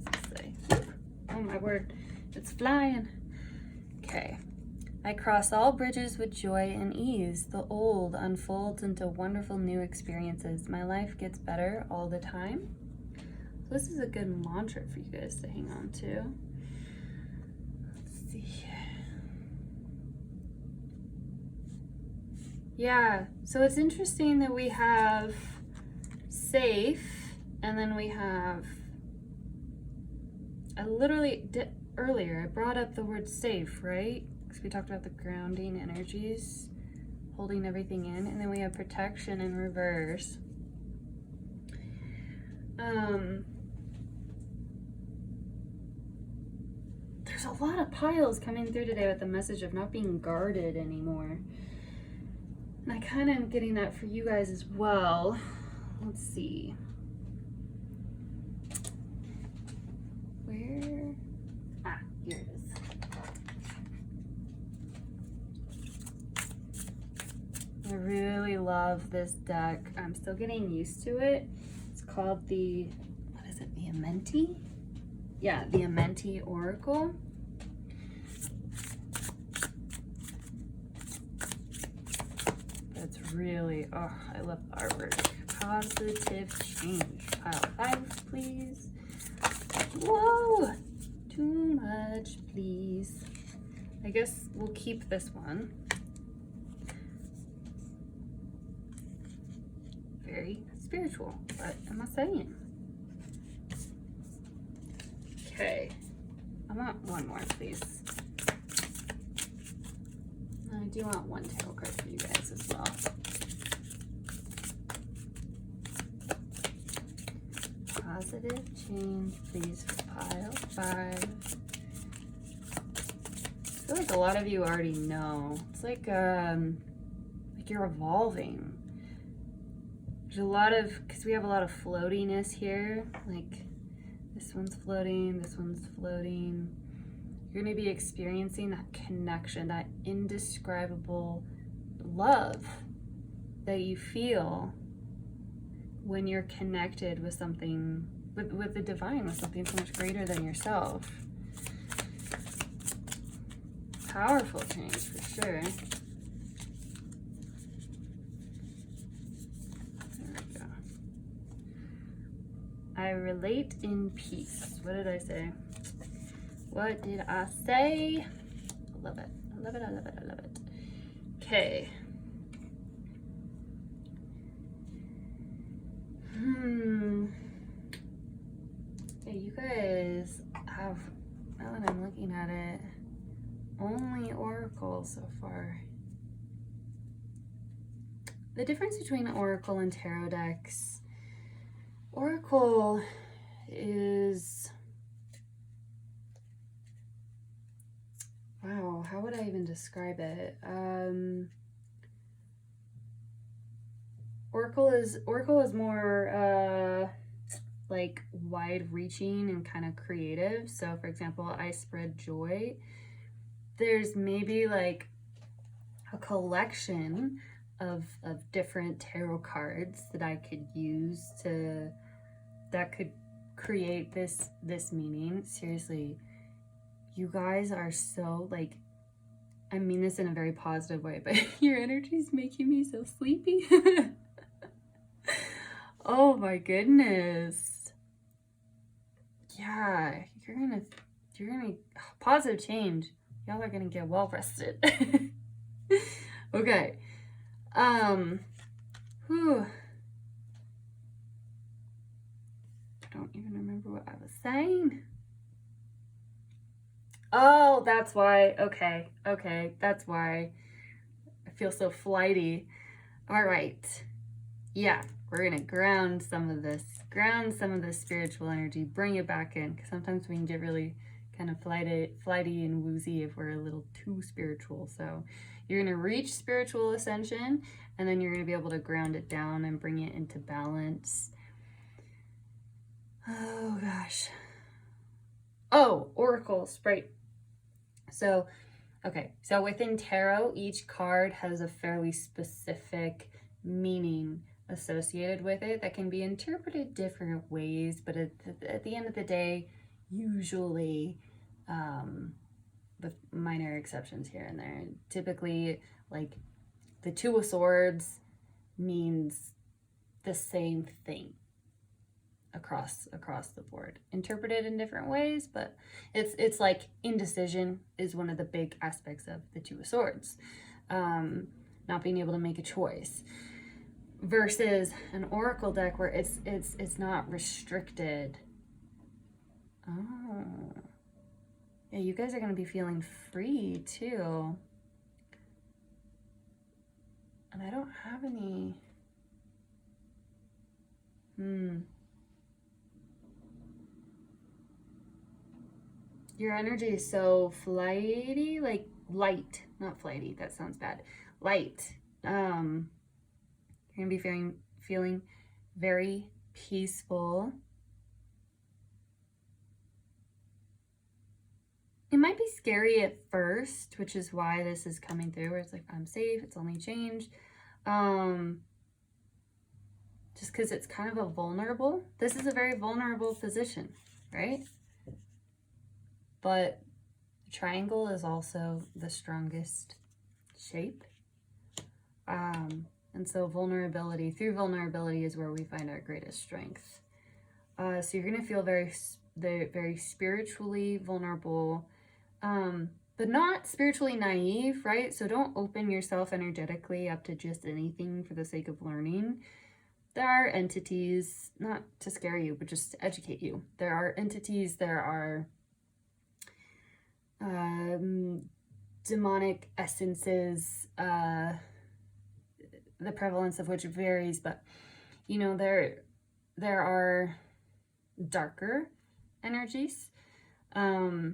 Let's say, oh my word, it's flying. Okay. I cross all bridges with joy and ease. The old unfolds into wonderful new experiences. My life gets better all the time. So this is a good mantra for you guys to hang on to. Let's see. Yeah, so it's interesting that we have safe, and then we have, I literally did earlier, I brought up the word safe, right? Because we talked about the grounding energies, holding everything in, and then we have protection in reverse. There's a lot of piles coming through today with the message of not being guarded anymore. And I kind of am getting that for you guys as well. Let's see. Where? Ah, here it is. I really love this deck. I'm still getting used to it. It's called the, what is it, the Amenti? Yeah, the Amenti Oracle. That's really, oh, I love the artwork. Positive change. Pile 5, please. Whoa! Too much, please. I guess we'll keep this one. Very spiritual. What am I saying? Okay. I want one more, please. I do want one tarot card for you guys as well. Positive change, please, for pile 5. I feel like a lot of you already know. It's like you're evolving. There's a lot of, because we have a lot of floatiness here. Like this one's floating, this one's floating. You're going to be experiencing that connection, that indescribable love that you feel when you're connected with something, with the divine, with something so much greater than yourself. Powerful change for sure. There we go. I relate in peace. What did I say? What did I say? I love it. I love it. I love it. I love it. Okay. Yeah, you guys have, now that I'm looking at it, only Oracle so far. The difference between Oracle and Tarot decks, Oracle is, wow, how would I even describe it? Oracle is more like wide-reaching and kind of creative. So for example, I spread joy. There's maybe like a collection of different tarot cards that I could use that could create this meaning. Seriously, you guys are so, like, I mean this in a very positive way, but your energy is making me so sleepy. Oh my goodness. Yeah, you're gonna positive change. Y'all are gonna get well rested. Okay. Whew. I don't even remember what I was saying. Oh, that's why. Okay. That's why I feel so flighty. All right. Yeah, we're gonna ground some of this spiritual energy, bring it back in, because sometimes we can get really kind of flighty and woozy if we're a little too spiritual. So you're gonna reach spiritual ascension, and then you're gonna be able to ground it down and bring it into balance. Oh gosh. Oh, oracles, right. So, okay, so within tarot, each card has a fairly specific meaning associated with it that can be interpreted different ways, but at the end of the day, usually, with minor exceptions here and there, typically, like, the Two of Swords means the same thing across the board, interpreted in different ways, but it's like indecision is one of the big aspects of the Two of Swords, not being able to make a choice, versus an oracle deck where it's not restricted. Oh yeah, you guys are going to be feeling free too, and I don't have any Your energy is so flighty, like light, not flighty. That sounds bad. Light. You're gonna be feeling very peaceful. It might be scary at first, which is why this is coming through, where it's like, I'm safe, it's only change. Just because it's kind of a vulnerable, this is a very vulnerable position, right? But the triangle is also the strongest shape. And so through vulnerability is where we find our greatest strength. So you're going to feel very, very spiritually vulnerable, but not spiritually naive, right? So don't open yourself energetically up to just anything for the sake of learning. There are entities, not to scare you, but just to educate you. There are entities, there are demonic essences, the prevalence of which varies, but you know, there are darker energies that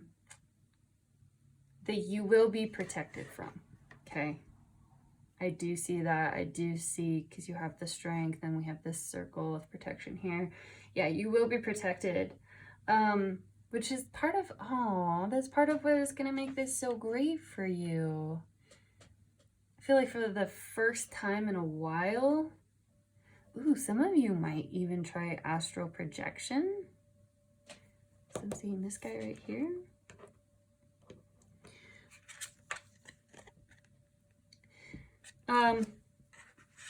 you will be protected from. Okay, I do see that. I do see, because you have the strength and we have this circle of protection here. Yeah, you will be protected, which is part of, that's part of what is going to make this so great for you. I feel like for the first time in a while, some of you might even try astral projection. So I'm seeing this guy right here.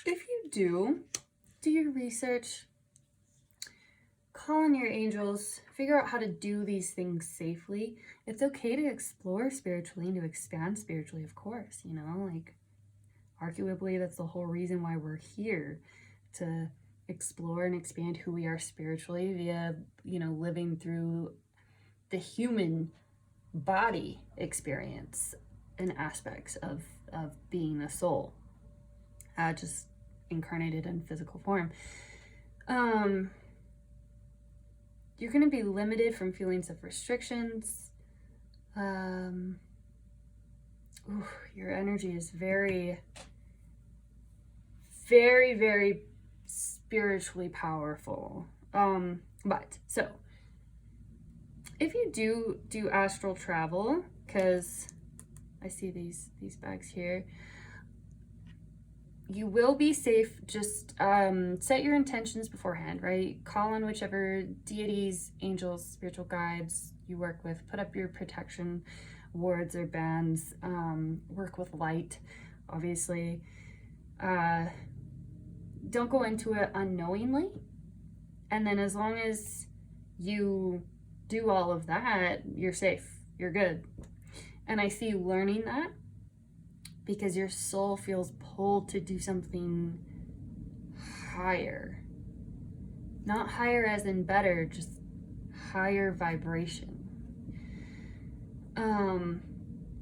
If you do your research, call on your angels, figure out how to do these things safely. It's okay to explore spiritually and to expand spiritually, of course, you know, like arguably that's the whole reason why we're here, to explore and expand who we are spiritually via, living through the human body experience and aspects of being a soul, just incarnated in physical form. You're going to be limited from feelings of restrictions. Your energy is very, very, very spiritually powerful. But so if you do astral travel, because I see these bags here, you will be safe. Just set your intentions beforehand, right? Call on whichever deities, angels, spiritual guides you work with. Put up your protection wards or bands. Work with light, obviously. Don't go into it unknowingly. And then as long as you do all of that, you're safe. You're good. And I see you learning that because your soul feels pulled to do something higher. Not higher as in better, just higher vibration.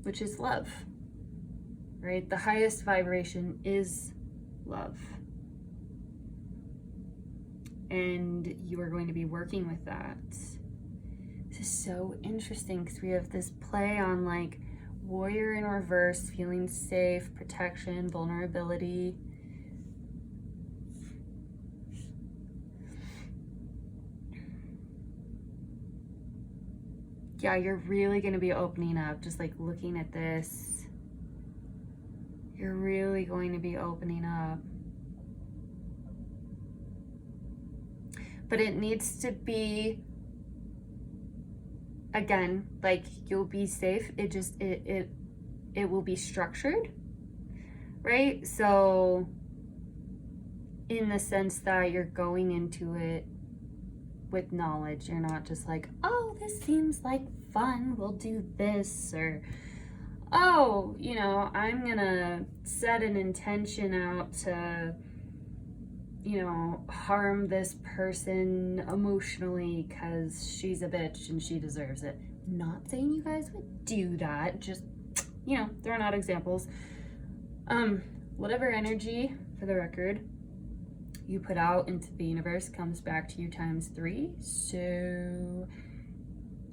Which is love, right? The highest vibration is love. And you are going to be working with that. This is so interesting because we have this play on like warrior in reverse, feeling safe, protection, vulnerability. Yeah, you're really going to be opening up, just like looking at this. You're really going to be opening up. But it needs to be, again, like you'll be safe. It will be structured, right? So in the sense that you're going into it with knowledge, you're not just like, oh, this seems like fun, we'll do this, or oh, I'm gonna set an intention out to harm this person emotionally because she's a bitch and she deserves it. Not saying you guys would do that, just throwing out examples. Whatever energy, for the record, you put out into the universe comes back to you times 3. So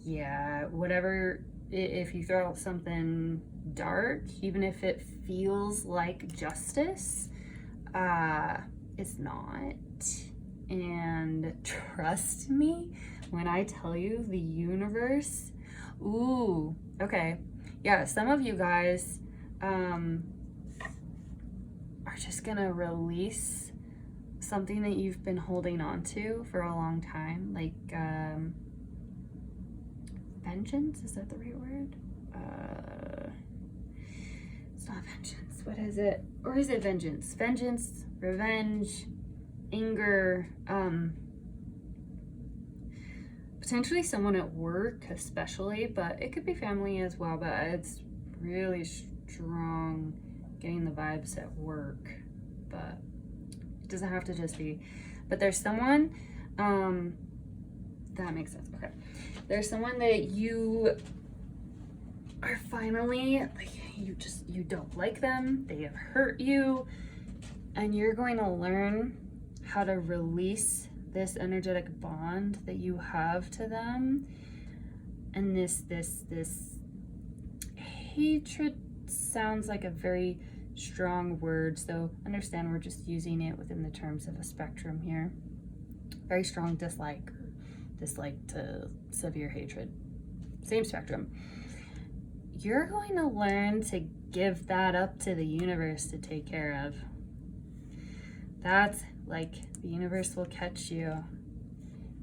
yeah, whatever, if you throw out something dark, even if it feels like justice, it's not. And trust me when I tell you, the universe, ooh, okay, yeah, some of you guys are just gonna release something that you've been holding on to for a long time, like vengeance, is that the right word? It's not vengeance, what is it? Or is it vengeance? Vengeance, revenge, anger, potentially someone at work especially, but it could be family as well, but it's really strong getting the vibes at work, but it doesn't have to just be. But there's someone, that makes sense, okay. There's someone that you are finally, like, you don't like them, they have hurt you, and you're going to learn how to release this energetic bond that you have to them. And this hatred sounds like a very strong word, so understand we're just using it within the terms of a spectrum here. Very strong dislike to severe hatred, same spectrum. You're going to learn to give that up to the universe to take care of. That's like, the universe will catch you.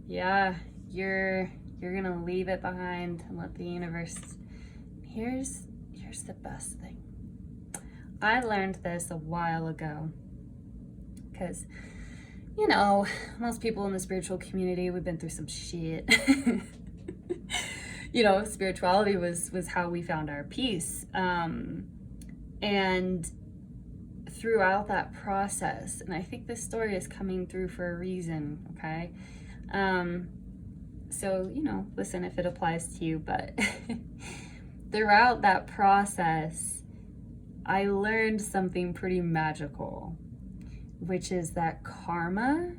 Yeah, you're gonna leave it behind and let the universe. Here's the best thing. I learned this a while ago because most people in the spiritual community, we've been through some shit. Spirituality was how we found our peace, and throughout that process, and I think this story is coming through for a reason, okay? So, you know, listen if it applies to you, but throughout that process, I learned something pretty magical, which is that karma,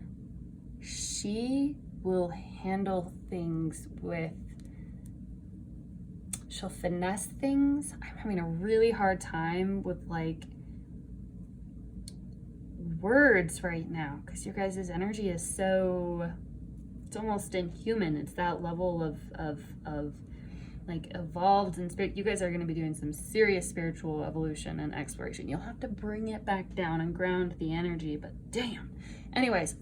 she will handle things with, she'll finesse things. I'm having a really hard time with like words right now because your guys' energy is so, it's almost inhuman. It's that level of like evolved and spirit. You guys are going to be doing some serious spiritual evolution and exploration. You'll have to bring it back down and ground the energy, but damn. Anyways,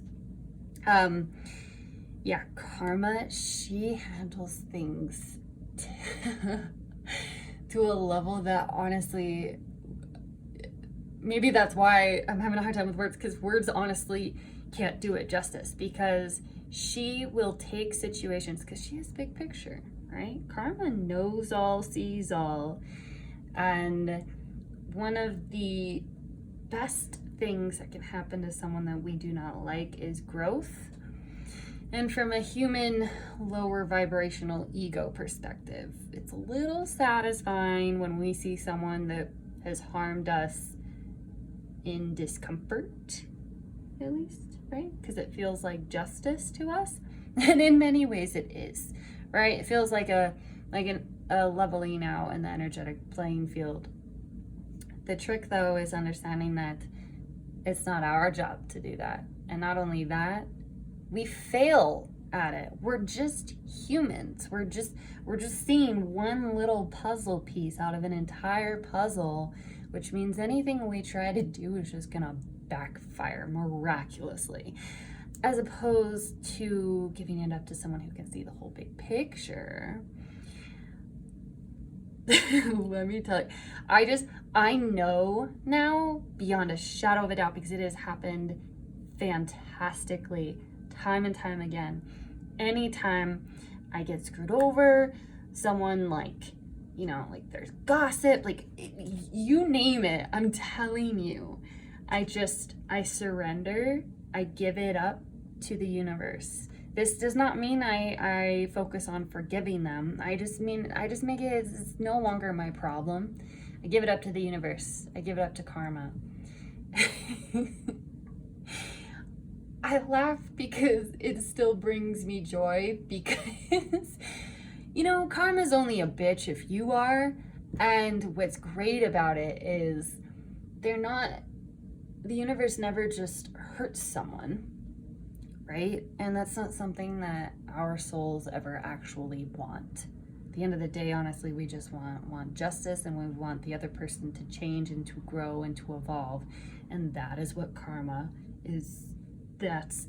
yeah, karma, she handles things to a level that honestly, maybe that's why I'm having a hard time with words, because words honestly can't do it justice, because she will take situations, because she has big picture, right? Karma knows all, sees all, and one of the best things that can happen to someone that we do not like is growth. And from a human lower vibrational ego perspective, it's a little satisfying when we see someone that has harmed us in discomfort, at least, right? Because it feels like justice to us. And in many ways it is, right? It feels like a leveling out in the energetic playing field. The trick though is understanding that it's not our job to do that. And not only that, we fail at it. We're just humans. We're just seeing one little puzzle piece out of an entire puzzle, which means anything we try to do is just gonna backfire miraculously, as opposed to giving it up to someone who can see the whole big picture. Let me tell you, I know now beyond a shadow of a doubt, because it has happened fantastically time and time again. Anytime I get screwed over, someone like, you know, like there's gossip, like you name it, I'm telling you, I surrender, I give it up to the universe. This does not mean I focus on forgiving them. I just make it, it's no longer my problem. I give it up to the universe. I give it up to karma. I laugh because it still brings me joy, because, you know, karma's only a bitch if you are. And what's great about it is the universe never just hurts someone, right? And that's not something that our souls ever actually want. At the end of the day, honestly, we just want justice, and we want the other person to change and to grow and to evolve. And that is what karma is. That's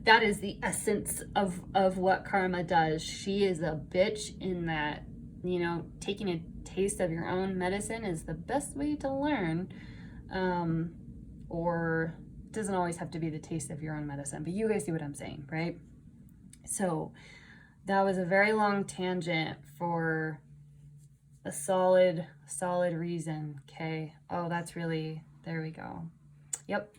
that is the essence of what karma does. She is a bitch in that, you know, taking a taste of your own medicine is the best way to learn, or it doesn't always have to be the taste of your own medicine, but you guys see what I'm saying, right? So that was a very long tangent for a solid reason. Okay. Oh, that's really, there we go. Yep.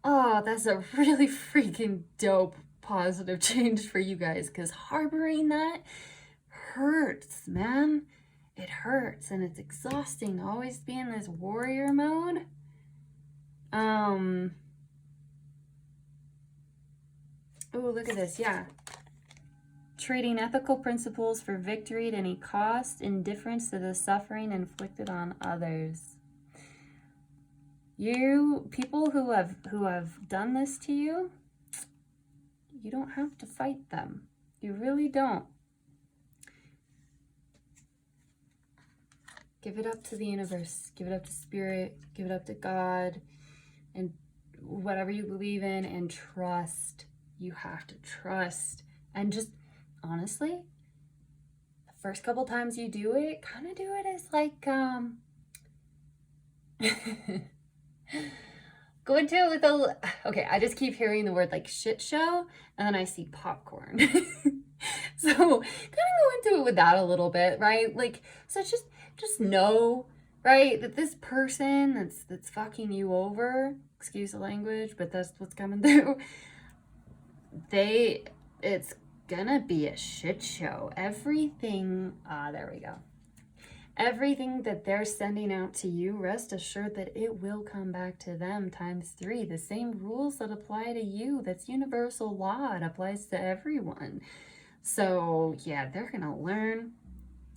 Oh, that's a really freaking dope positive change for you guys, because harboring that hurts, man. It hurts, and it's exhausting to always be in this warrior mode. Oh, look at this. Yeah. Trading ethical principles for victory at any cost, indifference to the suffering inflicted on others. You people who have done this to you, you don't have to fight them. You really don't. Give it up to the universe. Give it up to spirit. Give it up to God, and whatever you believe in, and trust. You have to trust. And just honestly, the first couple times you do it, kind of do it as like go into it with a, okay, I just keep hearing the word like shit show, and then I see popcorn. So kind of go into it with that a little bit, right? Like, so just know right? That this person that's fucking you over, excuse the language, but that's what's coming through. It's gonna be a shit show. Everything, there we go. Everything that they're sending out to you, rest assured that it will come back to them times 3. The same rules that apply to you, that's universal law. It applies to everyone. So yeah, they're gonna learn.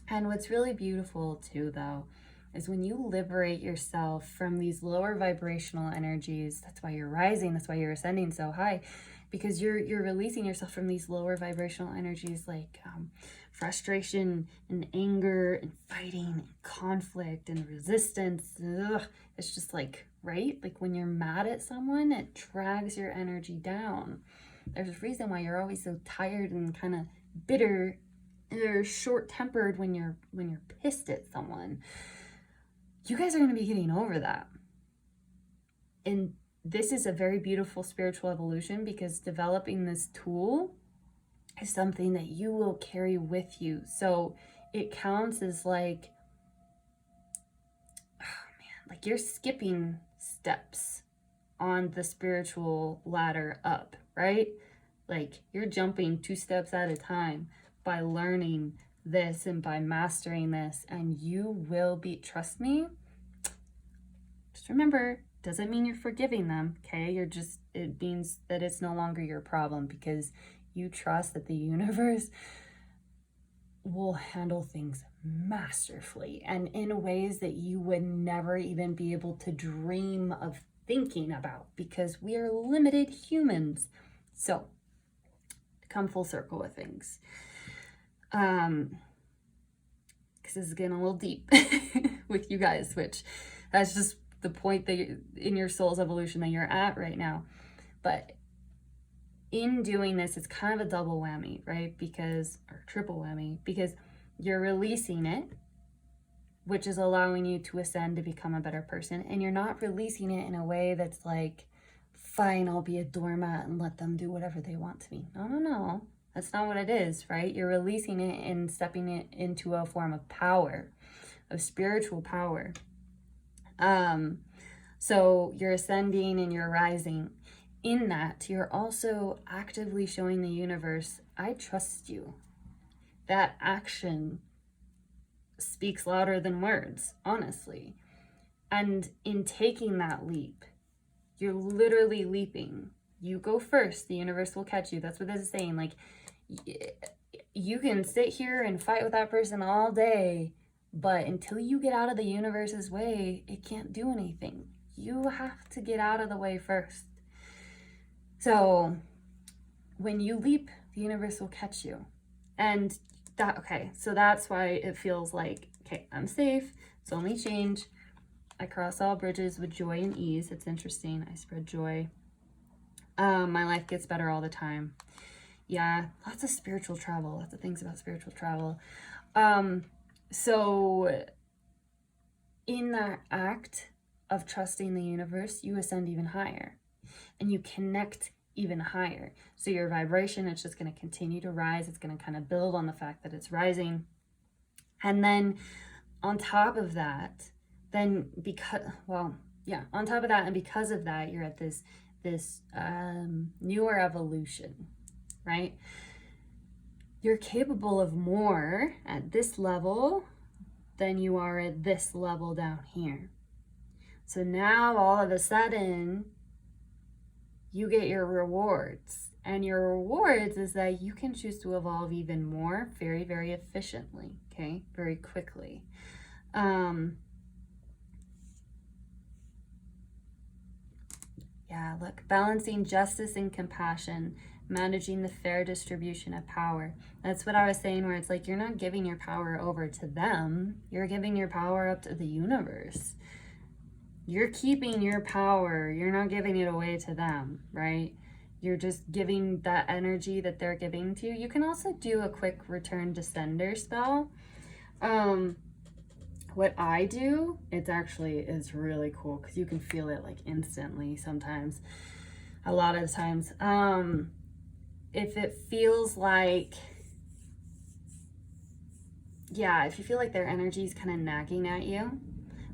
And what's really beautiful too, though, is when you liberate yourself from these lower vibrational energies. That's why you're rising. That's why you're ascending so high, because you're releasing yourself from these lower vibrational energies, like frustration and anger and fighting and conflict and resistance. Ugh. It's just like, right? Like when you're mad at someone, it drags your energy down. There's a reason why you're always so tired and kind of bitter or short-tempered when you're pissed at someone. You guys are going to be getting over that. And this is a very beautiful spiritual evolution, because developing this tool is something that you will carry with you. So it counts as like, oh man, like you're skipping steps on the spiritual ladder up, right? Like you're jumping 2 steps at a time by learning this and by mastering this, and you will be, trust me, just remember, doesn't mean you're forgiving them, okay? It means that it's no longer your problem, because you trust that the universe will handle things masterfully and in ways that you would never even be able to dream of thinking about, because we are limited humans. So, come full circle with things. Because this is getting a little deep with you guys, which that's just the point that in your soul's evolution that you're at right now. But in doing this, it's kind of a double whammy, right? Or triple whammy, because you're releasing it, which is allowing you to ascend to become a better person. And you're not releasing it in a way that's like, fine, I'll be a doormat and let them do whatever they want to me. No. That's not what it is, right? You're releasing it and stepping it into a form of power, of spiritual power. So you're ascending and you're rising. In that, you're also actively showing the universe, I trust you. That action speaks louder than words, honestly. And in taking that leap, you're literally leaping. You go first, the universe will catch you. That's what this is saying. Like, you can sit here and fight with that person all day, but until you get out of the universe's way, it can't do anything. You have to get out of the way first. So when you leap, the universe will catch you. And so that's why it feels like, okay, I'm safe. It's only change. I cross all bridges with joy and ease. It's interesting. I spread joy. My life gets better all the time. Yeah, lots of spiritual travel, lots of things about spiritual travel. So in that act of trusting the universe, you ascend even higher and you connect even higher. So your vibration, it's just going to continue to rise. It's going to kind of build on the fact that it's rising. And then on top of that, on top of that, and because of that, you're at this newer evolution, right? You're capable of more at this level than you are at this level down here. So now all of a sudden, you get your rewards. And your rewards is that you can choose to evolve even more very, very efficiently, okay? Very quickly. Balancing justice and compassion, managing the fair distribution of power. That's what I was saying, where it's like you're not giving your power over to them. You're giving your power up to the universe. You're keeping your power. You're not giving it away to them, right? You're just giving that energy that they're giving to you. You can also do a quick return to sender spell. What I do, it's really cool because you can feel it like instantly sometimes. A lot of the times. If it feels like, if you feel like their energy is kind of nagging at you,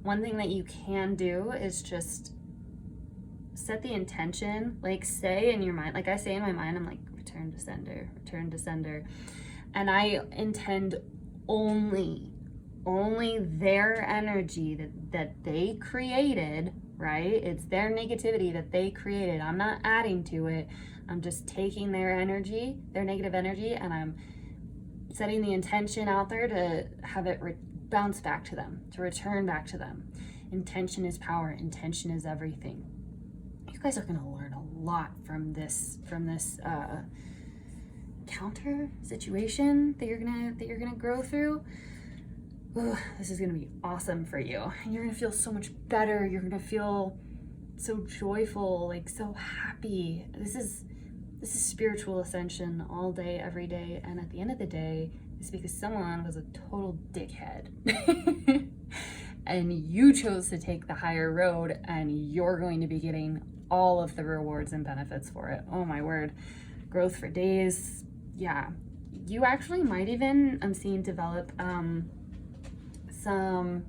One thing that you can do is just set the intention, like say in your mind, like I say in my mind, I'm like, return to sender, return to sender. And I intend only their energy that they created, right? It's their negativity that they created. I'm not adding to it. I'm just taking their energy, their negative energy, and I'm setting the intention out there to have it bounce back to them, to return back to them. Intention is power. Intention is everything. You guys are going to learn a lot from this counter situation that you're gonna grow through. Ooh, this is gonna be awesome for you, and you're gonna feel so much better. You're gonna feel so joyful, like so happy. This is spiritual ascension all day, every day, and at the end of the day, it's because someone was a total dickhead. And you chose to take the higher road, and you're going to be getting all of the rewards and benefits for it. Oh my word. Growth for days. Yeah. You actually might even, I'm seeing, develop some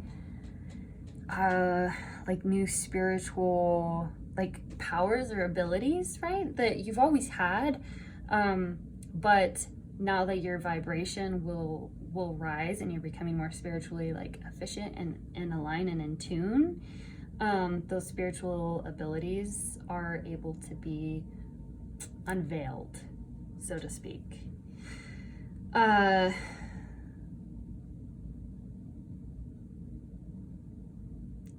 like new spiritual like powers or abilities, right? That you've always had. But now that your vibration will rise and you're becoming more spiritually like efficient and aligned and in tune, those spiritual abilities are able to be unveiled, so to speak.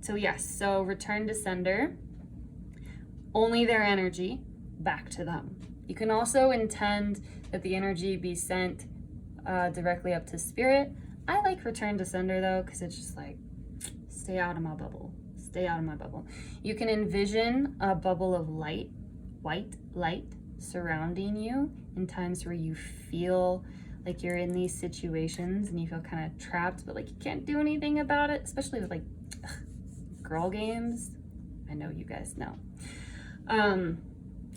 So yes, so return to sender, only their energy back to them. You can also intend that the energy be sent directly up to spirit. I like return to sender though, because it's just like, stay out of my bubble. Stay out of my bubble. You can envision a bubble of light, white light, surrounding you in times where you feel like you're in these situations and you feel kind of trapped, but like you can't do anything about it, especially with like girl games. I know you guys know.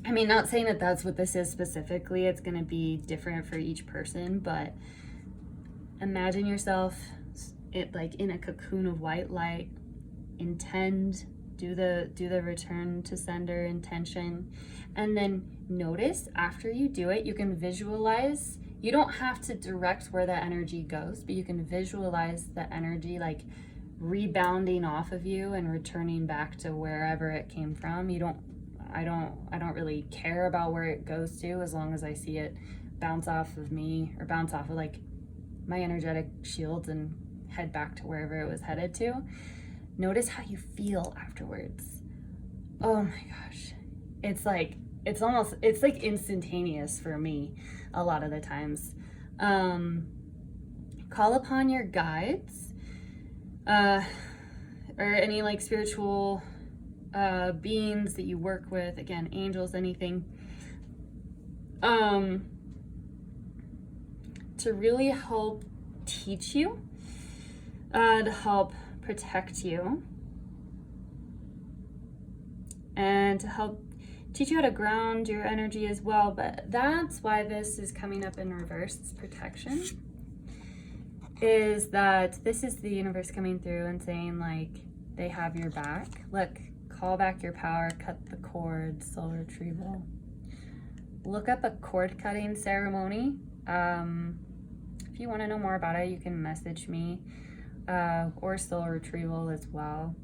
I mean, not saying that that's what this is specifically. It's going to be different for each person, but imagine yourself like in a cocoon of white light. Intend, do the return to sender intention, and then notice after you do it, you can visualize. You don't have to direct where the energy goes, but you can visualize the energy like rebounding off of you and returning back to wherever it came from. I don't really care about where it goes to, as long as I see it bounce off of me or bounce off of like my energetic shields and head back to wherever it was headed to. Notice how you feel afterwards. Oh my gosh. It's like instantaneous for me a lot of the times. Call upon your guides, or any like spiritual beings that you work with, again, angels, anything, to really help teach you, to help protect you, and to help teach you how to ground your energy as well. But that's why this is coming up in reverse. It's protection. Is that this is the universe coming through and saying like they have your back. Look, call back your power, cut the cord, soul retrieval. Look up a cord cutting ceremony. If you want to know more about it, you can message me, or soul retrieval as well.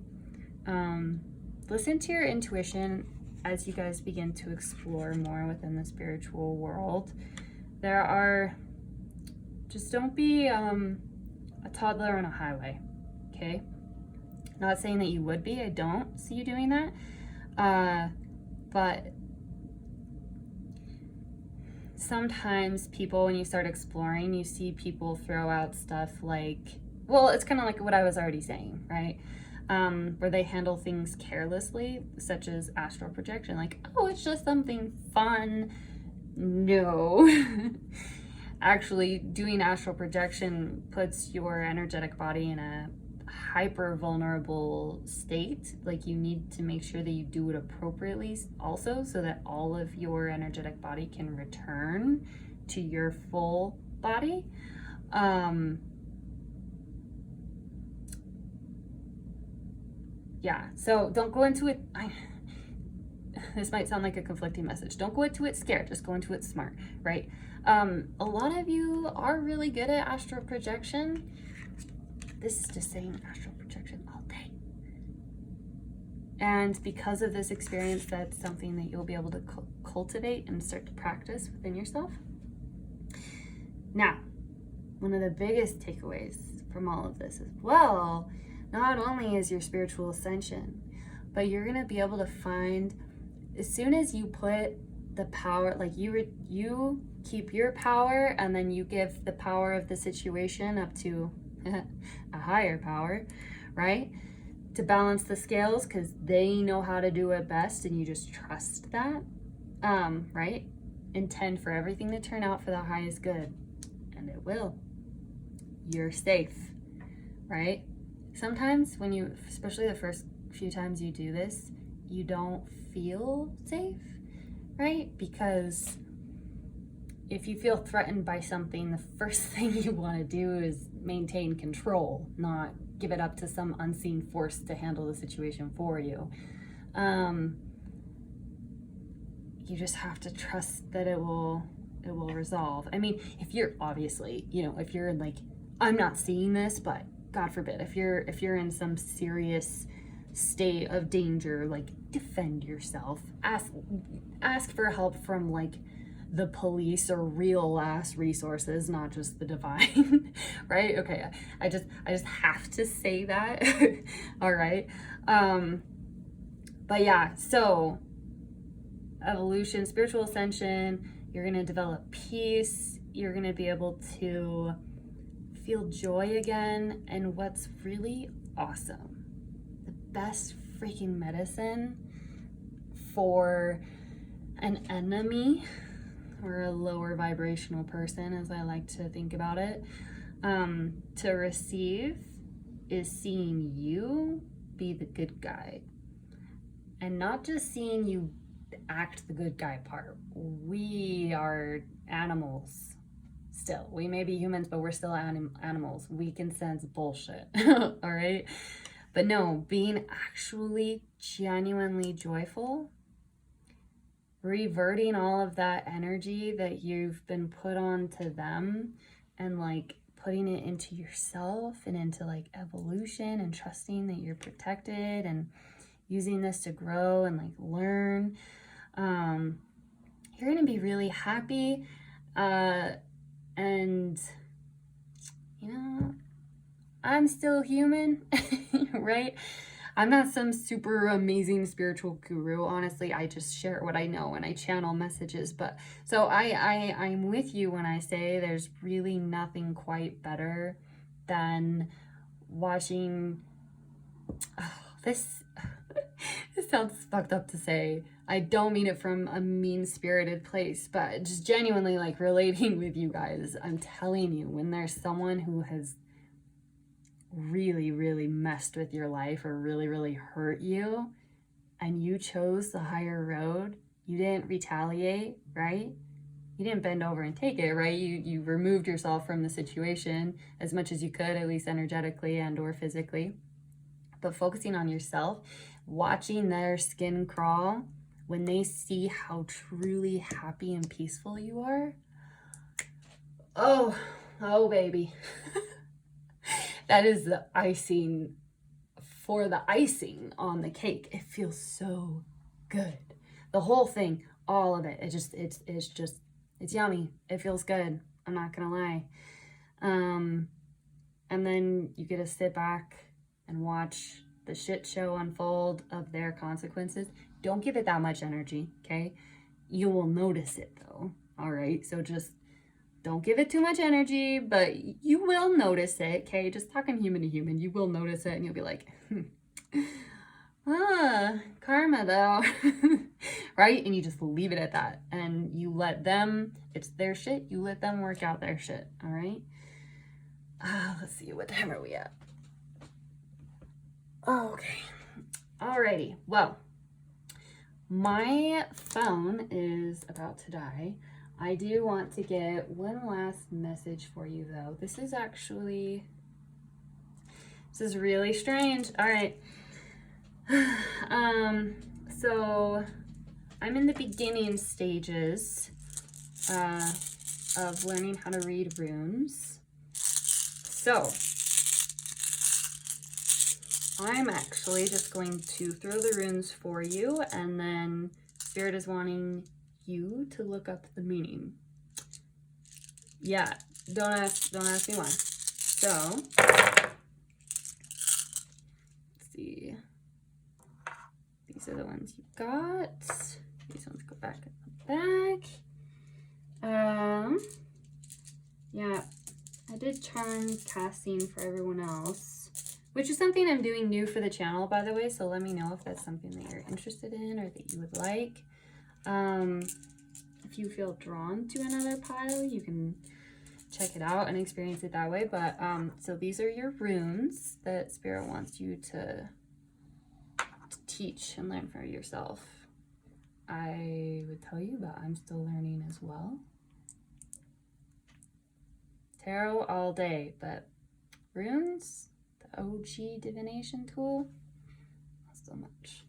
Listen to your intuition as you guys begin to explore more within the spiritual world. Just don't be a toddler on a highway, okay? Not saying that you would be. I don't see you doing that. But sometimes people, when you start exploring, you see people throw out stuff like, well, it's kind of like what I was already saying, right? Where they handle things carelessly, such as astral projection. Like, oh, it's just something fun. No. Actually, doing astral projection puts your energetic body in a hyper vulnerable state. Like, you need to make sure that you do it appropriately also, so that all of your energetic body can return to your full body. yeah, so don't go into it. This might sound like a conflicting message. Don't go into it scared, just go into it smart, right? A lot of you are really good at astral projection. This is just saying astral projection all day. And because of this experience, that's something that you'll be able to cultivate and start to practice within yourself. Now, one of the biggest takeaways from all of this as well, not only is your spiritual ascension, but you're going to be able to find, as soon as you put the power, like you keep your power and then you give the power of the situation up to a higher power, right? To balance the scales, because they know how to do it best and you just trust that, right? Intend for everything to turn out for the highest good, and it will. You're safe, right? Sometimes when you, especially the first few times you do this, you don't feel safe, right? Because if you feel threatened by something, the first thing you want to do is maintain control, not give it up to some unseen force to handle the situation for you. You just have to trust that it will resolve. I mean, if you're obviously, if you're in like, I'm not seeing this, but God forbid, if you're in some serious state of danger, like defend yourself, ask for help from like the police or real last resources, not just the divine. Right? Okay, I just have to say that. All right. But yeah, so evolution, spiritual ascension, you're going to develop peace, you're going to be able to feel joy again. And what's really awesome, the best freaking medicine for an enemy or a lower vibrational person, as I like to think about it, to receive is seeing you be the good guy, and not just seeing you act the good guy part. We are animals still. We may be humans, but we're still animals. We can sense bullshit. All right? But no, being actually genuinely joyful, reverting all of that energy that you've been put onto them and like putting it into yourself and into like evolution and trusting that you're protected and using this to grow and like learn. You're gonna be really happy, and I'm still human. Right? I'm not some super amazing spiritual guru. Honestly, I just share what I know and I channel messages. But so I'm with you when I say there's really nothing quite better than watching this. This sounds fucked up to say. I don't mean it from a mean-spirited place, but just genuinely like relating with you guys. I'm telling you, when there's someone who has really, really messed with your life or really, really hurt you, and you chose the higher road, you didn't retaliate, right? You didn't bend over and take it, right? You removed yourself from the situation as much as you could, at least energetically and or physically. But focusing on yourself, watching their skin crawl, when they see how truly happy and peaceful you are, oh baby. That is the icing for the icing on the cake. It feels so good. The whole thing, all of it, it's yummy. It feels good. I'm not gonna lie. And then you get to sit back and watch the shit show unfold of their consequences. Don't give it that much energy, okay? You will notice it though, all right? So just don't give it too much energy, but you will notice it, okay? Just talking human to human, you will notice it and you'll be like, karma though, right? And you just leave it at that and you let them, it's their shit, you let them work out their shit, all right? Let's see, what time are we at? Oh, okay. Alrighty, well, my phone is about to die. I do want to get one last message for you though. This is really strange. All right. So I'm in the beginning stages of learning how to read runes. So I'm actually just going to throw the runes for you, and then Spirit is wanting you to look up the meaning. Yeah, don't ask me why. So let's see. These are the ones you got. These ones go back in the back. Yeah, I did charm casting for everyone else, which is something I'm doing new for the channel, by the way, so let me know if that's something that you're interested in or that you would like. If you feel drawn to another pile, you can check it out and experience it that way. But so these are your runes that Spirit wants you to teach and learn for yourself. I would tell you, but I'm still learning as well. Tarot all day, but runes, the OG divination tool, not so much.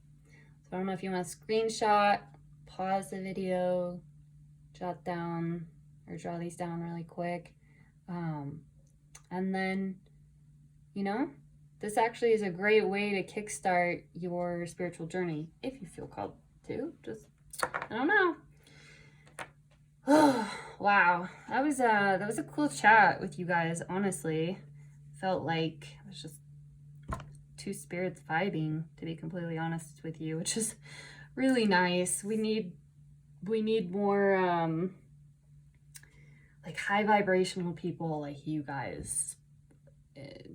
So I don't know if you want to screenshot, pause the video, jot down or draw these down really quick. And then, you know, this actually is a great way to kickstart your spiritual journey if you feel called to. Just, I don't know. Oh, wow. That was a cool chat with you guys, honestly. Felt like it was just two spirits vibing, to be completely honest with you, which is really nice. We need more like high vibrational people like you guys,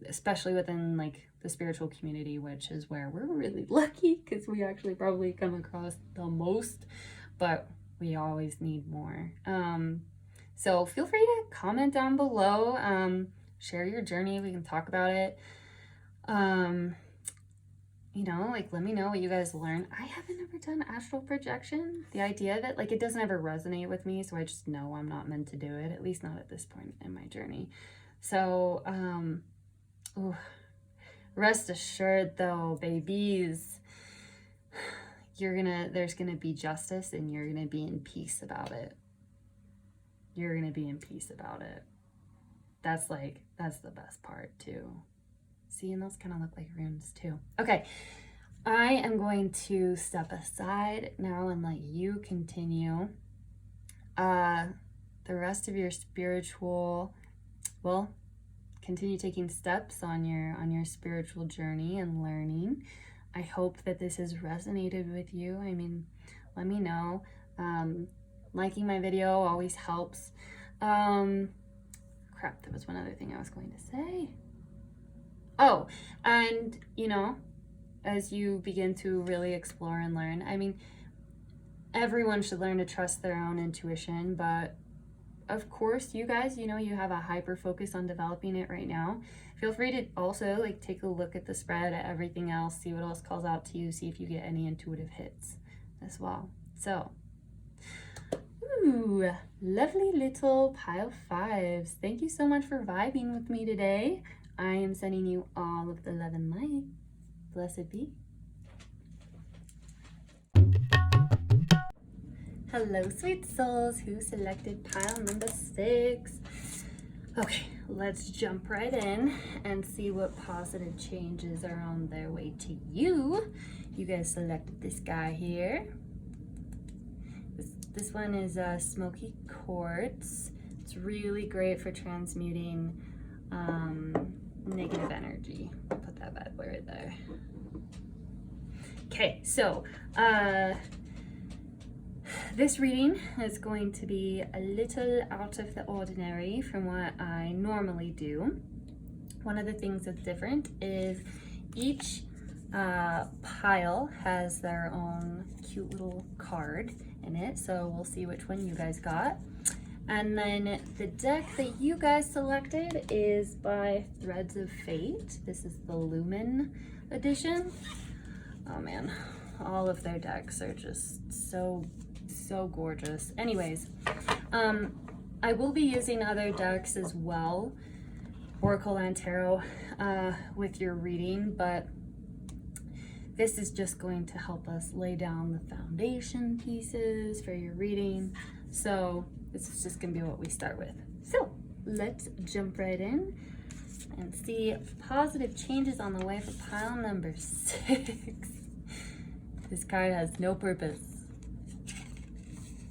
especially within like the spiritual community, which is where we're really lucky because we actually probably come across the most, but we always need more. So feel free to comment down below, share your journey, we can talk about it. You know, like, let me know what you guys learn. I haven't ever done astral projection. The idea that, like, it doesn't ever resonate with me, so I just know I'm not meant to do it, at least not at this point in my journey. So, rest assured, though, babies, there's gonna be justice, and you're gonna be in peace about it. You're gonna be in peace about it. That's the best part, too. See, and those kind of look like runes too. Okay, I am going to step aside now and let you continue. The rest of your spiritual, well, continue taking steps on your spiritual journey and learning. I hope that this has resonated with you. I mean, let me know. Liking my video always helps. Crap, there was one other thing I was going to say. Oh, and, you know, as you begin to really explore and learn, I mean, everyone should learn to trust their own intuition, but of course, you guys, you know, you have a hyper focus on developing it right now. Feel free to also, like, take a look at the spread, at everything else, see what else calls out to you, see if you get any intuitive hits as well. So, ooh, lovely little pile fives. Thank you so much for vibing with me today. I am sending you all of the love and light. Blessed be. Hello, sweet souls who selected pile number 6. Okay, let's jump right in and see what positive changes are on their way to you. You guys selected this guy here. This one is smoky quartz. It's really great for transmuting negative energy. Put that bad boy right there. Okay, so this reading is going to be a little out of the ordinary from what I normally do. One of the things that's different is each pile has their own cute little card in it, so we'll see which one you guys got. And then the deck that you guys selected is by Threads of Fate. This is the Lumen edition. Oh man, all of their decks are just so gorgeous. Anyways, I will be using other decks as well, Oracle and Tarot, with your reading, but this is just going to help us lay down the foundation pieces for your reading. So this is just gonna be what we start with. So let's jump right in and see positive changes on the way for pile number 6. This card has no purpose.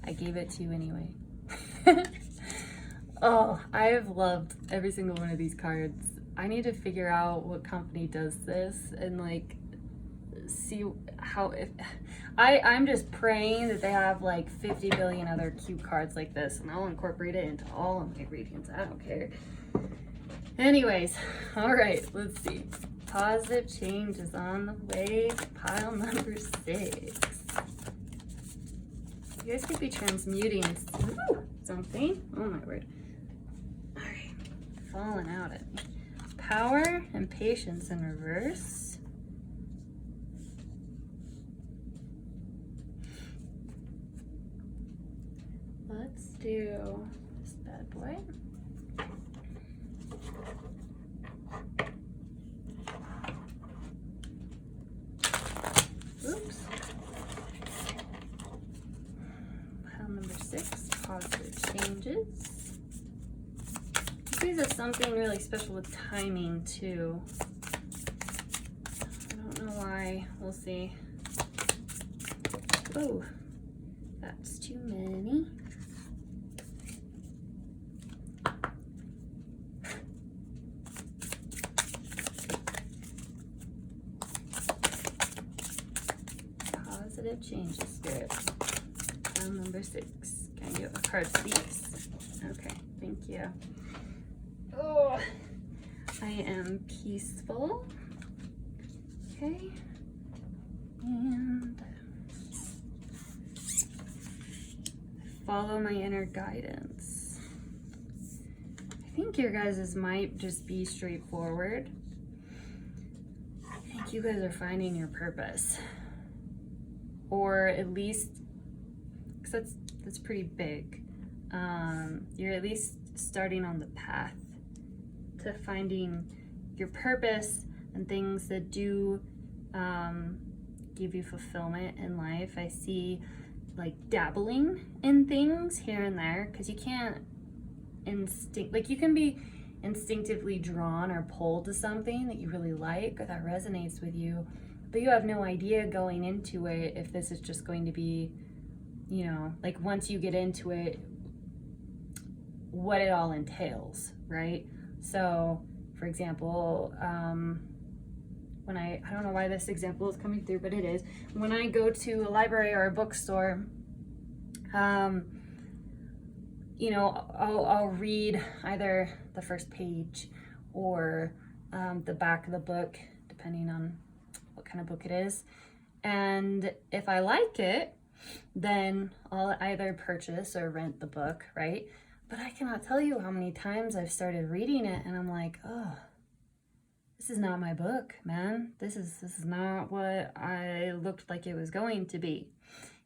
I gave it to you anyway. Oh, I have loved every single one of these cards. I need to figure out what company does this and like see how, if I'm just praying that they have like 50 billion other cute cards like this, and I'll incorporate it into all of my readings. I don't care. Anyways, all right, let's see. Positive change is on the way to pile number 6. You guys could be transmuting something. Oh my word. All right, falling out at me. Power and patience in reverse. Let's do this bad boy. Oops. Pile number 6, positive changes. These are something really special with timing too. I don't know why. We'll see. Oh, that's too many. Positive changes, Spirit. Pile number 6. Can I get a card, please? Okay, thank you. Oh, I am peaceful. Okay. And follow my inner guidance. I think your guys's might just be straightforward. I think you guys are finding your purpose. Or at least, because that's pretty big. You're at least starting on the path to finding your purpose and things that do give you fulfillment in life. I see like dabbling in things here and there, because you can't you can be instinctively drawn or pulled to something that you really like or that resonates with you, but you have no idea going into it if this is just going to be, you know, like once you get into it, what it all entails, right? So, for example, when I don't know why this example is coming through, but it is. When I go to a library or a bookstore, you know, I'll read either the first page or the back of the book, depending on what kind of book it is. And if I like it, then I'll either purchase or rent the book, right? But I cannot tell you how many times I've started reading it and I'm like, oh, this is not my book, man. This is not what I looked like it was going to be.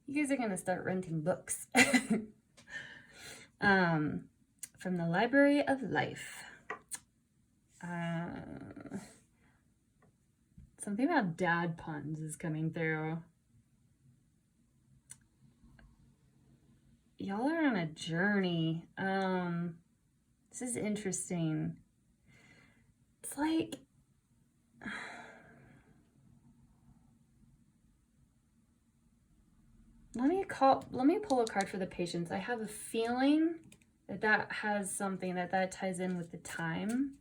You guys are gonna start renting books. From the Library of Life. Something about dad puns is coming through. Y'all are on a journey. This is interesting. It's like, let me pull a card for the patience. I have a feeling that has something that ties in with the time.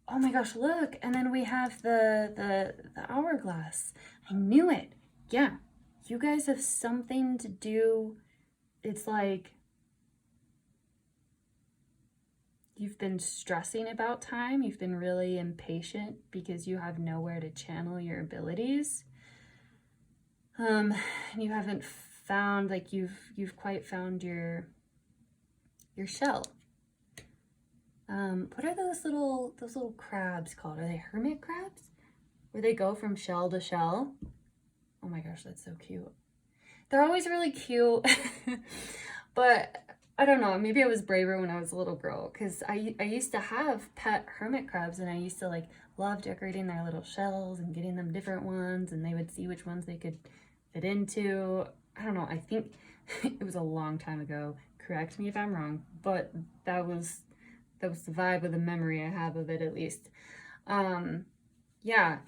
Oh my gosh, look. And then we have the hourglass. I knew it. Yeah. You guys have something to do. It's like you've been stressing about time. You've been really impatient because you have nowhere to channel your abilities. And you haven't found, like, you've quite found your shell. What are those little crabs called? Are they hermit crabs? Where they go from shell to shell? Oh my gosh, that's so cute. They're always really cute. But I don't know, maybe I was braver when I was a little girl, because I used to have pet hermit crabs, and I used to like love decorating their little shells and getting them different ones, and they would see which ones they could fit into. I don't know, I think it was a long time ago. Correct me if I'm wrong, but that was the vibe of the memory I have of it, at least. Yeah,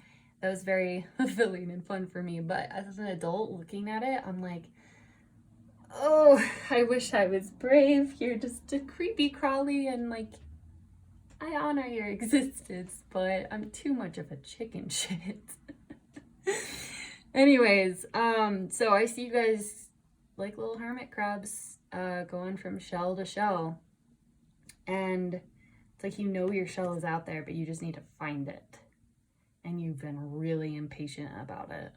that was very fulfilling and fun for me. But as an adult looking at it, I'm like, oh, I wish I was brave. You're just a creepy crawly, and like, I honor your existence, but I'm too much of a chicken shit. Anyways, so I see you guys like little hermit crabs going from shell to shell. And it's like, you know, your shell is out there, but you just need to find it. And you've been really impatient about it.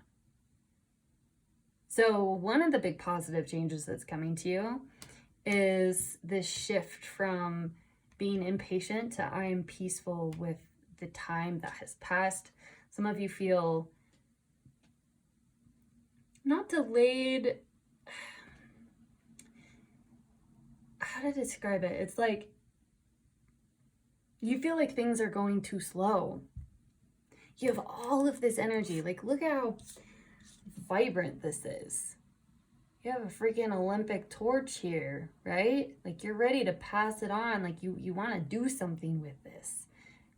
So one of the big positive changes that's coming to you is this shift from being impatient to I am peaceful with the time that has passed. Some of you feel not delayed. How to describe it? It's like you feel like things are going too slow. You have all of this energy. Like, look how vibrant this is. You have a freaking Olympic torch here, right? Like, you're ready to pass it on. Like, you want to do something with this.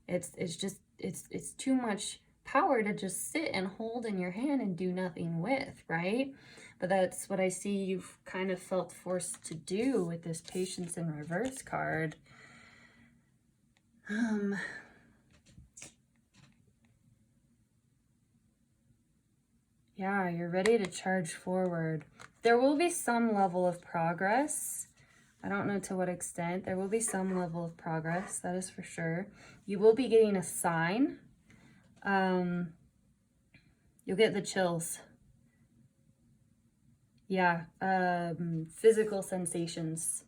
It's too much power to just sit and hold in your hand and do nothing with, right? But that's what I see you've kind of felt forced to do with this Patience in Reverse card. Yeah, you're ready to charge forward. There will be some level of progress. I don't know to what extent. There will be some level of progress, that is for sure. You will be getting a sign. You'll get the chills. Yeah, physical sensations.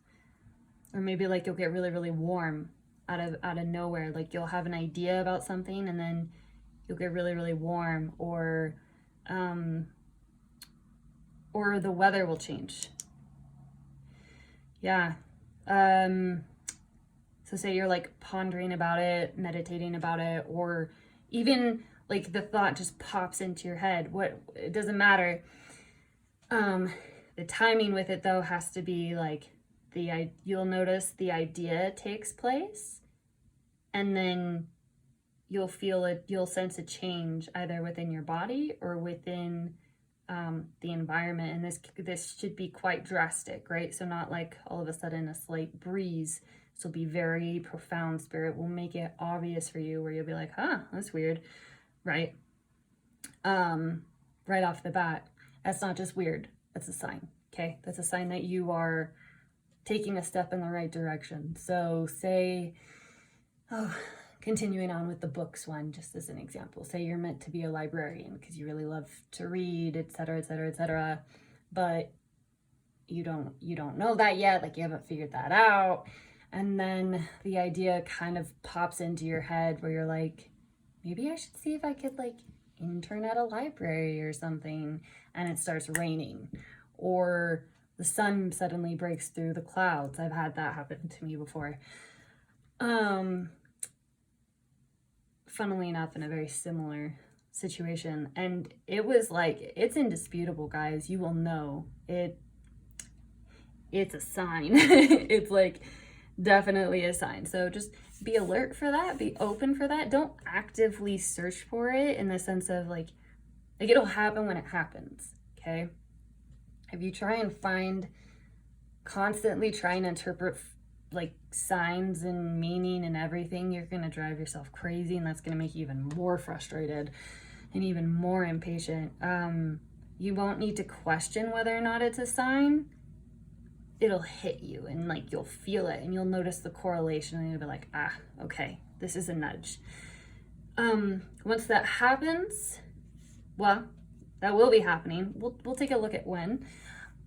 Or maybe like you'll get really, really warm out of nowhere. Like you'll have an idea about something and then you'll get really, really warm, or the weather will change. Yeah. So say you're like pondering about it, meditating about it, or even like the thought just pops into your head. It doesn't matter. The timing with it though has to be like you'll notice the idea takes place, and then you'll sense a change either within your body or within the environment. And this should be quite drastic, right? So not like all of a sudden a slight breeze. This will be very profound. Spirit will make it obvious for you, where you'll be like, huh, that's weird, right? Right off the bat. That's not just weird, that's a sign, okay? That's a sign that you are taking a step in the right direction. So say, continuing on with the books one, just as an example, say you're meant to be a librarian because you really love to read, etc., etc., etc., but you don't know that yet, like you haven't figured that out, and then the idea kind of pops into your head where you're like, maybe I should see if I could like intern at a library or something, and it starts raining, or the sun suddenly breaks through the clouds. I've had that happen to me before. Funnily enough, in a very similar situation, and it was like, it's indisputable, guys. You will know it's a sign. It's like definitely a sign. So just be alert for that, be open for that. Don't actively search for it in the sense of like it'll happen when it happens, okay? If you try and constantly try and interpret like signs and meaning and everything, you're gonna drive yourself crazy, and that's gonna make you even more frustrated and even more impatient. You won't need to question whether or not it's a sign. It'll hit you, and like you'll feel it, and you'll notice the correlation, and you'll be like, okay, this is a nudge. Once that happens, well, that will be happening. We'll take a look at when.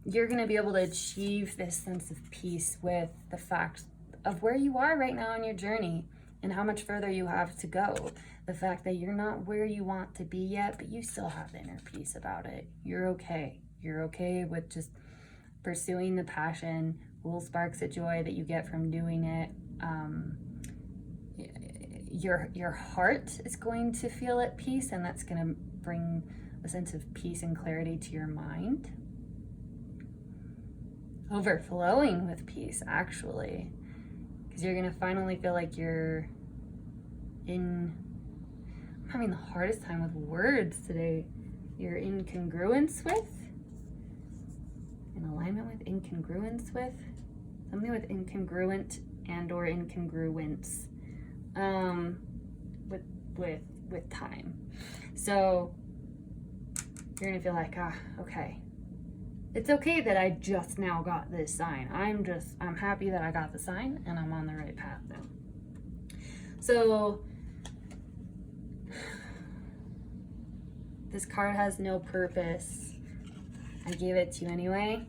You're going to be able to achieve this sense of peace with the fact of where you are right now in your journey and how much further you have to go. The fact that you're not where you want to be yet, but you still have inner peace about it. You're okay. You're okay with just pursuing the passion, little sparks of joy that you get from doing it. Your heart is going to feel at peace, and that's going to bring a sense of peace and clarity to your mind. Overflowing with peace, actually, because you're going to finally feel like you're I'm having the hardest time with words today. You're in congruence with, in alignment with, incongruence with, something with incongruent and or incongruence with time. So you're gonna feel like, okay, it's okay that I just now got this sign. I'm happy that I got the sign and I'm on the right path now. So this card has no purpose. I gave it to you anyway.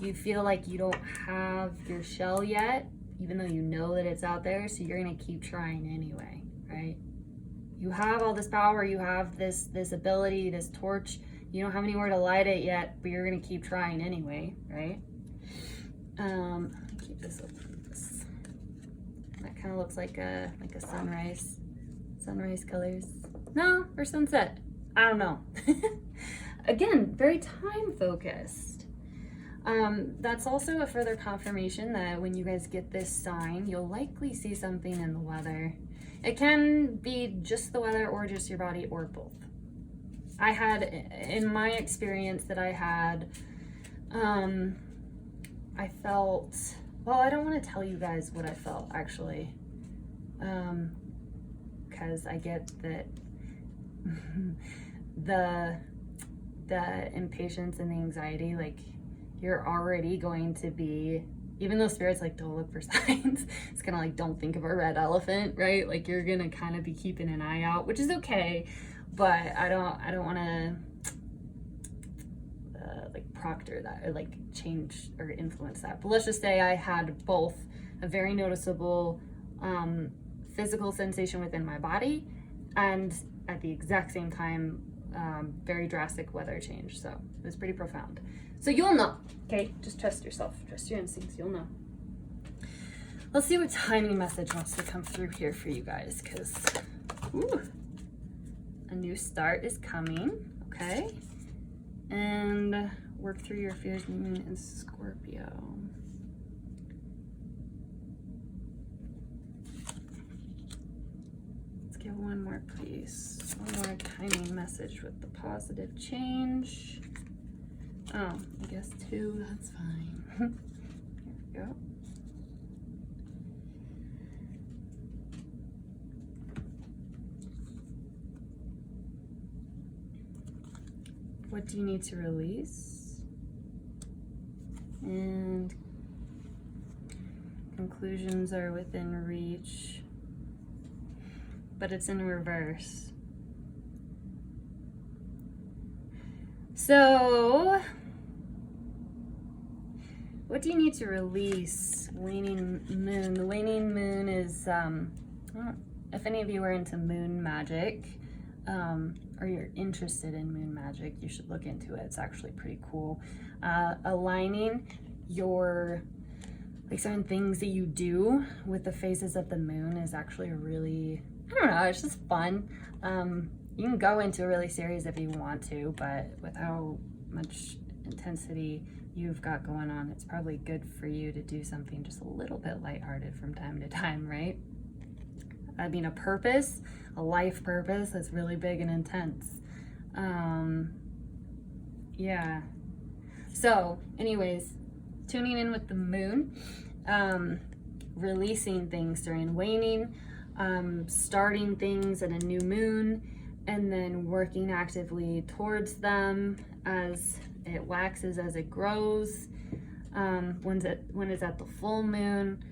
You feel like you don't have your shell yet, even though you know that it's out there, so you're gonna keep trying anyway, right? You have all this power, you have this ability, this torch. You don't have anywhere to light it yet, but you're gonna keep trying anyway, right? Keep this open. That kind of looks like a sunrise colors. No, or sunset. I don't know. Again, very time focused. That's also a further confirmation that when you guys get this sign, you'll likely see something in the weather. It can be just the weather or just your body or both. I had, in my experience that I had, I felt, well, I don't want to tell you guys what I felt actually, because I get that the impatience and the anxiety, like you're already going to be, even though Spirit's like, don't look for signs, it's kind of like, don't think of a red elephant, right? Like you're gonna kind of be keeping an eye out, which is okay, but I don't want to like proctor that or like change or influence that. But let's just say I had both a very noticeable physical sensation within my body and at the exact same time very drastic weather change. So it was pretty profound. So you'll know, okay? Just trust yourself, trust your instincts, you'll know. Let's see what timing message wants to come through here for you guys, because a new start is coming, okay? And work through your fears, moon in Scorpio. Let's get one more, please. One more timing message with the positive change. Oh, I guess two, that's fine. Here we go. What do you need to release? And conclusions are within reach, but it's in reverse. So, what do you need to release? Waning moon. The waning moon is, if any of you are into moon magic, or you're interested in moon magic, you should look into it. It's actually pretty cool. Aligning your, like certain things that you do with the phases of the moon is actually a really, I don't know, it's just fun. You can go into a really serious if you want to, but with how much intensity you've got going on, it's probably good for you to do something just a little bit lighthearted from time to time, right? I mean, a purpose, a life purpose that's really big and intense. Yeah. So anyways, tuning in with the moon, releasing things during waning, starting things at a new moon, and then working actively towards them as it waxes, as it grows. When it's at the full moon,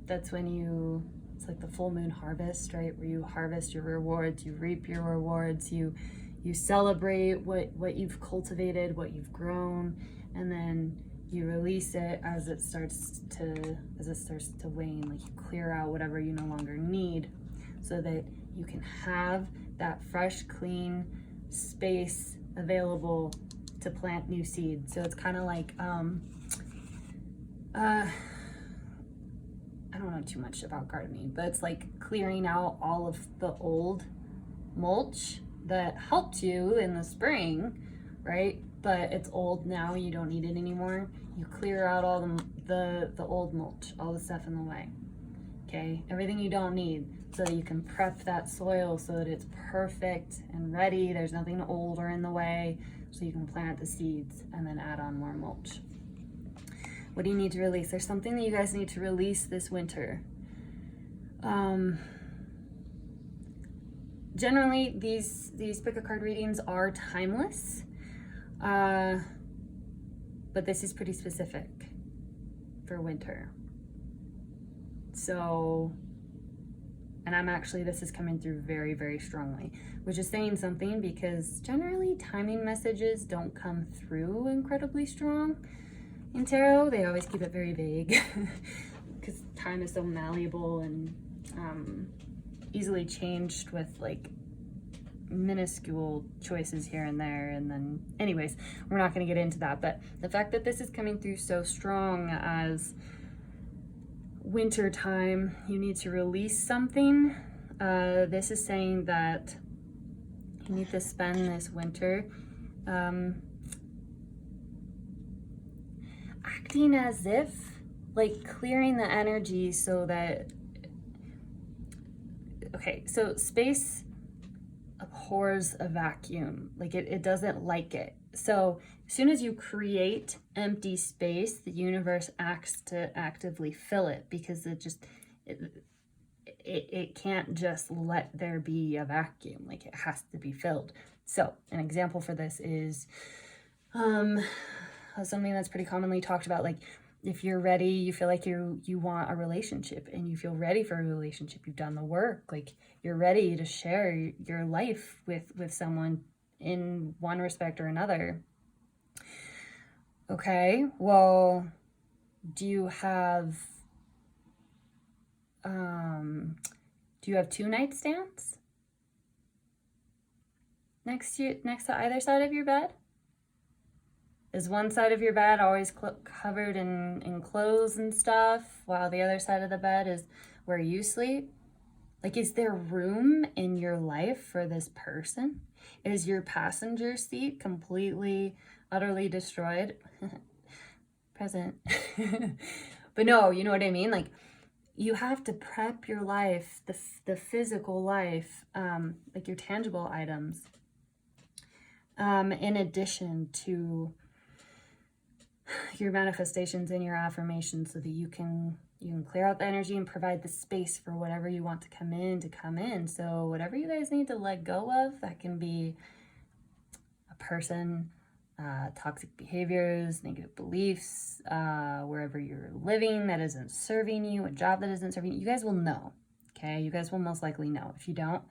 that's when it's like the full moon harvest, right? Where you harvest your rewards, you reap your rewards, you celebrate what you've cultivated, what you've grown, and then you release it as it starts to wane. Like you clear out whatever you no longer need, so that you can have that fresh, clean space available to plant new seeds. So it's kind of like, I don't know too much about gardening, but it's like clearing out all of the old mulch that helped you in the spring, right? But it's old now, you don't need it anymore. You clear out all the old mulch, all the stuff in the way, okay? Everything you don't need, so that you can prep that soil so that it's perfect and ready. There's nothing old or in the way, so you can plant the seeds and then add on more mulch. What do you need to release? There's something that you guys need to release this winter. Generally, these pick a card readings are timeless, but this is pretty specific for winter. So, and this is coming through very, very strongly, which is saying something, because generally timing messages don't come through incredibly strong in tarot. They always keep it very vague because time is so malleable and easily changed with like minuscule choices here and there. And then anyways, we're not going to get into that, but the fact that this is coming through so strong as winter time, you need to release something. This is saying that you need to spend this winter acting as if, like, clearing the energy so that, okay, so space abhors a vacuum. Like, it doesn't like it. So as soon as you create empty space, the universe acts to actively fill it, because it can't just let there be a vacuum. Like, it has to be filled. So an example for this is something that's pretty commonly talked about. Like, if you're ready, you feel like you want a relationship and you feel ready for a relationship, you've done the work, like you're ready to share your life with someone in one respect or another. Okay, well, do you have 2 nightstands next to either side of your bed? Is one side of your bed always covered in clothes and stuff, while the other side of the bed is where you sleep? Like, is there room in your life for this person? Is your passenger seat completely, utterly destroyed? Present. But no, you know what I mean? Like, you have to prep your life, the physical life, like your tangible items, in addition to your manifestations and your affirmations, so that you can clear out the energy and provide the space for whatever you want to come in. So whatever you guys need to let go of, that can be a person, toxic behaviors, negative beliefs, wherever you're living that isn't serving you, a job that isn't serving you. You guys will know, okay? You guys will most likely know. If you don't,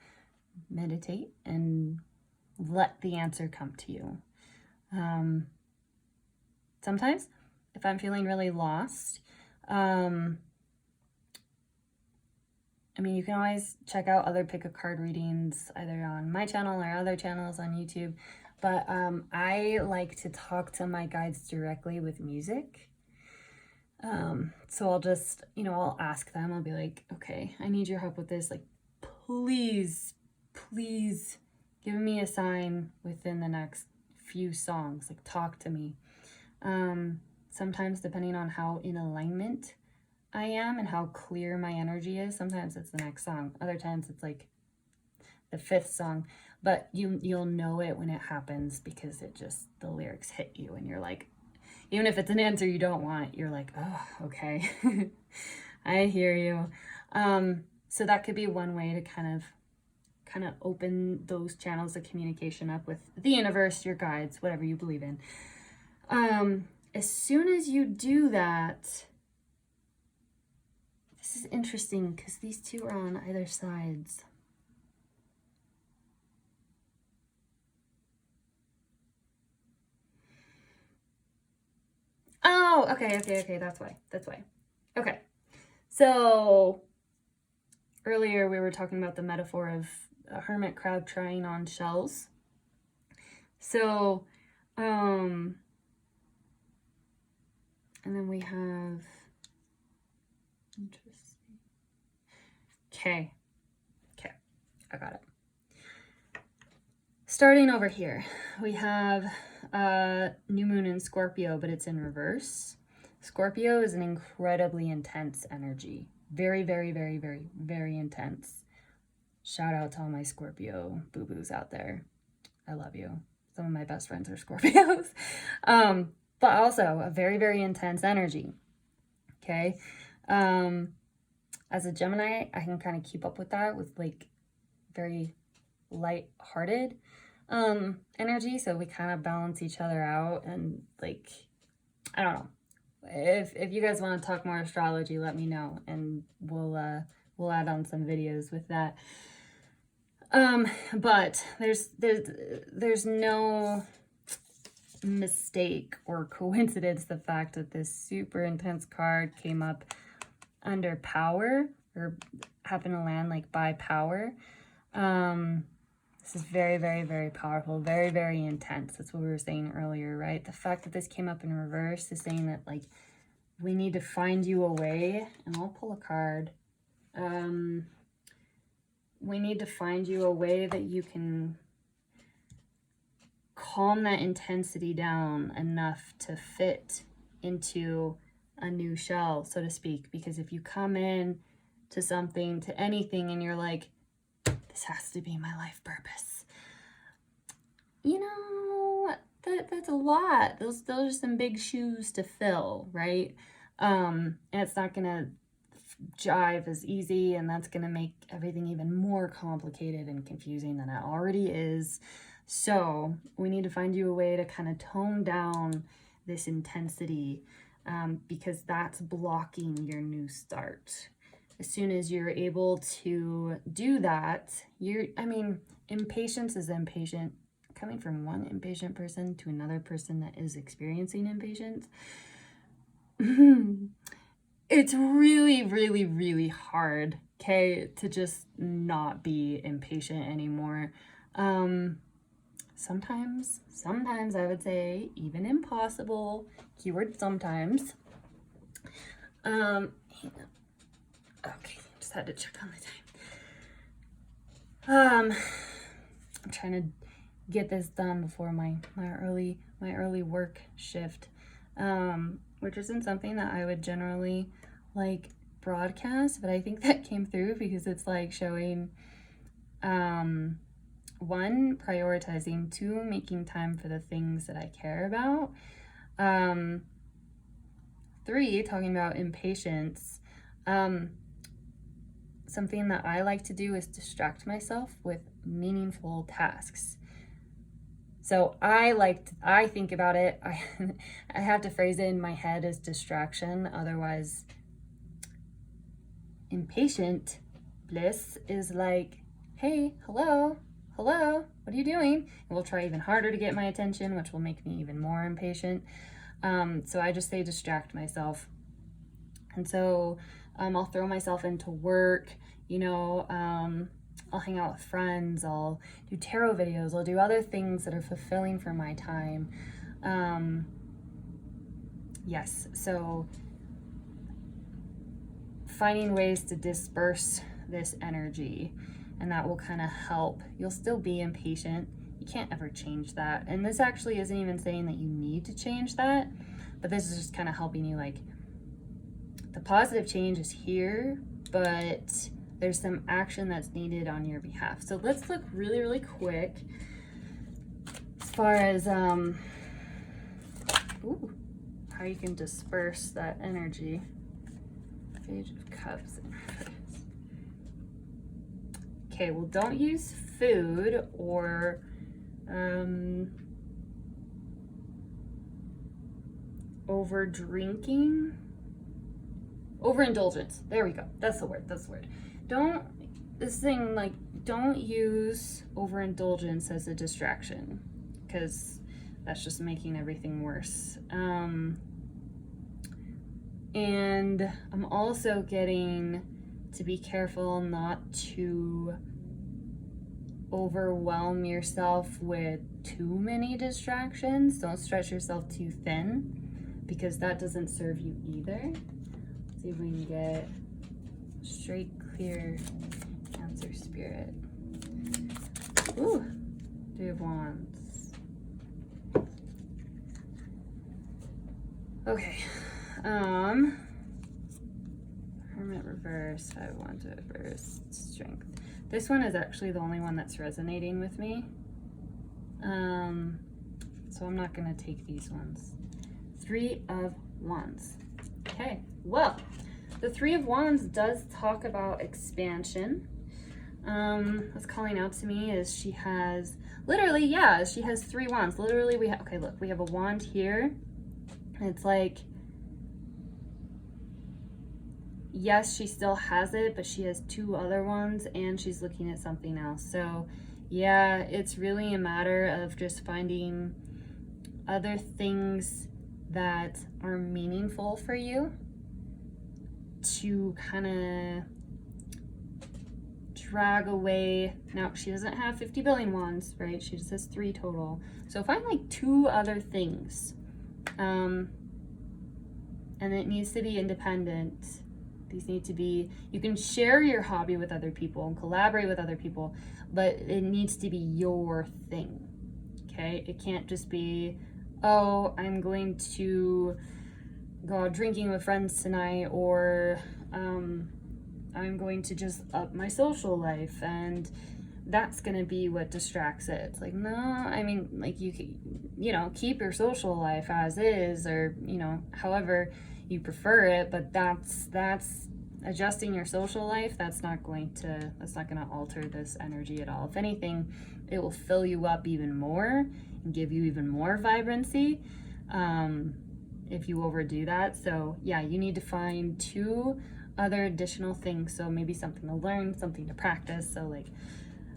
meditate and let the answer come to you. Sometimes, if I'm feeling really lost, I mean, you can always check out other pick a card readings, either on my channel or other channels on YouTube. But I like to talk to my guides directly with music. So I'll just, I'll ask them. I'll be like, okay, I need your help with this. Like, please give me a sign within the next few songs. Like, talk to me. Sometimes, depending on how in alignment I am and how clear my energy is, sometimes it's the next song. Other times it's like the 5th song. But you'll know it when it happens, because the lyrics hit you and you're like, even if it's an answer you don't want, you're like, oh, okay. I hear you. So that could be one way to kind of open those channels of communication up with the universe, your guides, whatever you believe in. As soon as you do that, this is interesting because these two are on either sides. Oh, okay, that's why. Okay, so earlier we were talking about the metaphor of a hermit crab trying on shells. So And then we have, interesting. Okay, I got it. Starting over here, we have new moon in Scorpio, but it's in reverse. Scorpio is an incredibly intense energy. Very, very, very, very, very intense. Shout out to all my Scorpio boo-boos out there. I love you. Some of my best friends are Scorpios. But also a very, very intense energy. Okay. As a Gemini, I can kind of keep up with that with like very light-hearted energy. So we kind of balance each other out, and like, I don't know. If you guys want to talk more astrology, let me know, and we'll add on some videos with that. But there's no mistake or coincidence the fact that this super intense card came up under power, or happened to land like by power. This is very, very, very powerful, very, very intense. That's what we were saying earlier, right? The fact that this came up in reverse is saying that like we need to find you a way, and I'll pull a card. We need to find you a way that you can calm that intensity down enough to fit into a new shell, so to speak. Because if you come in to something, to anything, and you're like, this has to be my life purpose, you know, that's a lot. Those are some big shoes to fill, right? And it's not gonna jive as easy, and that's gonna make everything even more complicated and confusing than it already is. So we need to find you a way to kind of tone down this intensity, because that's blocking your new start. As soon as you're able to do that, impatience is impatient. Coming from one impatient person to another person that is experiencing impatience, it's really, really, really hard, okay, to just not be impatient anymore. Sometimes I would say even impossible, keyword sometimes. Okay, just had to check on the time. I'm trying to get this done before my early work shift, which isn't something that I would generally like broadcast, but I think that came through because it's like showing, one, prioritizing, two, making time for the things that I care about, three, talking about impatience. Something that I like to do is distract myself with meaningful tasks. So I think about it, I have to phrase it in my head as distraction, otherwise impatient Bliss is like, hey, hello, what are you doing? And will try even harder to get my attention, which will make me even more impatient. So I just say distract myself. And so I'll throw myself into work, I'll hang out with friends, I'll do tarot videos, I'll do other things that are fulfilling for my time. Yes, so finding ways to disperse this energy, and that will kind of help. You'll still be impatient. You can't ever change that. And this actually isn't even saying that you need to change that, but this is just kind of helping you, like, the positive change is here, but there's some action that's needed on your behalf. So let's look really, really quick as far as how you can disperse that energy. Page of Cups. Okay, well, don't use food or over drinking. Overindulgence. There we go. That's the word. Don't use overindulgence as a distraction, because that's just making everything worse. And I'm also getting to be careful not to overwhelm yourself with too many distractions. Don't stretch yourself too thin, because that doesn't serve you either. Let's see if we can get straight, clear answer, Spirit. Ooh, 3 of Wands. Okay. Hermit reverse, 5 of Wands reverse, Strength. This one is actually the only one that's resonating with me. So I'm not gonna take these ones. 3 of Wands. Okay, well, the 3 of Wands does talk about expansion. What's calling out to me is she has, literally, yeah, she has 3 wands. Literally, we have, okay, look, we have a wand here. It's like, yes, she still has it, but she has 2 other ones, and she's looking at something else. So yeah, it's really a matter of just finding other things that are meaningful for you to kind of drag away. Now, she doesn't have 50 billion wands, right? She just has 3 total. So find like 2 other things. And it needs to be independent. These need to be, you can share your hobby with other people and collaborate with other people, but it needs to be your thing, okay? It can't just be, oh, I'm going to go out drinking with friends tonight, or I'm going to just up my social life, and that's gonna be what distracts it. It's like, no, I mean, like, you know, keep your social life as is, or, you know, however you prefer it, but that's adjusting your social life. That's not gonna alter this energy at all. If anything, it will fill you up even more and give you even more vibrancy if you overdo that. So yeah, you need to find 2 other additional things. So maybe something to learn, something to practice. So like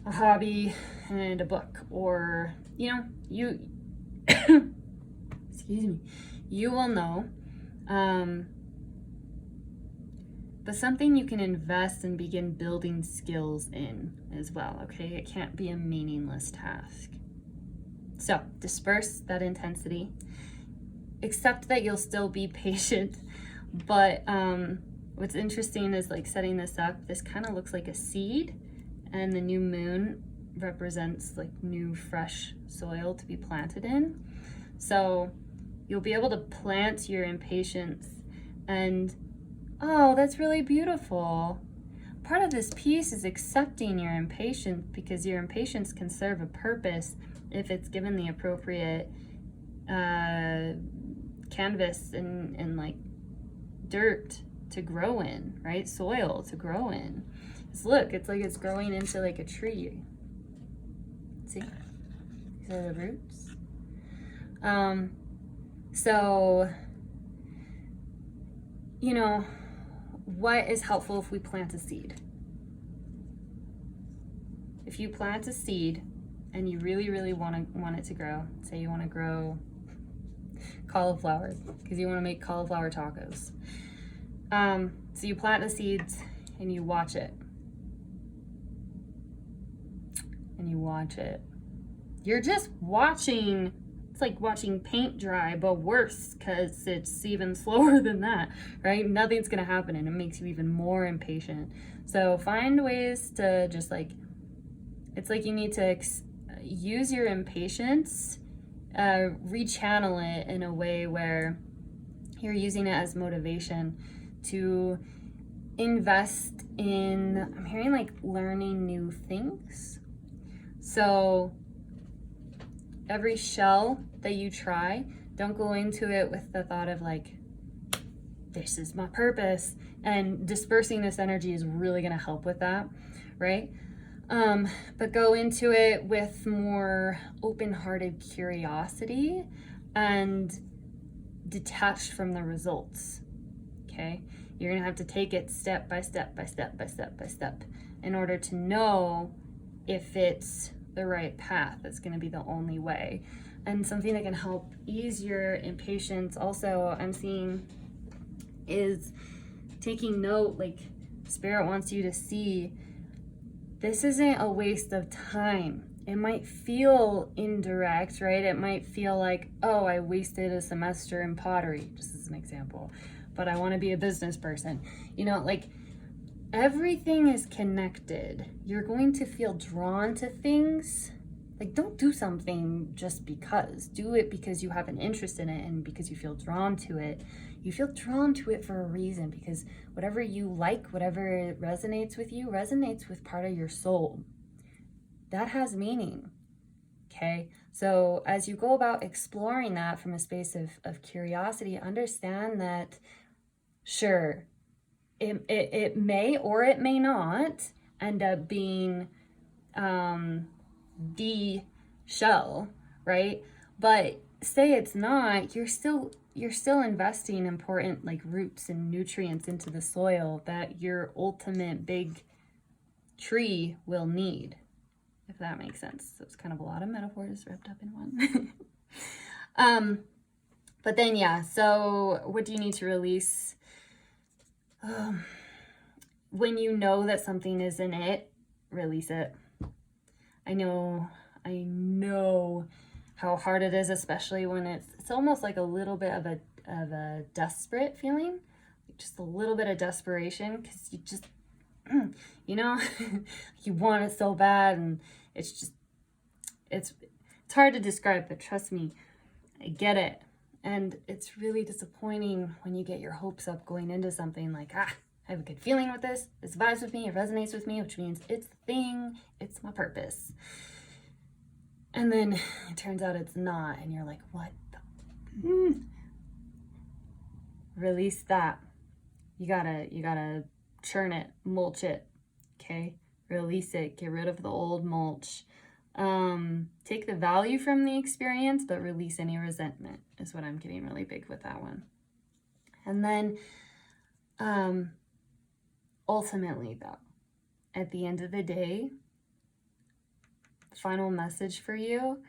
a hobby and a book, or, you know, you excuse me, you will know, but something you can invest and begin building skills in as well, okay? It can't be a meaningless task. So disperse that intensity. Accept that you'll still be patient, but what's interesting is, like, setting this up, this kind of looks like a seed, and the new moon represents like new fresh soil to be planted in. So you'll be able to plant your impatience, and oh, that's really beautiful. Part of this piece is accepting your impatience, because your impatience can serve a purpose if it's given the appropriate canvas and like dirt to grow in, right? Soil to grow in. Just look, it's like it's growing into like a tree. See? These are the roots. So, you know, what is helpful if we plant a seed? If you plant a seed and you really, really want it to grow, say you want to grow cauliflower because you want to make cauliflower tacos. So you plant the seeds and you watch it. And you watch it. You're just watching. It's like watching paint dry, but worse, because it's even slower than that, right? Nothing's gonna happen, and it makes you even more impatient. So find ways to just like, it's like you need to use your impatience, rechannel it in a way where you're using it as motivation to invest in, I'm hearing like learning new things. So every shell that you try, don't go into it with the thought of like, this is my purpose, and dispersing this energy is really going to help with that, right? But go into it with more open-hearted curiosity and detached from the results, okay? You're going to have to take it step by step by step by step by step in order to know if it's the right path. That's going to be the only way. And something that can help ease your impatience also, I'm seeing, is taking note. Like, Spirit wants you to see this isn't a waste of time. It might feel indirect, right? It might feel like, oh, I wasted a semester in pottery, just as an example, but I want to be a business person. You know, like, everything is connected. You're going to feel drawn to things. Like, don't do something just because. Do it because you have an interest in it and because you feel drawn to it. You feel drawn to it for a reason, because whatever you like, whatever resonates with you, resonates with part of your soul. That has meaning, okay? So as you go about exploring that from a space of curiosity, understand that, sure, it may or it may not end up being the shell, right? But say it's not, you're still investing important like roots and nutrients into the soil that your ultimate big tree will need, if that makes sense. So it's kind of a lot of metaphors wrapped up in one. But then, yeah, so what do you need to release? When you know that something isn't it, release it. I know how hard it is, especially when it's almost like a little bit of a desperate feeling, just a little bit of desperation, because you just, you know, you want it so bad, and it's hard to describe, but trust me, I get it. And it's really disappointing when you get your hopes up going into something like, I have a good feeling with this vibes with me, it resonates with me, which means it's the thing, it's my purpose. And then it turns out it's not, and you're like, what the? Release that. You gotta churn it, mulch it, okay? Release it, get rid of the old mulch. Take the value from the experience, but release any resentment is what I'm getting really big with that one. And then ultimately, though, at the end of the day, the final message for you,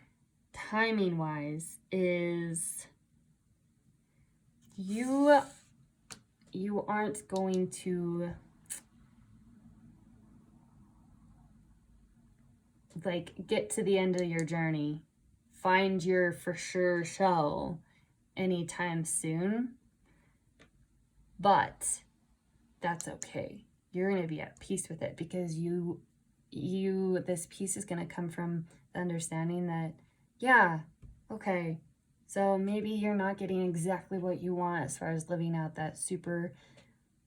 timing wise, is you aren't going to like get to the end of your journey, find your for sure shell anytime soon, but that's okay. You're going to be at peace with it, because this peace is going to come from the understanding that, yeah, okay, so maybe you're not getting exactly what you want as far as living out that super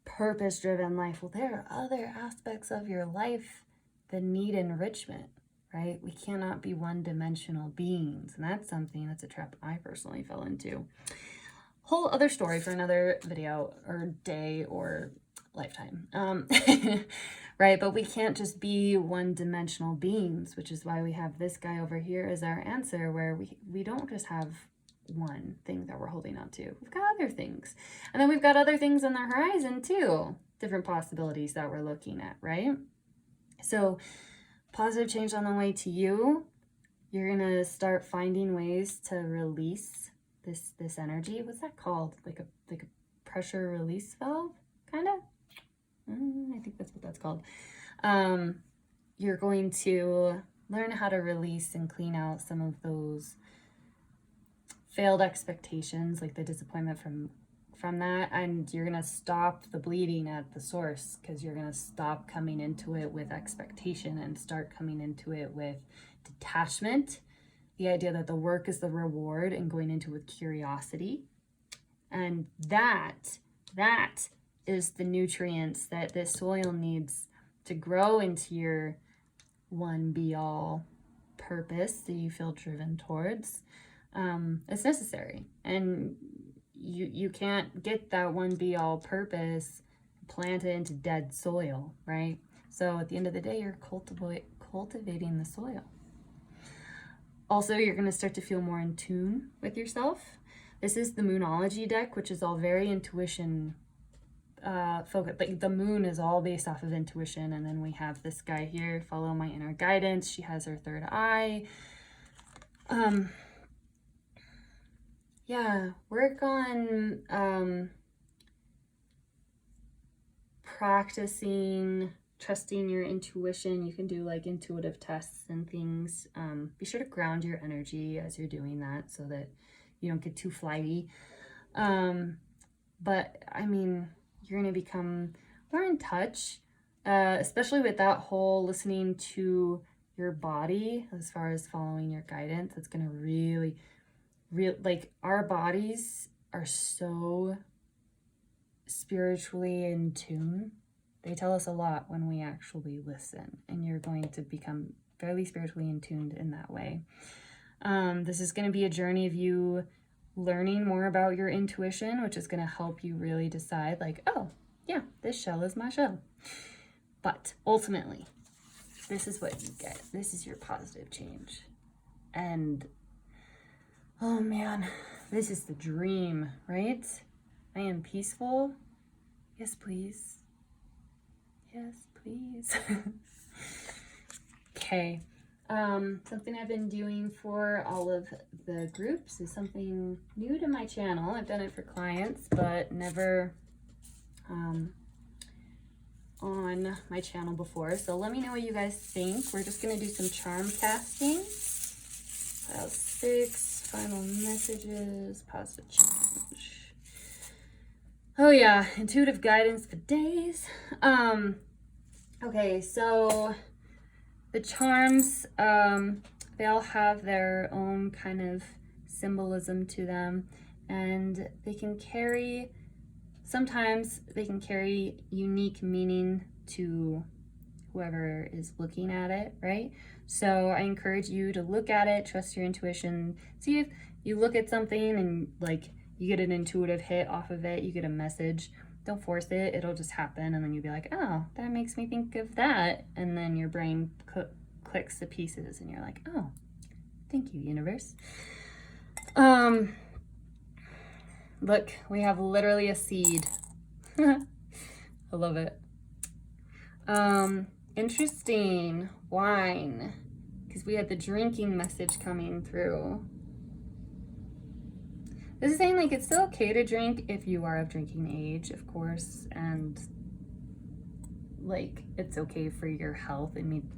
purpose-driven life. Well, there are other aspects of your life that need enrichment, right? We cannot be one-dimensional beings, and that's a trap I personally fell into. Whole other story for another video or day or lifetime, right? But we can't just be one-dimensional beings, which is why we have this guy over here as our answer, where we don't just have one thing that we're holding on to. We've got other things, and then we've got other things on the horizon too, different possibilities that we're looking at, right? So positive change on the way to you. You're gonna start finding ways to release this energy. What's that called? Like a pressure release valve, kind of? I think that's what that's called. You're going to learn how to release and clean out some of those failed expectations, like the disappointment from that, and you're gonna stop the bleeding at the source, because you're gonna stop coming into it with expectation and start coming into it with detachment, the idea that the work is the reward, and going into it with curiosity. And that is the nutrients that this soil needs to grow into your one be all purpose that you feel driven towards. It's necessary, and you can't get that one be all purpose planted into dead soil, right? So at the end of the day, you're cultivating the soil. Also, you're going to start to feel more in tune with yourself. This is the Moonology deck, which is all very intuition focused. Like, the moon is all based off of intuition, and then we have this guy here, follow my inner guidance. She has her third eye. Yeah, work on practicing trusting your intuition. You can do like intuitive tests and things. Be sure to ground your energy as you're doing that so that you don't get too flighty. But I mean, you're going to become more in touch, especially with that whole listening to your body as far as following your guidance. It's going to really, like, our bodies are so spiritually in tune. They tell us a lot when we actually listen, and you're going to become fairly spiritually in tuned in that way. This is going to be a journey of you learning more about your intuition, which is going to help you really decide, like, oh, yeah, this shell is my shell. But ultimately, this is what you get. This is your positive change. And, oh man, this is the dream, right? I am peaceful. Yes, please. Yes, please. Okay. Something I've been doing for all of the groups is something new to my channel. I've done it for clients, but never on my channel before. So let me know what you guys think. We're just going to do some charm casting. File 6, final messages, positive change. Oh yeah, intuitive guidance for days. Okay, so the charms, they all have their own kind of symbolism to them, and they can carry, sometimes they can carry unique meaning to whoever is looking at it, right? So I encourage you to look at it, trust your intuition. See if you look at something and like you get an intuitive hit off of it, you get a message. Don't force it, it'll just happen, and then you'll be like, oh, that makes me think of that, and then your brain clicks the pieces and you're like, oh, thank you, universe. Look, we have literally a seed. I love it. Interesting. Wine, because we had the drinking message coming through. This is saying, like, it's still okay to drink if you are of drinking age, of course, and like, it's okay for your health. I mean,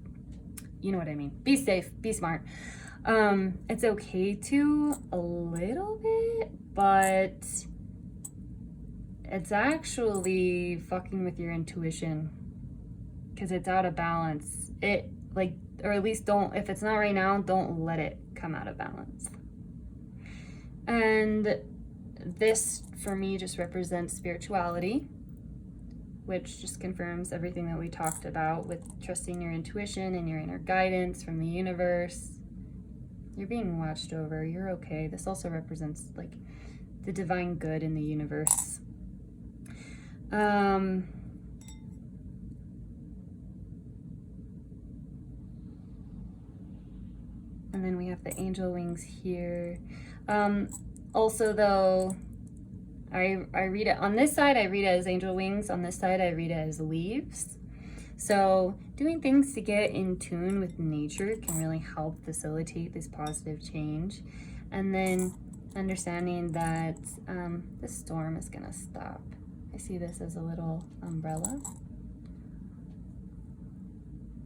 you know what I mean. Be safe, be smart. It's okay to a little bit, but it's actually fucking with your intuition because it's out of balance. It, like, or at least don't, if it's not right now, don't let it come out of balance. And this, for me, just represents spirituality, which just confirms everything that we talked about with trusting your intuition and your inner guidance from the universe. You're being watched over. You're okay. This also represents, like, the divine good in the universe. And then we have the angel wings here. Also, though, I read it on this side, I read it as angel wings. On this side, I read it as leaves. So doing things to get in tune with nature can really help facilitate this positive change. And then understanding that this storm is gonna stop. I see this as a little umbrella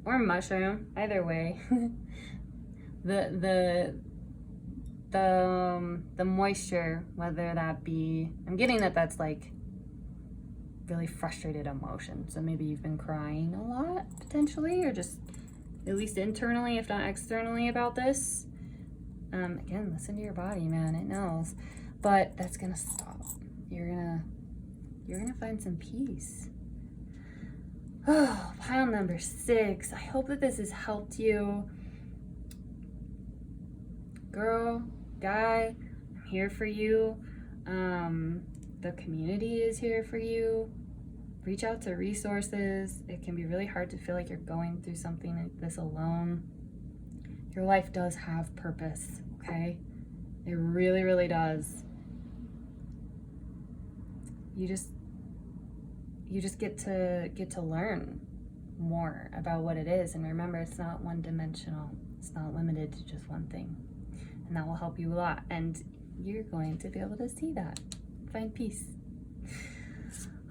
or mushroom, either way. the moisture, whether that be, I'm getting that that's like really frustrated emotion. So maybe you've been crying a lot potentially, or just at least internally, if not externally, about this. Again, listen to your body, man, it knows. But that's gonna stop. You're gonna find some peace. Oh, pile number 6. I hope that this has helped you. Girl, guy, I'm here for you. The community is here for you. Reach out to resources. It can be really hard to feel like you're going through something like this alone. Your life does have purpose, okay? It really, really does. You just get to learn more about what it is, and remember, it's not one-dimensional. It's not limited to just one thing. And that will help you a lot, and you're going to be able to see that. Find peace.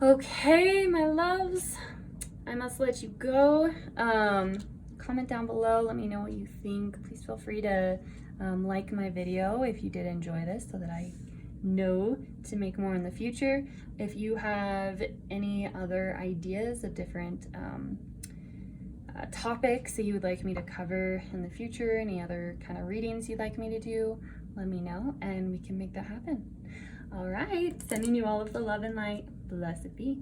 Okay, my loves, I must let you go. Comment down below, let me know what you think. Please feel free to like my video if you did enjoy this, so that I know to make more in the future. If you have any other ideas of different topics that you would like me to cover in the future, any other kind of readings you'd like me to do, let me know and we can make that happen. All right, sending you all of the love and light. Blessed be.